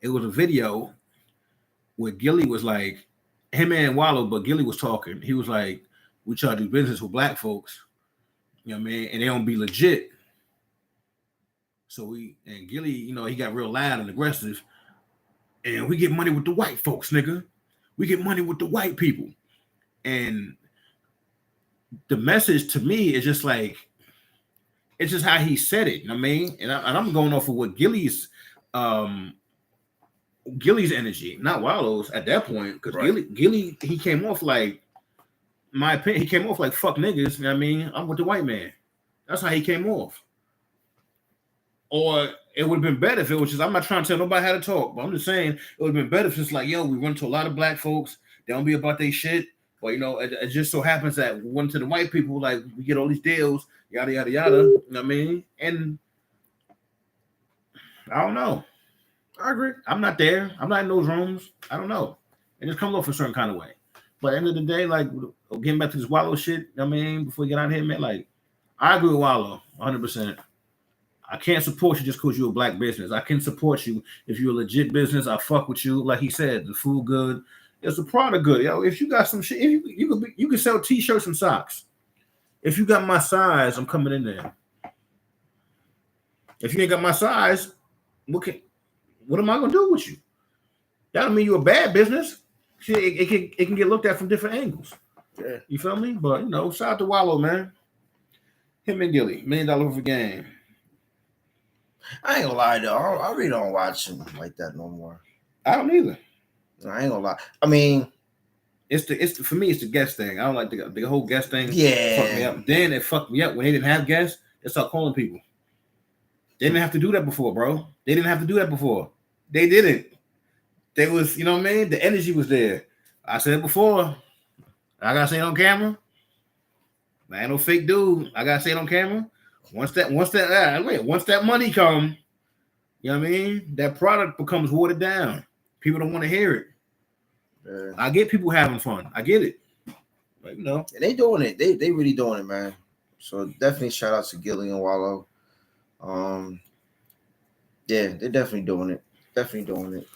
it was a video where Gilly was like, him and Wallow, but Gilly was talking. He was like, we try to do business with black folks, you know what I mean? And they don't be legit. So Gilly, you know, he got real loud and aggressive. And we get money with the white folks, nigga. We get money with the white people. And the message to me is just like, it's just how he said it. You know what I mean? And I'm going off of what Gilly's energy, not Wallow's at that point. Because Gilly, he came off like, my opinion, he came off like fuck niggas. You know what I mean? I'm with the white man. That's how he came off. Or it would have been better if it was just, I'm not trying to tell nobody how to talk, but I'm just saying it would have been better if it's like, yo, we run to a lot of black folks. They don't be about their shit. But, you know, it just so happens that we went to the white people, like, we get all these deals, yada, yada, yada. You know what I mean? And I don't know. I agree. I'm not there. I'm not in those rooms. I don't know. It just comes off a certain kind of way. But at the end of the day, like, getting back to this Wallow shit, you know what I mean, before we get out of here, man, like, I agree with Wallow 100%. I can't support you just because you're a black business. I can support you if you're a legit business. I fuck with you. Like he said, the food good. It's the product good. Yo, if you got some shit, you can sell t-shirts and socks. If you got my size, I'm coming in there. If you ain't got my size, what am I gonna do with you? That don't mean you're a bad business. Shit, it can get looked at from different angles. Yeah. You feel me? But you know, shout out to Wallow, man. Him and Gilly, $1 million over game. I ain't gonna lie though. I really don't watch him like that no more. I don't either. I ain't gonna lie. I mean, for me, it's the guest thing. I don't like the whole guest thing. Yeah. Fucked me up. Then it fucked me up when they didn't have guests. They start calling people. They didn't have to do that before, bro. They didn't have to do that before. They didn't. They was, you know what I mean? The energy was there. I said it before. I gotta say it on camera. I ain't no fake dude. I gotta say it on camera. Once that money come, you know what I mean? That product becomes watered down. People don't want to hear it. I get people having fun. I get it. But, you know. And they doing it. They really doing it, man. So definitely shout out to Gilly and Wallow. Yeah, they're definitely doing it. Definitely doing it.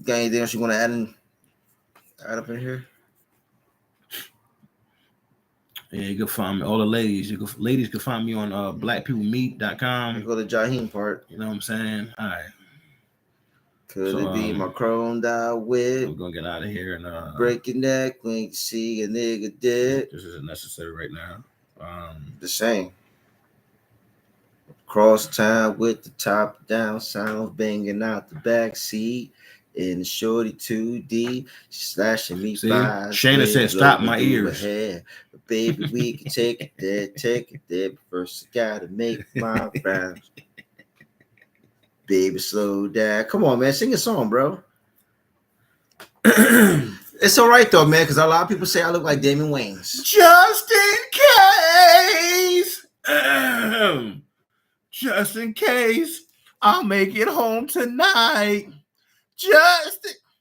Got anything else you want to add up in here? Yeah, you can find me. All the ladies, ladies can find me on blackpeoplemeet.com. Go to Jaheim part. You know what I'm saying? All right. Could it be my chrome dial whip? We're gonna get out of here and break your neck when you see a nigga dead. This isn't necessary right now. The same. Cross town with the top down, sounds banging out the back seat. In the shorty 2D, slashing me by. Shayna said, "Stop my ears." But baby, we can take it there. But first, I gotta make my rounds. Baby, slow down. Come on, man, sing a song, bro. It's all right though, man, because a lot of people say I look like Damon Wayans. Just in case, I'll make it home tonight.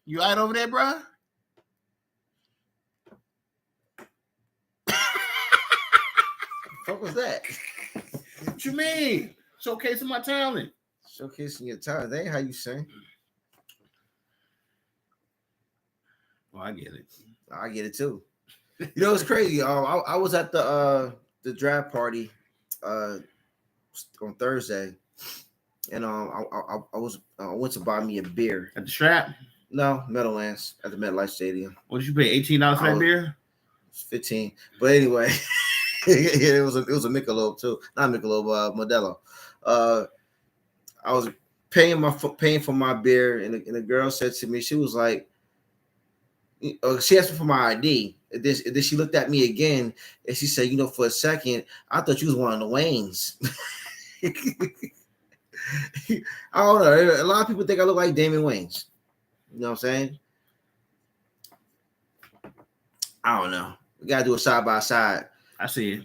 You all right over there, bro? What was that? What you mean? Showcasing my talent. Showcasing your talent. That ain't how you sing. Well, I get it. I get it too. You know, it's crazy. I was at the draft party on Thursday, and I went to buy me a beer at the Strap. No, Meadowlands at the MetLife Stadium. What did you pay? $18 for that beer? 15. But anyway, it was a Michelob too, not Michelob, Modelo. I was paying for my beer, and the girl said to me, she was like, she asked me for my ID. And then she looked at me again, and she said, for a second, I thought you was one of the Waynes. I don't know. A lot of people think I look like Damon Wayans. You know what I'm saying? I don't know. We gotta do it side by side. I see it.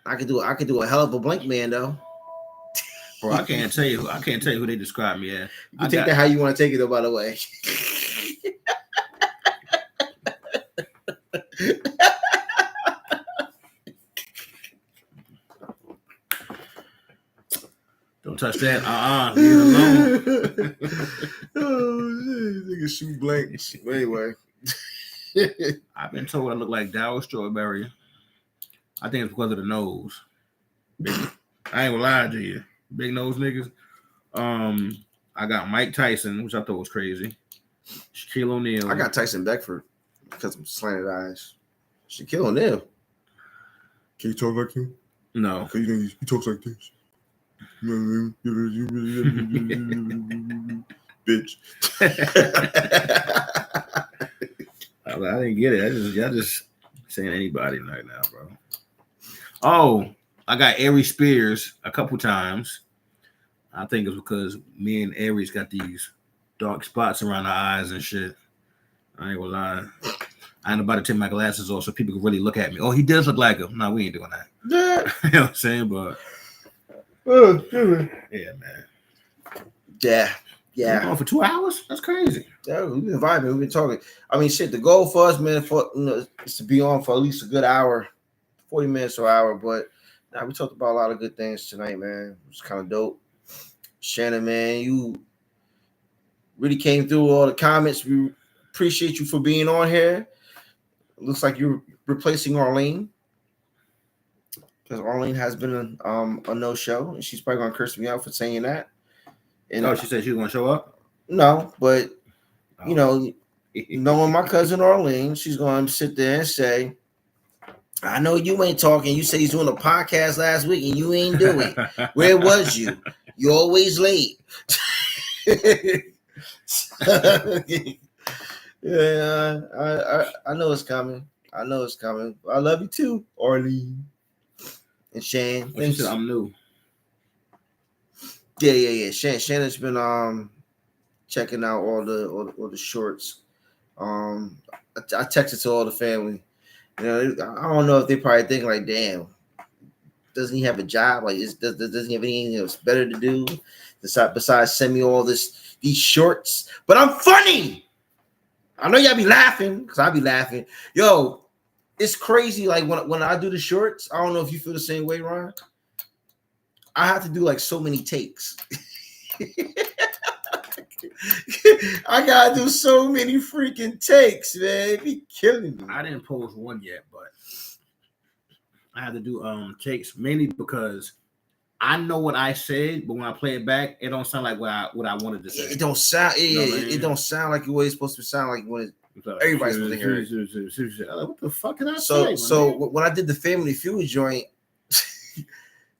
I could do a hell of a Blink Man though. Bro, I can't tell you who they describe me as. You can take that how you want to take it though, by the way. touch that. Leave it alone. Oh shit, nigga shoot blank. Anyway. I've been told I look like Dow Strawberry. I think it's because of the nose. I ain't gonna lie to you. Big nose niggas. I got Mike Tyson, which I thought was crazy. Shaquille O'Neal. I got Tyson Beckford because I'm slanted eyes. Shaquille O'Neal. Can you talk like him? No. Because he talks like this. Bitch. I didn't get it. Y'all just saying anybody right now, bro. Oh, I got Aries Spears a couple times. I think it's because me and Aries got these dark spots around our eyes and shit. I ain't gonna lie. I ain't about to take my glasses off so people can really look at me. Oh, he does look like him. No, we ain't doing that. You know what I'm saying? But yeah, man. Yeah. We're going for 2 hours? That's crazy. Yeah, we've been vibing. We've been talking. I mean, shit, the goal for us, man, is to be on for at least a good hour, 40 minutes or hour. But nah, we talked about a lot of good things tonight, man. It was kind of dope. Shannon, man, you really came through all the comments. We appreciate you for being on here. It looks like you're replacing Arlene, because Arlene has been a no-show, and she's probably gonna curse me out for saying that. And she said she was gonna show up. No, but you know, knowing my cousin Arlene, she's gonna sit there and say, "I know you ain't talking. You say he's doing a podcast last week, and you ain't do it. Where was you? You always late." Yeah, I know it's coming. I know it's coming. I love you too, Arlene and Shan. She said I'm new. Yeah. Shannon's been checking out all the shorts. I texted to all the family. You know, I don't know if they probably think like, damn, doesn't he have a job? Like, doesn't he have anything else better to do besides send me all these shorts? But I'm funny. I know y'all be laughing, because I be laughing. Yo, it's crazy. Like when I do the shorts, I don't know if you feel the same way, Ron. I have to do like so many takes. I gotta do so many freaking takes, man. It be killing me. I didn't post one yet, but I had to do takes mainly because I know what I said, but when I play it back, it don't sound like what I wanted to say. It don't sound. It don't sound like the way it's supposed to sound like when everybody's supposed to hear it. What the fuck can I say? So when I did the Family Feud joint,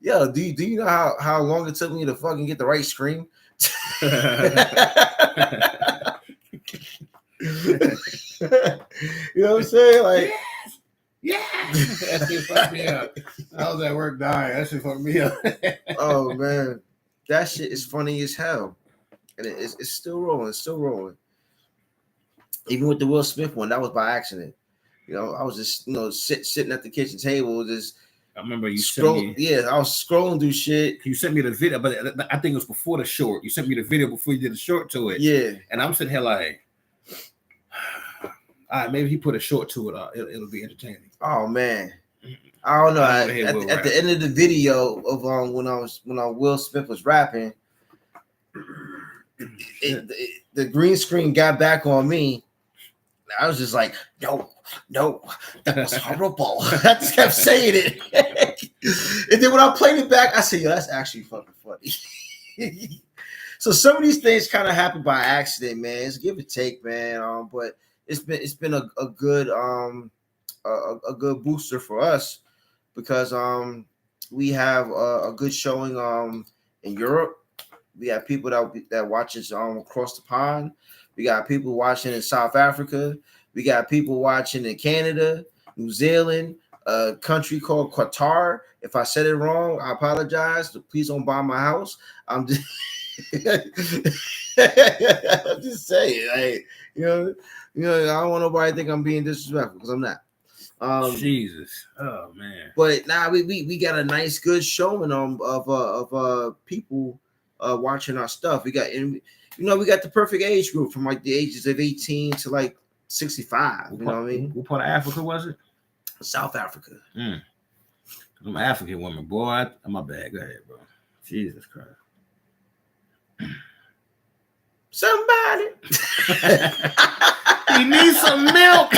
yo, do you know how long it took me to fucking get the right scream? You know what I'm saying? Like, yes. That shit fucked me up. I was at work dying. That shit fucked me up. Oh man, that shit is funny as hell, and it's still rolling. It's still rolling. Even with the Will Smith one, that was by accident. You know, I was just sitting at the kitchen table, just. I remember you scrolling. Yeah, I was scrolling through shit. You sent me the video, but I think it was before the short. You sent me the video before you did the short to it. Yeah, and I'm sitting here like, all right, maybe he put a short to it. It'll be entertaining. Oh man, I don't know. At the end of the video of when Will Smith was rapping, the green screen got back on me. I was just like, no, that was horrible. I just kept saying it. And then when I played it back, I said, yo, that's actually fucking funny. So some of these things kind of happen by accident, man. It's give or take, man. But it's been a good booster for us, because we have a good showing in Europe. We have people that watches across the pond. We got people watching in South Africa. We got people watching in Canada, New Zealand, a country called Qatar. If I said it wrong, I apologize. Please don't bomb my house. I'm just, I'm just saying. Like, you know, I don't want nobody to think I'm being disrespectful, because I'm not. Jesus, oh man. But now we got a nice, good showing of people watching our stuff. We got we got the perfect age group from like the ages of 18 to like 65. You know what I mean? What part of Africa was it? South Africa. I'm an African woman, boy. My bad. Go ahead, bro. Jesus Christ. Somebody. He needs some milk.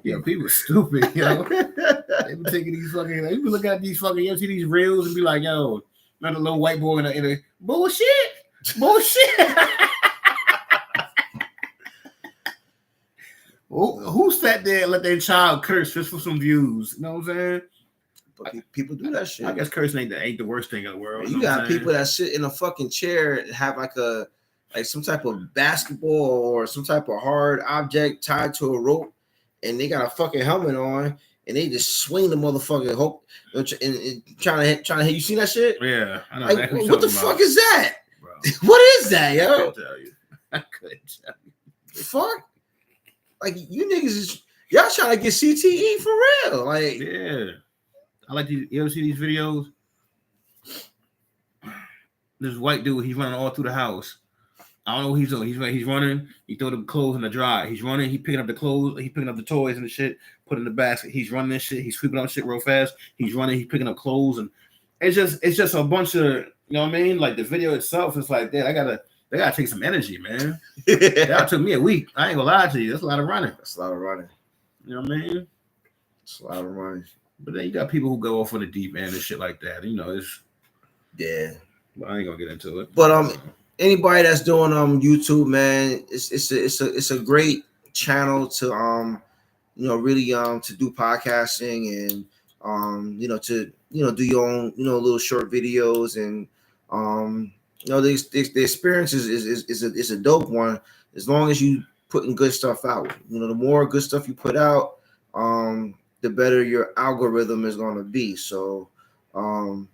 Yo, people stupid, yo. They be taking these fucking, they be looking at these fucking, you see these reels and be like, yo, not a little white boy in a bullshit. Who sat there and let their child curse just for some views? You know what I'm saying? But people do that shit. I guess cursing ain't the worst thing in the world. You got people that sit in a fucking chair and have like some type of basketball or some type of hard object tied to a rope, and they got a fucking helmet on, and they just swing the motherfucking hope and trying to hit. You see that shit? Yeah, I know. Like, what the fuck is that? Bro. What is that, yo? I couldn't tell you. Fuck. Like, you niggas is y'all trying to get CTE for real. Like, yeah. I like these. You ever see these videos? This white dude, he's running all through the house. I don't know what he's doing. He's running. He throw the clothes in the dryer. He's running. He picking up the clothes. He picking up the toys and the shit. Put in the basket. He's running this shit. He's sweeping up shit real fast. He's running. He's picking up clothes, and it's just a bunch of, you know what I mean? Like the video itself is like, damn, they gotta take some energy, man. That took me a week. I ain't gonna lie to you. That's a lot of running. That's a lot of running. You know what I mean? It's a lot of running. But then you got people who go off on the deep end and shit like that. You know, it's But I ain't gonna get into it. But anybody that's doing YouTube, man, it's a great channel to really to do podcasting and to do your own little short videos, and the experience is a dope one as long as you putting good stuff out. The more good stuff you put out, the better your algorithm is going to be. So and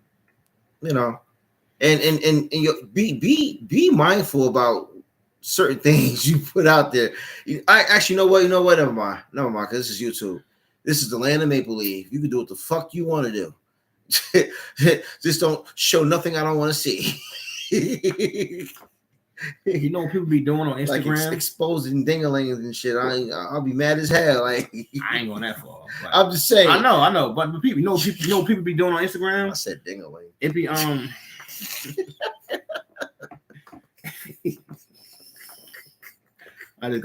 be mindful about certain things you put out there. I actually know what never mind, because this is YouTube. This is the land of make believe. You can do what the fuck you want to do. Just don't show nothing I don't want to see. You know what people be doing on Instagram? Like exposing dingalings and shit. I'll be mad as hell. Like, I ain't going that far. I'm just saying. I know, but people, you know what people be doing on Instagram? I said dingaling. It be I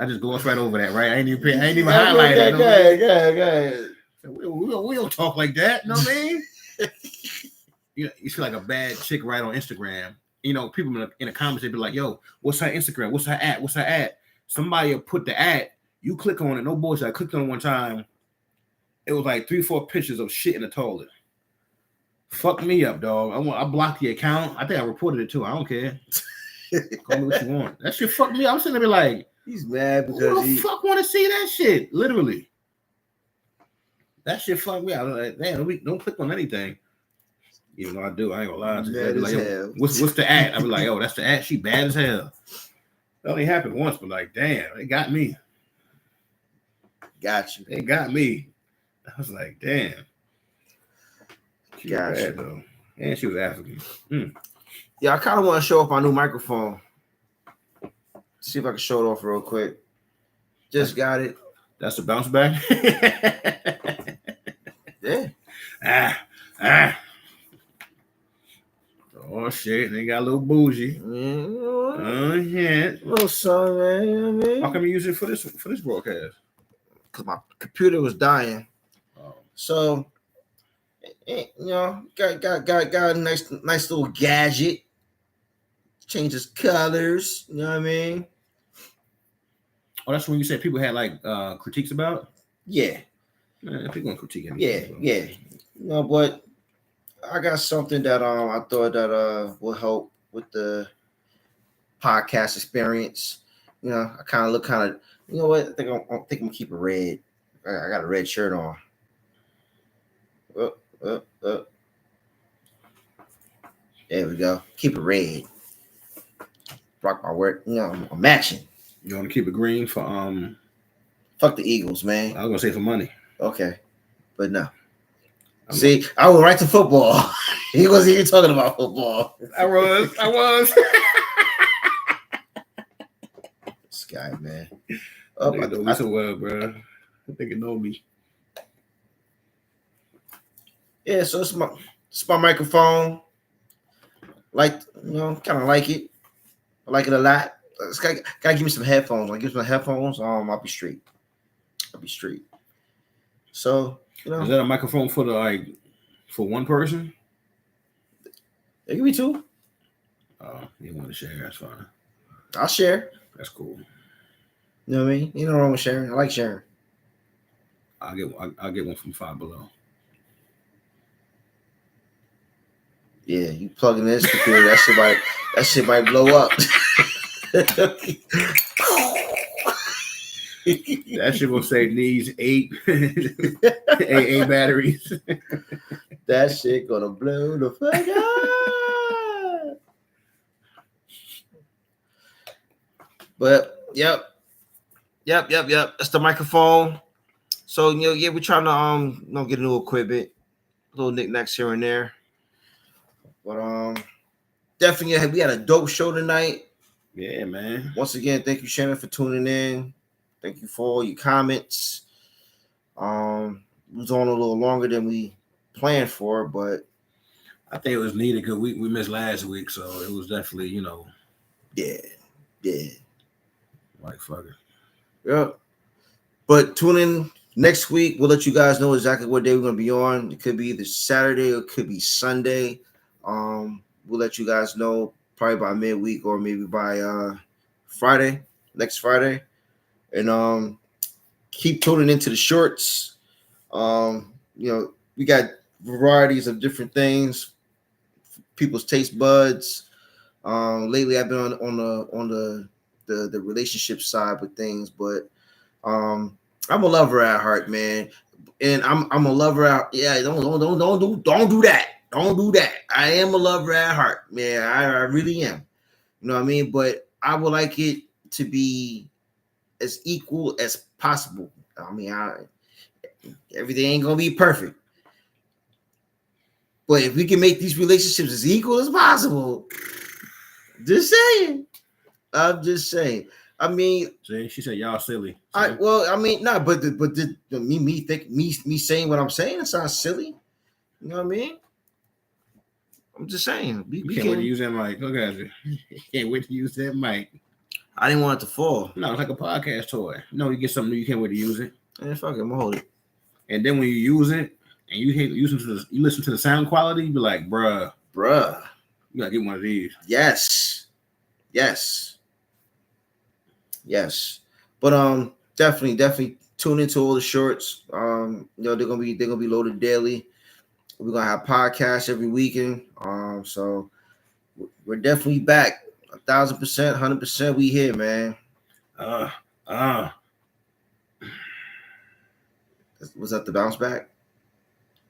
just glossed right over that, right? I ain't even highlight that. Good. We don't talk like that. You know what I mean? You see like a bad chick right on Instagram. People in the comments, they be like, yo, what's her Instagram? What's her at? What's her at? Somebody will put the ad. You click on it. No bullshit. I clicked on it one time. It was like 3-4 pictures of shit in the toilet. Fuck me up, dog. I blocked the account. I think I reported it too. I don't care. Call me what you want. That shit fucked me up. I'm sitting there be like, he's mad because who the fuck want to see that shit? Literally. That shit fucked me up. I'm like, damn, don't click on anything. Even though I do, I ain't gonna lie to you. Like, yo, what's the ad? I be like, oh, that's the ad. She bad as hell. It only happened once, but like, damn, they got me. Got you. They got me. I was like, damn. She was bad, though. And she was African. Yeah, I kind of want to show off my new microphone. See if I can show it off real quick. Just got it. That's the bounce back? Yeah. Oh shit, they got a little bougie. Oh yeah. A little something, man. How come you use it for this broadcast? Because my computer was dying. Oh. So got a nice little gadget. Changes colors, you know what I mean? Oh, that's when you said people had like critiques about? Yeah. Man, people gonna critique anything. Yeah. But I got something that I thought that will help with the podcast experience. I kind of look you know what? I think I'm gonna keep it red. I got a red shirt on. There we go. Keep it red. Rock my work. I'm matching. You want to keep it green for Fuck the Eagles, man. I was gonna say for money. Okay, but no. See, I went right to football. He wasn't even talking about football. I was. This guy, man. I know me so well, bro. I think it know me. Yeah, so it's my microphone. Like, kind of like it. I like it a lot. It's gotta give me some headphones. Like, give me some headphones. I'll be straight. So, Is that a microphone for one person? It can be two. Oh, you want to share? That's fine. I'll share. That's cool. You know what I mean? You know wrong with sharing. I like sharing. I'll get one from Five Below. Yeah, you plug in this computer, that shit might blow up. That shit will say needs 8 AA batteries. That shit gonna blow the fuck up. But yep. That's the microphone. So we're trying to get a new equipment, little knickknacks here and there. But definitely we had a dope show tonight. Yeah, man. Once again, thank you, Shannon, for tuning in. Thank you for all your comments. It was on a little longer than we planned for, but I think it was needed because we missed last week, so it was definitely, Yeah. Like, fuck it. Yeah. But tune in next week. We'll let you guys know exactly what day we're going to be on. It could be either Saturday or it could be Sunday. We'll let you guys know probably by midweek or maybe by Friday, next Friday. And keep tuning into the shorts. We got varieties of different things, people's taste buds. Lately I've been on the relationship side with things, but I'm a lover at heart, man. And I'm a lover out. Yeah, don't do that. Don't do that. I am a lover at heart, man. I really am. You know what I mean? But I would like it to be as equal as possible. I mean, everything ain't gonna be perfect. But if we can make these relationships as equal as possible, I'm just saying. I mean, see, she said y'all silly. But me saying what I'm saying, it sounds silly. You know what I mean? I'm just saying. We can't wait to use that mic. Look at you. Can't wait to use that mic. I didn't want it to fall. No, it's like a podcast toy. No, you get something new, you can't wait to use it. And fuck it, I'm gonna hold it. And then when you use it and you listen to the sound quality, you be like, bruh, you gotta get one of these. Yes. But definitely tune into all the shorts. They're gonna be loaded daily. We're gonna have podcasts every weekend. So we're definitely back. 1,000%, 100%. We here, man. Was that the bounce back?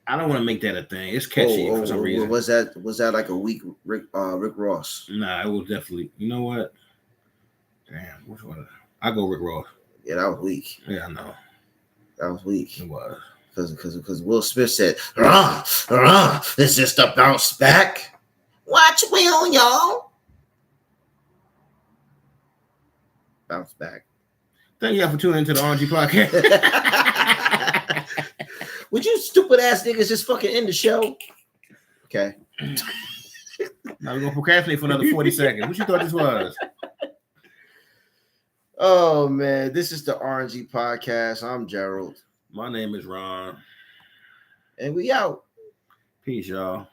I don't want to make that a thing. It's catchy for some reason. Was that like a weak Rick Ross? Nah, it was definitely. You know what? Damn, which one? I go Rick Ross. Yeah, that was weak. Yeah, I know. That was weak. It was. Because Will Smith said, it's just a bounce back. Watch Will, y'all. Bounce back. Thank y'all for tuning into the R&G Podcast. Would you stupid ass niggas just fucking end the show? Okay. Now we're gonna procrastinate for another 40 seconds. What you thought this was? Oh man, this is the R&G Podcast. I'm Gerald. My name is Ron. And we out. Peace, y'all.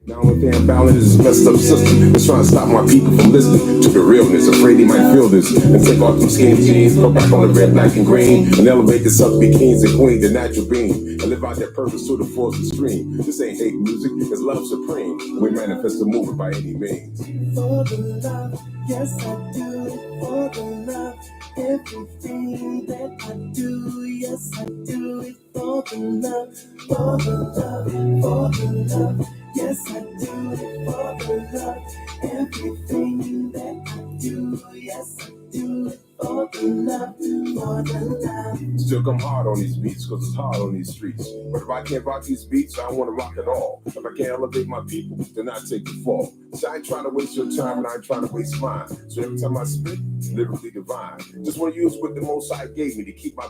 Now one thing about it is this messed up system that's trying to stop my people from listening to the realness. Afraid they might feel this and take off them skinny jeans, go back on the red, black, and green, and elevate this up to be kings and queens, the natural being, and live out their purpose to the fullest extreme. This ain't hate music, it's love supreme. We manifest the movement by any means. For the love, yes I do it for the love. Everything that I do, yes I do it for the love, for the love, for the love. Yes, I do it for the love. Everything that I do, yes, I do it for the love, for the love. Still come hard on these beats, cause it's hard on these streets. But if I can't rock these beats, I don't want to rock at all. If I can't elevate my people, then I take the fall. So I ain't trying to waste your time and I ain't trying to waste mine. So every time I spit, it's lyrically divine. Just want to use what the Most High gave me to keep my